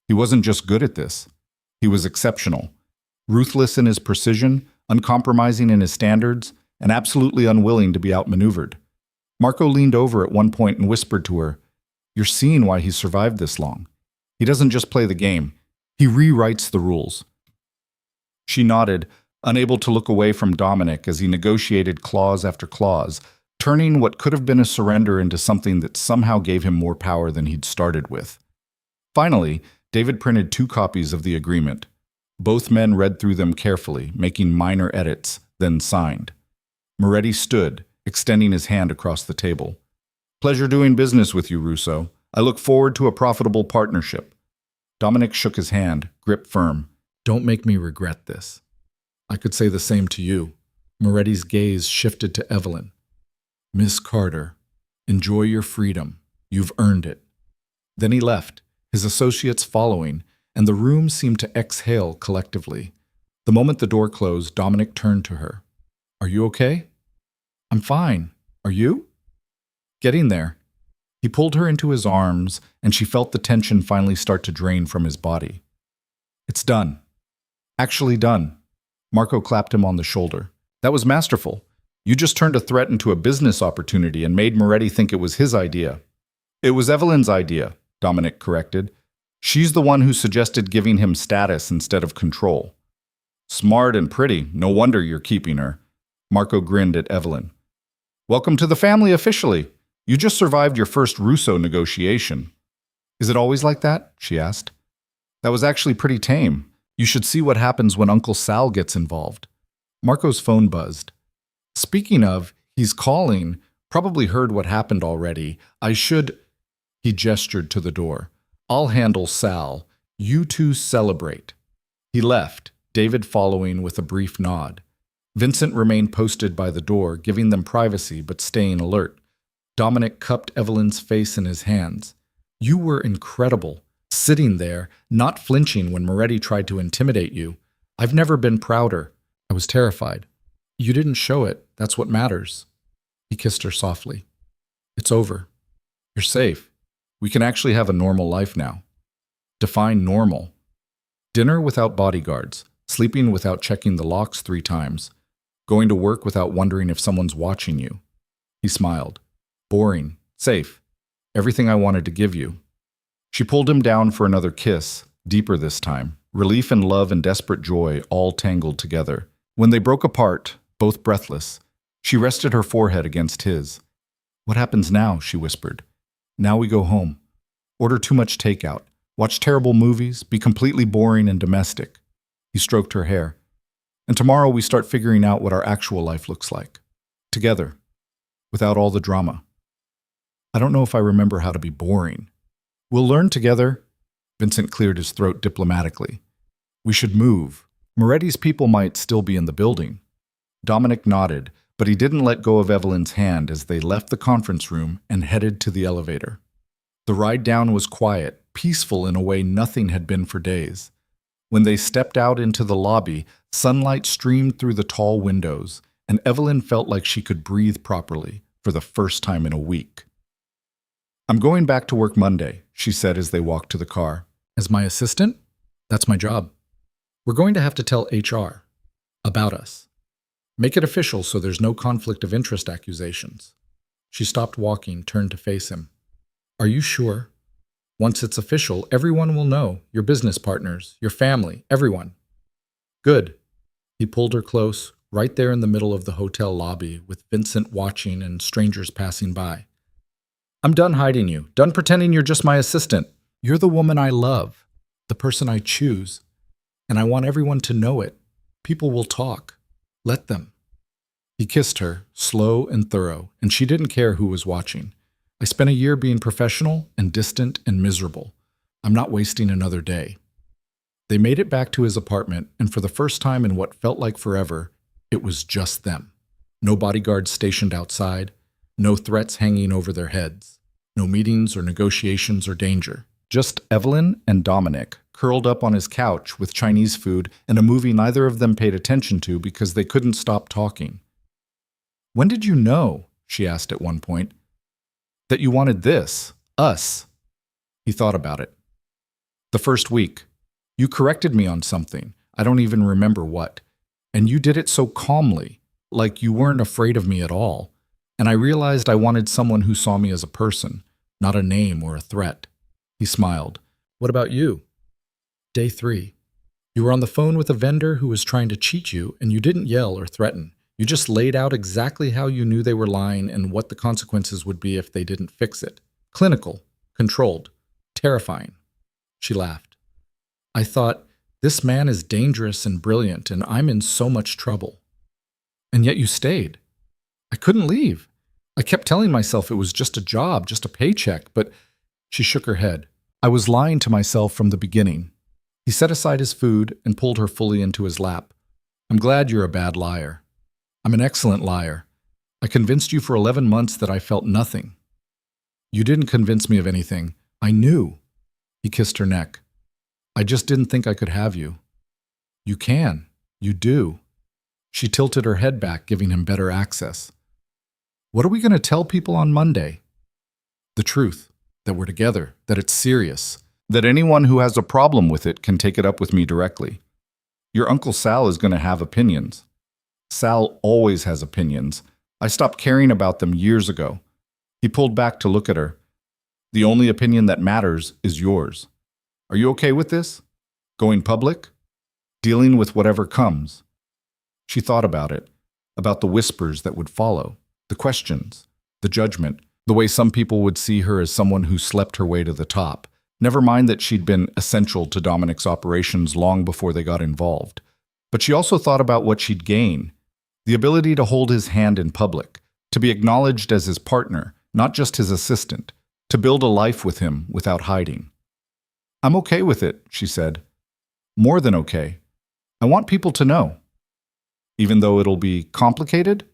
He wasn't just good at this. He was exceptional. Ruthless in his precision, uncompromising in his standards, and absolutely unwilling to be outmaneuvered. Marco leaned over at one point and whispered to her, "You're seeing why he survived this long. He doesn't just play the game. He rewrites the rules." She nodded, unable to look away from Dominic as he negotiated clause after clause, turning what could have been a surrender into something that somehow gave him more power than he'd started with. Finally, David printed 2 copies of the agreement. Both men read through them carefully, making minor edits, then signed. Moretti stood, extending his hand across the table. "Pleasure doing business with you, Russo. I look forward to a profitable partnership." Dominic shook his hand, grip firm. "Don't make me regret this." "I could say the same to you." Moretti's gaze shifted to Evelyn. "Miss Carter, enjoy your freedom. You've earned it." Then he left, his associates following, and the room seemed to exhale collectively. The moment the door closed, Dominic turned to her. "Are you okay?" "I'm fine. Are you?" "Getting there." He pulled her into his arms, and she felt the tension finally start to drain from his body. "It's done. Actually done." Marco clapped him on the shoulder. "That was masterful. You just turned a threat into a business opportunity and made Moretti think it was his idea." "It was Evelyn's idea," Dominic corrected. "She's the one who suggested giving him status instead of control." "Smart and pretty. No wonder you're keeping her." Marco grinned at Evelyn. "Welcome to the family officially. You just survived your first Russo negotiation." "Is it always like that?" she asked. "That was actually pretty tame. You should see what happens when Uncle Sal gets involved." Marco's phone buzzed. "Speaking of, he's calling. Probably heard what happened already. I should—" He gestured to the door. "I'll handle Sal. You two celebrate." He left, David following with a brief nod. Vincent remained posted by the door, giving them privacy but staying alert. Dominic cupped Evelyn's face in his hands. "You were incredible. Sitting there, not flinching when Moretti tried to intimidate you. I've never been prouder." "I was terrified." "You didn't show it. That's what matters." He kissed her softly. "It's over. You're safe. We can actually have a normal life now." Define normal. Dinner without bodyguards, sleeping without checking the locks 3 times, going to work without wondering if someone's watching you. He smiled. "Boring. Safe. Everything I wanted to give you." She pulled him down for another kiss, deeper this time. Relief and love and desperate joy all tangled together. When they broke apart, both breathless, she rested her forehead against his. "What happens now?" she whispered. "Now we go home. Order too much takeout. Watch terrible movies. Be completely boring and domestic." He stroked her hair. "And tomorrow we start figuring out what our actual life looks like. Together. Without all the drama." "I don't know if I remember how to be boring." "We'll learn together." Vincent cleared his throat diplomatically. "We should move. Moretti's people might still be in the building." Dominic nodded, but he didn't let go of Evelyn's hand as they left the conference room and headed to the elevator. The ride down was quiet, peaceful in a way nothing had been for days. When they stepped out into the lobby, sunlight streamed through the tall windows, and Evelyn felt like she could breathe properly for the first time in a week. "I'm going back to work Monday," she said as they walked to the car. "As my assistant? That's my job. We're going to have to tell HR about us. Make it official so there's no conflict of interest accusations." She stopped walking, turned to face him. "Are you sure? Once it's official, everyone will know. Your business partners, your family, everyone." "Good." He pulled her close, right there in the middle of the hotel lobby, with Vincent watching and strangers passing by. "I'm done hiding you, done pretending you're just my assistant. You're the woman I love, the person I choose, and I want everyone to know it. People will talk. Let them." He kissed her, slow and thorough, and she didn't care who was watching. "I spent a year being professional and distant and miserable. I'm not wasting another day." They made it back to his apartment, and for the first time in what felt like forever, it was just them. No bodyguards stationed outside, No threats hanging over their heads. No meetings or negotiations or danger. Just Evelyn and Dominic, curled up on his couch with Chinese food and a movie neither of them paid attention to because they couldn't stop talking. "When did you know," she asked at one point, "that you wanted this, us?" He thought about it. "The first week. You corrected me on something. I don't even remember what. And you did it so calmly, like you weren't afraid of me at all. And I realized I wanted someone who saw me as a person, not a name or a threat." He smiled. "What about you?" Day 3. You were on the phone with a vendor who was trying to cheat you, and you didn't yell or threaten. You just laid out exactly how you knew they were lying and what the consequences would be if they didn't fix it. Clinical, controlled, terrifying. She laughed. "I thought, this man is dangerous and brilliant, and I'm in so much trouble. And yet you stayed. I couldn't leave. I kept telling myself it was just a job, just a paycheck, but..." She shook her head. "I was lying to myself from the beginning." He set aside his food and pulled her fully into his lap. "I'm glad you're a bad liar. I'm an excellent liar. I convinced you for 11 months that I felt nothing. You didn't convince me of anything. I knew." He kissed her neck. "I just didn't think I could have you." "You can. You do." She tilted her head back, giving him better access. "What are we going to tell people on Monday?" "The truth. That we're together. That it's serious. That anyone who has a problem with it can take it up with me directly. Your Uncle Sal is going to have opinions. Sal always has opinions. I stopped caring about them years ago." He pulled back to look at her. "The only opinion that matters is yours. Are you okay with this? Going public? Dealing with whatever comes?" She thought about it, about the whispers that would follow, the questions, the judgment, the way some people would see her as someone who slept her way to the top. Never mind that she'd been essential to Dominic's operations long before they got involved. But she also thought about what she'd gain. The ability to hold his hand in public, to be acknowledged as his partner, not just his assistant, to build a life with him without hiding. "I'm okay with it," she said. "More than okay. I want people to know. Even though it'll be complicated?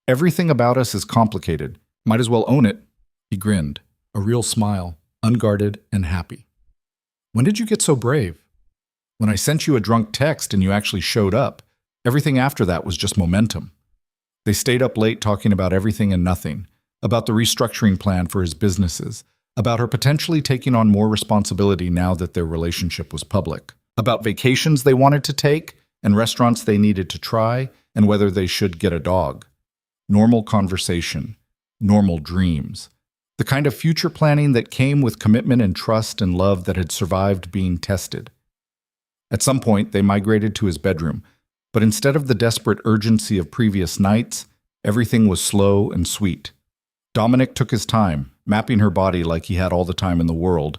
Everything about us is complicated. Might as well own it." He grinned, a real smile, unguarded and happy. "When did you get so brave?" "When I sent you a drunk text and you actually showed up. Everything after that was just momentum." They stayed up late talking about everything and nothing, about the restructuring plan for his businesses, about her potentially taking on more responsibility now that their relationship was public, about vacations they wanted to take and restaurants they needed to try and whether they should get a dog. Normal conversation, normal dreams. The kind of future planning that came with commitment and trust and love that had survived being tested. At some point, they migrated to his bedroom, but instead of the desperate urgency of previous nights, everything was slow and sweet. Dominic took his time, mapping her body like he had all the time in the world,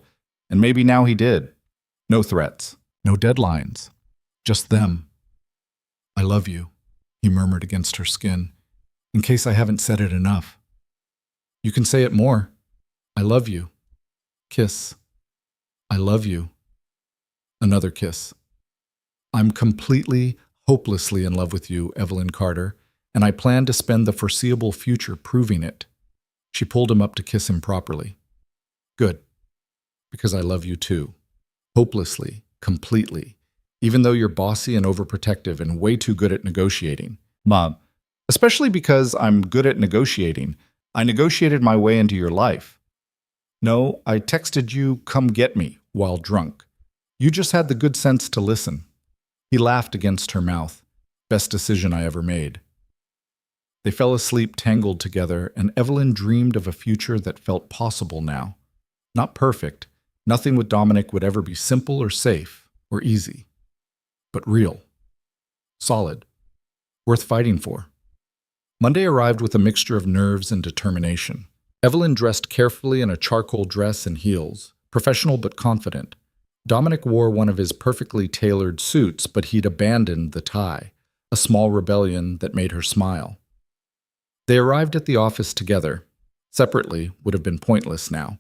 and maybe now he did. No threats, no deadlines, just them. "I love you," he murmured against her skin, "in case I haven't said it enough." "You can say it more. I love you." Kiss. "I love you." Another kiss. "I'm completely, hopelessly in love with you, Evelyn Carter, and I plan to spend the foreseeable future proving it." She pulled him up to kiss him properly. "Good. Because I love you too. Hopelessly, completely, even though you're bossy and overprotective and way too good at negotiating." "Mom, especially because I'm good at negotiating. I negotiated my way into your life." "No, I texted you, 'Come get me,' while drunk. You just had the good sense to listen." He laughed against her mouth. "Best decision I ever made." They fell asleep tangled together, and Evelyn dreamed of a future that felt possible now. Not perfect. Nothing with Dominic would ever be simple or safe or easy. But real. Solid. Worth fighting for. Monday arrived with a mixture of nerves and determination. Evelyn dressed carefully in a charcoal dress and heels, professional but confident. Dominic wore one of his perfectly tailored suits, but he'd abandoned the tie, a small rebellion that made her smile. They arrived at the office together. Separately would have been pointless now.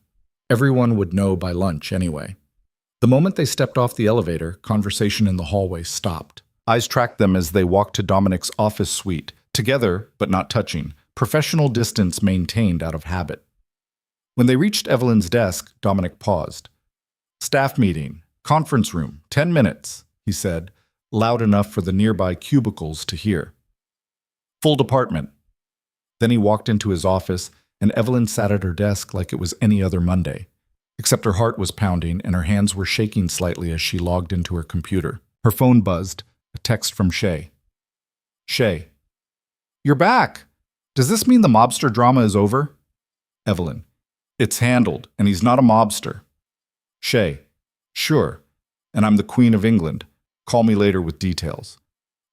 Everyone would know by lunch anyway. The moment they stepped off the elevator, conversation in the hallway stopped. Eyes tracked them as they walked to Dominic's office suite, together but not touching, professional distance maintained out of habit. When they reached Evelyn's desk, Dominic paused. "Staff meeting, conference room, 10 minutes," he said, loud enough for the nearby cubicles to hear. "Full department." Then he walked into his office, and Evelyn sat at her desk like it was any other Monday, except her heart was pounding and her hands were shaking slightly as she logged into her computer. Her phone buzzed, a text from Shay. "Shay, you're back. Does this mean the mobster drama is over?" Evelyn, "It's handled, and he's not a mobster." Shay, "Sure, and I'm the Queen of England. Call me later with details."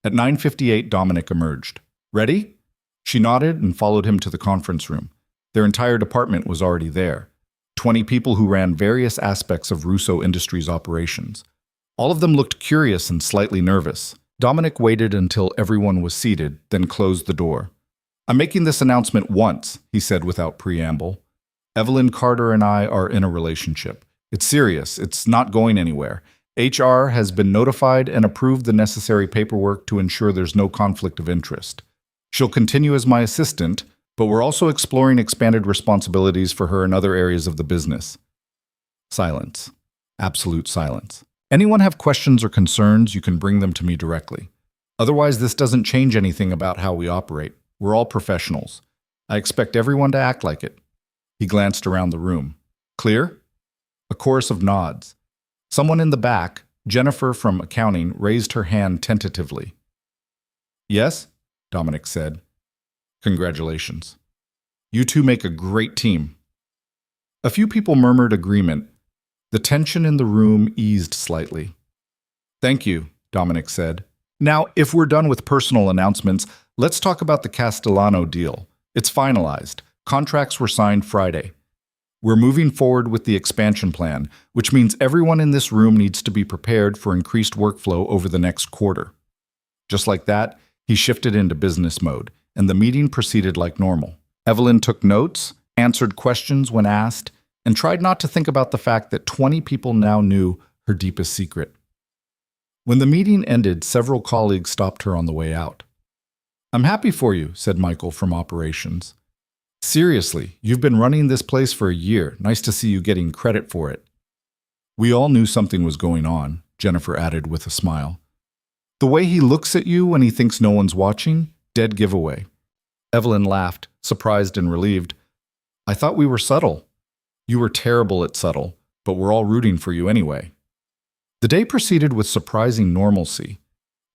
At 9:58, Dominic emerged. "Ready?" She nodded and followed him to the conference room. Their entire department was already there. 20 people who ran various aspects of Russo Industries operations. All of them looked curious and slightly nervous. Dominic waited until everyone was seated, then closed the door. "I'm making this announcement once," he said without preamble. "Evelyn Carter and I are in a relationship. It's serious. It's not going anywhere. HR has been notified and approved the necessary paperwork to ensure there's no conflict of interest. She'll continue as my assistant, but we're also exploring expanded responsibilities for her in other areas of the business." Silence. Absolute silence. "Anyone have questions or concerns, you can bring them to me directly. Otherwise, this doesn't change anything about how we operate. We're all professionals. I expect everyone to act like it." He glanced around the room. "Clear?" A chorus of nods. Someone in the back, Jennifer from accounting, raised her hand tentatively. "Yes?" Dominic said. "Congratulations. You two make a great team." A few people murmured agreement. The tension in the room eased slightly. "Thank you," Dominic said. "Now, if we're done with personal announcements, let's talk about the Castellano deal. It's finalized. Contracts were signed Friday. We're moving forward with the expansion plan, which means everyone in this room needs to be prepared for increased workflow over the next quarter." Just like that, he shifted into business mode, and the meeting proceeded like normal. Evelyn took notes, answered questions when asked, and tried not to think about the fact that 20 people now knew her deepest secret. When the meeting ended, several colleagues stopped her on the way out. "I'm happy for you," said Michael from operations. "Seriously, you've been running this place for a year. Nice to see you getting credit for it." "We all knew something was going on," Jennifer added with a smile. "The way he looks at you when he thinks no one's watching, dead giveaway." Evelyn laughed, surprised and relieved. "I thought we were subtle." "You were terrible at subtle, but we're all rooting for you anyway." The day proceeded with surprising normalcy.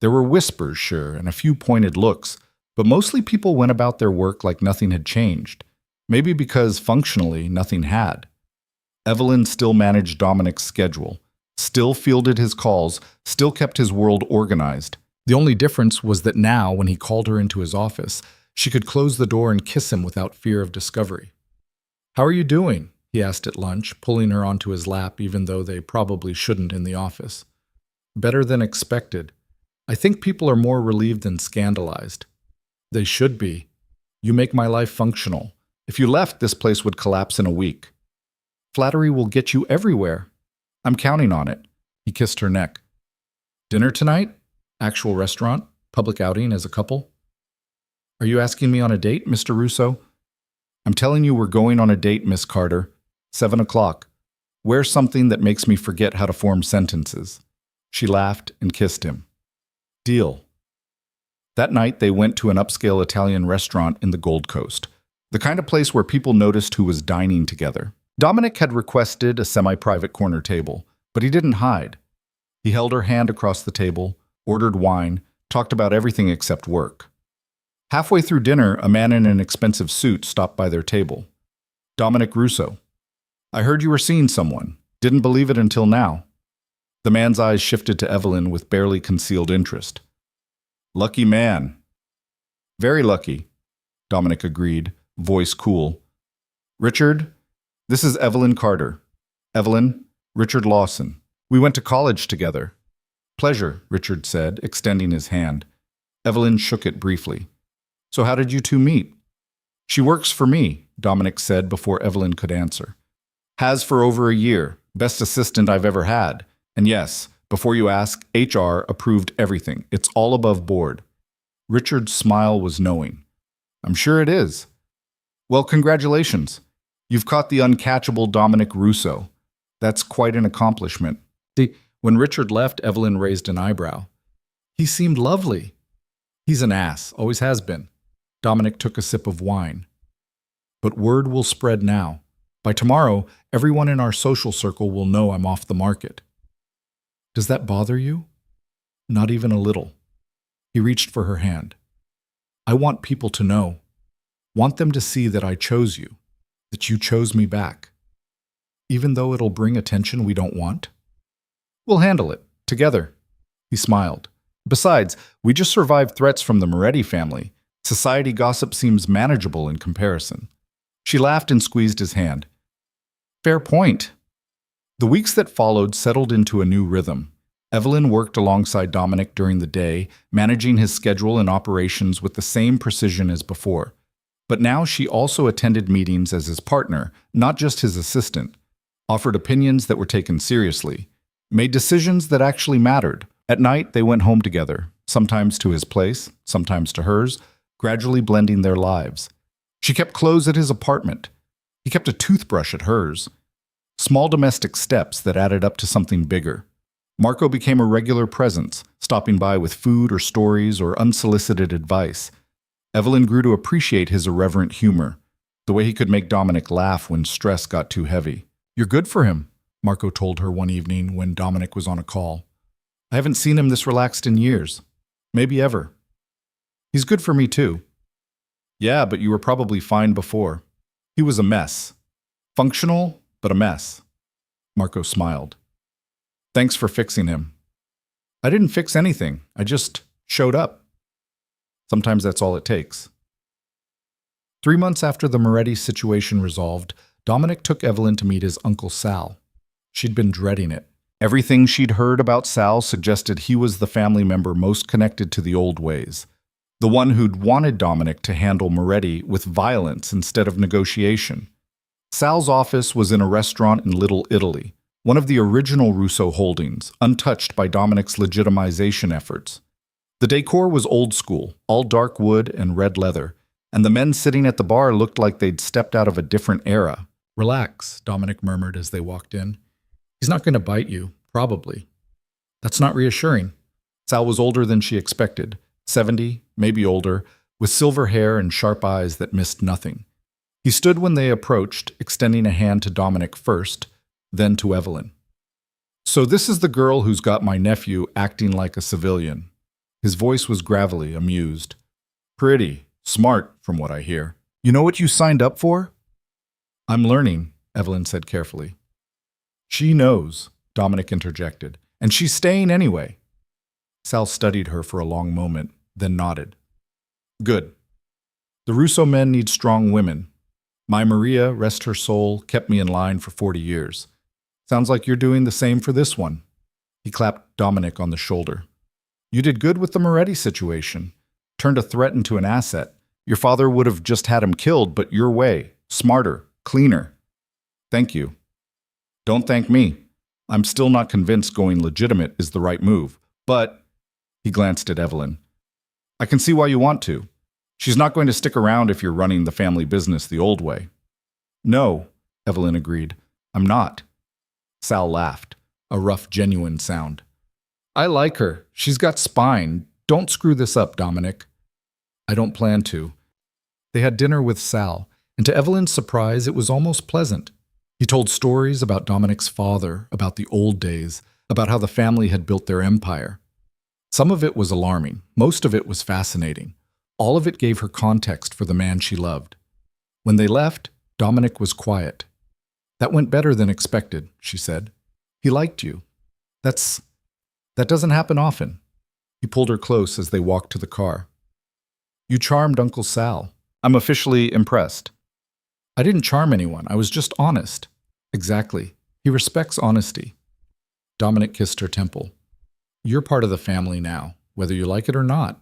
There were whispers, sure, and a few pointed looks, but mostly people went about their work like nothing had changed, maybe because, functionally, nothing had. Evelyn still managed Dominic's schedule, still fielded his calls, still kept his world organized. The only difference was that now, when he called her into his office, she could close the door and kiss him without fear of discovery. "How are you doing?" he asked at lunch, pulling her onto his lap even though they probably shouldn't in the office. "Better than expected. I think people are more relieved than scandalized." "They should be. You make my life functional. If you left, this place would collapse in a week." "Flattery will get you everywhere." "I'm counting on it." He kissed her neck. "Dinner tonight? Actual restaurant? Public outing as a couple?" "Are you asking me on a date, Mr. Russo?" "I'm telling you we're going on a date, Miss Carter. 7 o'clock. Wear something that makes me forget how to form sentences." She laughed and kissed him. "Deal." That night, they went to an upscale Italian restaurant in the Gold Coast, the kind of place where people noticed who was dining together. Dominic had requested a semi-private corner table, but he didn't hide. He held her hand across the table, ordered wine, talked about everything except work. Halfway through dinner, a man in an expensive suit stopped by their table. "Dominic Russo. I heard you were seeing someone. Didn't believe it until now." The man's eyes shifted to Evelyn with barely concealed interest. "Lucky man." "Very lucky," Dominic agreed, voice cool. "Richard, this is Evelyn Carter. Evelyn, Richard Lawson. We went to college together." "Pleasure," Richard said, extending his hand. Evelyn shook it briefly. "So how did you two meet?" "She works for me," Dominic said before Evelyn could answer. "Has for over a year. Best assistant I've ever had. And yes, before you ask, HR approved everything. It's all above board." Richard's smile was knowing. I'm sure it is. Well, congratulations. You've caught the uncatchable Dominic Russo. That's quite an accomplishment. See, when Richard left, Evelyn raised an eyebrow. He seemed lovely. He's an ass, always has been. Dominic took a sip of wine. But word will spread now. By tomorrow, everyone in our social circle will know I'm off the market. Does that bother you? Not even a little. He reached for her hand. I want people to know. Want them to see that I chose you, that you chose me back. Even though it'll bring attention we don't want? We'll handle it, together. He smiled. Besides, we just survived threats from the Moretti family. Society gossip seems manageable in comparison. She laughed and squeezed his hand. Fair point. The weeks that followed settled into a new rhythm. Evelyn worked alongside Dominic during the day, managing his schedule and operations with the same precision as before. But now she also attended meetings as his partner, not just his assistant, offered opinions that were taken seriously, made decisions that actually mattered. At night, they went home together, sometimes to his place, sometimes to hers, gradually blending their lives. She kept clothes at his apartment. He kept a toothbrush at hers. Small domestic steps that added up to something bigger. Marco became a regular presence, stopping by with food or stories or unsolicited advice. Evelyn grew to appreciate his irreverent humor, the way he could make Dominic laugh when stress got too heavy. You're good for him, Marco told her one evening when Dominic was on a call. I haven't seen him this relaxed in years. Maybe ever. He's good for me too. Yeah, but you were probably fine before. He was a mess. Functional, but a mess. Marco smiled. Thanks for fixing him. I didn't fix anything. I just showed up. Sometimes that's all it takes. 3 months after the Moretti situation resolved, Dominic took Evelyn to meet his Uncle Sal. She'd been dreading it. Everything she'd heard about Sal suggested he was the family member most connected to the old ways. The one who'd wanted Dominic to handle Moretti with violence instead of negotiation. Sal's office was in a restaurant in Little Italy, one of the original Russo holdings, untouched by Dominic's legitimization efforts. The decor was old school, all dark wood and red leather, and the men sitting at the bar looked like they'd stepped out of a different era. Relax, Dominic murmured as they walked in. He's not going to bite you, probably. That's not reassuring. Sal was older than she expected, 70, maybe older, with silver hair and sharp eyes that missed nothing. He stood when they approached, extending a hand to Dominic first, then to Evelyn. So this is the girl who's got my nephew acting like a civilian. His voice was gravelly, amused. Pretty, smart, from what I hear. You know what you signed up for? I'm learning, Evelyn said carefully. She knows, Dominic interjected, and she's staying anyway. Sal studied her for a long moment, then nodded. Good. The Russo men need strong women. My Maria, rest her soul, kept me in line for 40 years. Sounds like you're doing the same for this one. He clapped Dominic on the shoulder. You did good with the Moretti situation. Turned a threat into an asset. Your father would have just had him killed, but your way. Smarter, cleaner. Thank you. Don't thank me. I'm still not convinced going legitimate is the right move. But, he glanced at Evelyn, I can see why you want to. She's not going to stick around if you're running the family business the old way. No, Evelyn agreed. I'm not. Sal laughed, a rough, genuine sound. I like her. She's got spine. Don't screw this up, Dominic. I don't plan to. They had dinner with Sal, and to Evelyn's surprise, it was almost pleasant. He told stories about Dominic's father, about the old days, about how the family had built their empire. Some of it was alarming. Most of it was fascinating. All of it gave her context for the man she loved. When they left, Dominic was quiet. That went better than expected, she said. He liked you. That doesn't happen often. He pulled her close as they walked to the car. You charmed Uncle Sal. I'm officially impressed. I didn't charm anyone. I was just honest. Exactly. He respects honesty. Dominic kissed her temple. You're part of the family now, whether you like it or not.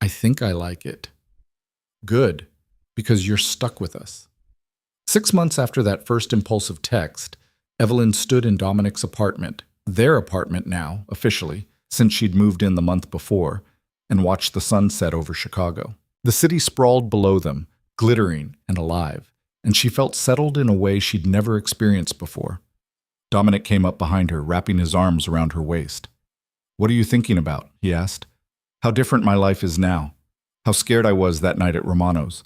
I think I like it. Good, because you're stuck with us. 6 months after that first impulsive text, Evelyn stood in Dominic's apartment, their apartment now, officially, since she'd moved in the month before, and watched the sun set over Chicago. The city sprawled below them, glittering and alive, and she felt settled in a way she'd never experienced before. Dominic came up behind her, wrapping his arms around her waist. "What are you thinking about?" he asked. "How different my life is now. How scared I was that night at Romano's.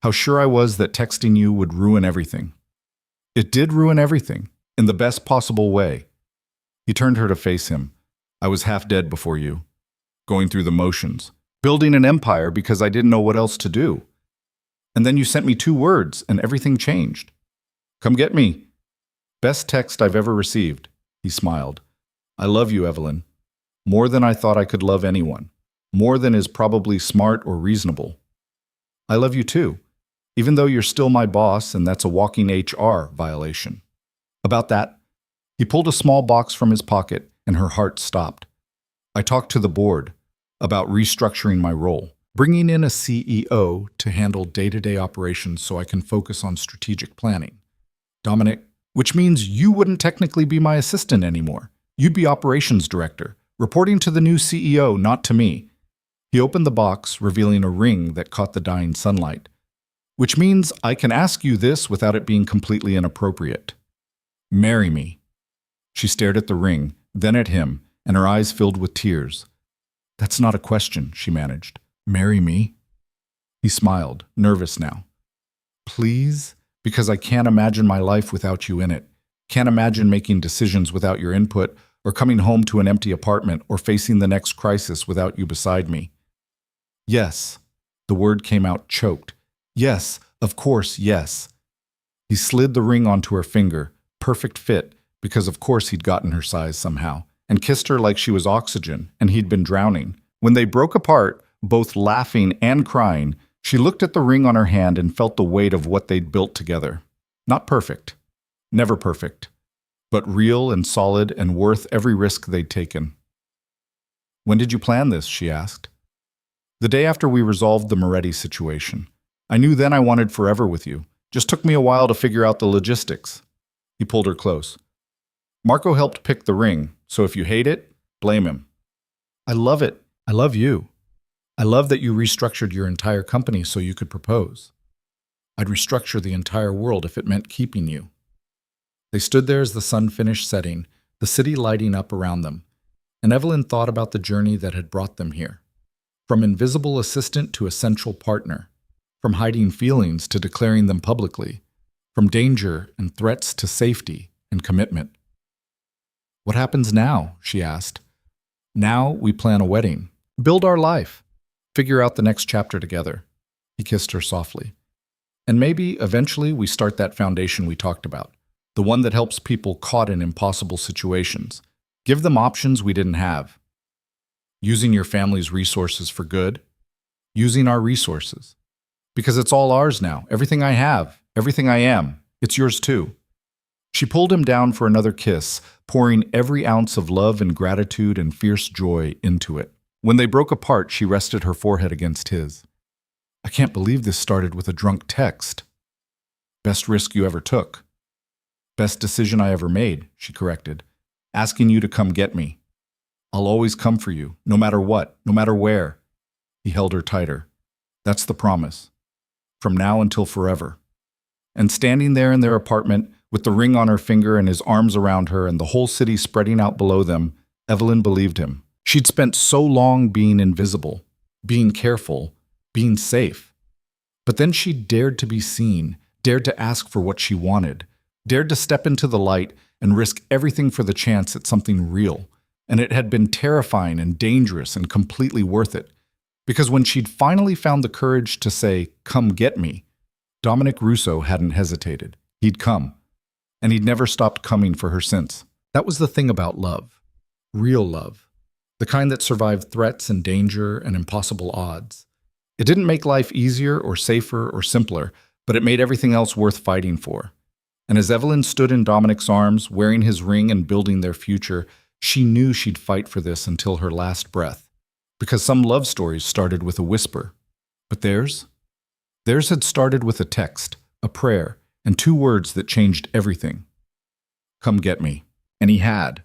How sure I was that texting you would ruin everything. It did ruin everything, in the best possible way." He turned her to face him. "I was half dead before you, going through the motions, building an empire because I didn't know what else to do. And then you sent me 2 words, and everything changed. Come get me." "Best text I've ever received," he smiled. "I love you, Evelyn. More than I thought I could love anyone. More than is probably smart or reasonable. I love you too, even though you're still my boss and that's a walking HR violation." About that, he pulled a small box from his pocket and her heart stopped. "I talked to the board about restructuring my role, bringing in a CEO to handle day-to-day operations so I can focus on strategic planning. Dominic, which means you wouldn't technically be my assistant anymore. You'd be operations director, reporting to the new CEO, not to me." He opened the box, revealing a ring that caught the dying sunlight. "Which means I can ask you this without it being completely inappropriate. Marry me." She stared at the ring, then at him, and her eyes filled with tears. "That's not a question," she managed. "Marry me?" He smiled, nervous now. "Please? Because I can't imagine my life without you in it. Can't imagine making decisions without your input, or coming home to an empty apartment, or facing the next crisis without you beside me." "Yes." The word came out choked. "Yes, of course, yes." He slid the ring onto her finger, perfect fit, because of course he'd gotten her size somehow, and kissed her like she was oxygen, and he'd been drowning. When they broke apart, both laughing and crying, she looked at the ring on her hand and felt the weight of what they'd built together. Not perfect. Never perfect. But real and solid and worth every risk they'd taken. "When did you plan this?" she asked. "The day after we resolved the Moretti situation. I knew then I wanted forever with you. Just took me a while to figure out the logistics." He pulled her close. "Marco helped pick the ring, so if you hate it, blame him." "I love it. I love you. I love that you restructured your entire company so you could propose. I'd restructure the entire world if it meant keeping you." They stood there as the sun finished setting, the city lighting up around them, and Evelyn thought about the journey that had brought them here. From invisible assistant to essential partner, from hiding feelings to declaring them publicly, from danger and threats to safety and commitment. "What happens now?" she asked. "Now we plan a wedding, build our life, figure out the next chapter together." He kissed her softly. "And maybe eventually we start that foundation we talked about, the one that helps people caught in impossible situations. Give them options we didn't have. Using your family's resources for good. Using our resources. Because it's all ours now. Everything I have, everything I am, it's yours too." She pulled him down for another kiss, pouring every ounce of love and gratitude and fierce joy into it. When they broke apart, she rested her forehead against his. "I can't believe this started with a drunk text." "Best risk you ever took." "Best decision I ever made," she corrected. "Asking you to come get me. I'll always come for you, no matter what, no matter where." He held her tighter. "That's the promise. From now until forever." And standing there in their apartment, with the ring on her finger and his arms around her and the whole city spreading out below them, Evelyn believed him. She'd spent so long being invisible, being careful, being safe. But then she dared to be seen, dared to ask for what she wanted, dared to step into the light and risk everything for the chance at something real. And it had been terrifying and dangerous and completely worth it. Because when she'd finally found the courage to say, "Come get me," Dominic Russo hadn't hesitated. He'd come. And he'd never stopped coming for her since. That was the thing about love. Real love. The kind that survived threats and danger and impossible odds. It didn't make life easier or safer or simpler, but it made everything else worth fighting for. And as Evelyn stood in Dominic's arms, wearing his ring and building their future, she knew she'd fight for this until her last breath. Because some love stories started with a whisper. But theirs? Theirs had started with a text, a prayer, and 2 words that changed everything. "Come get me." And he had.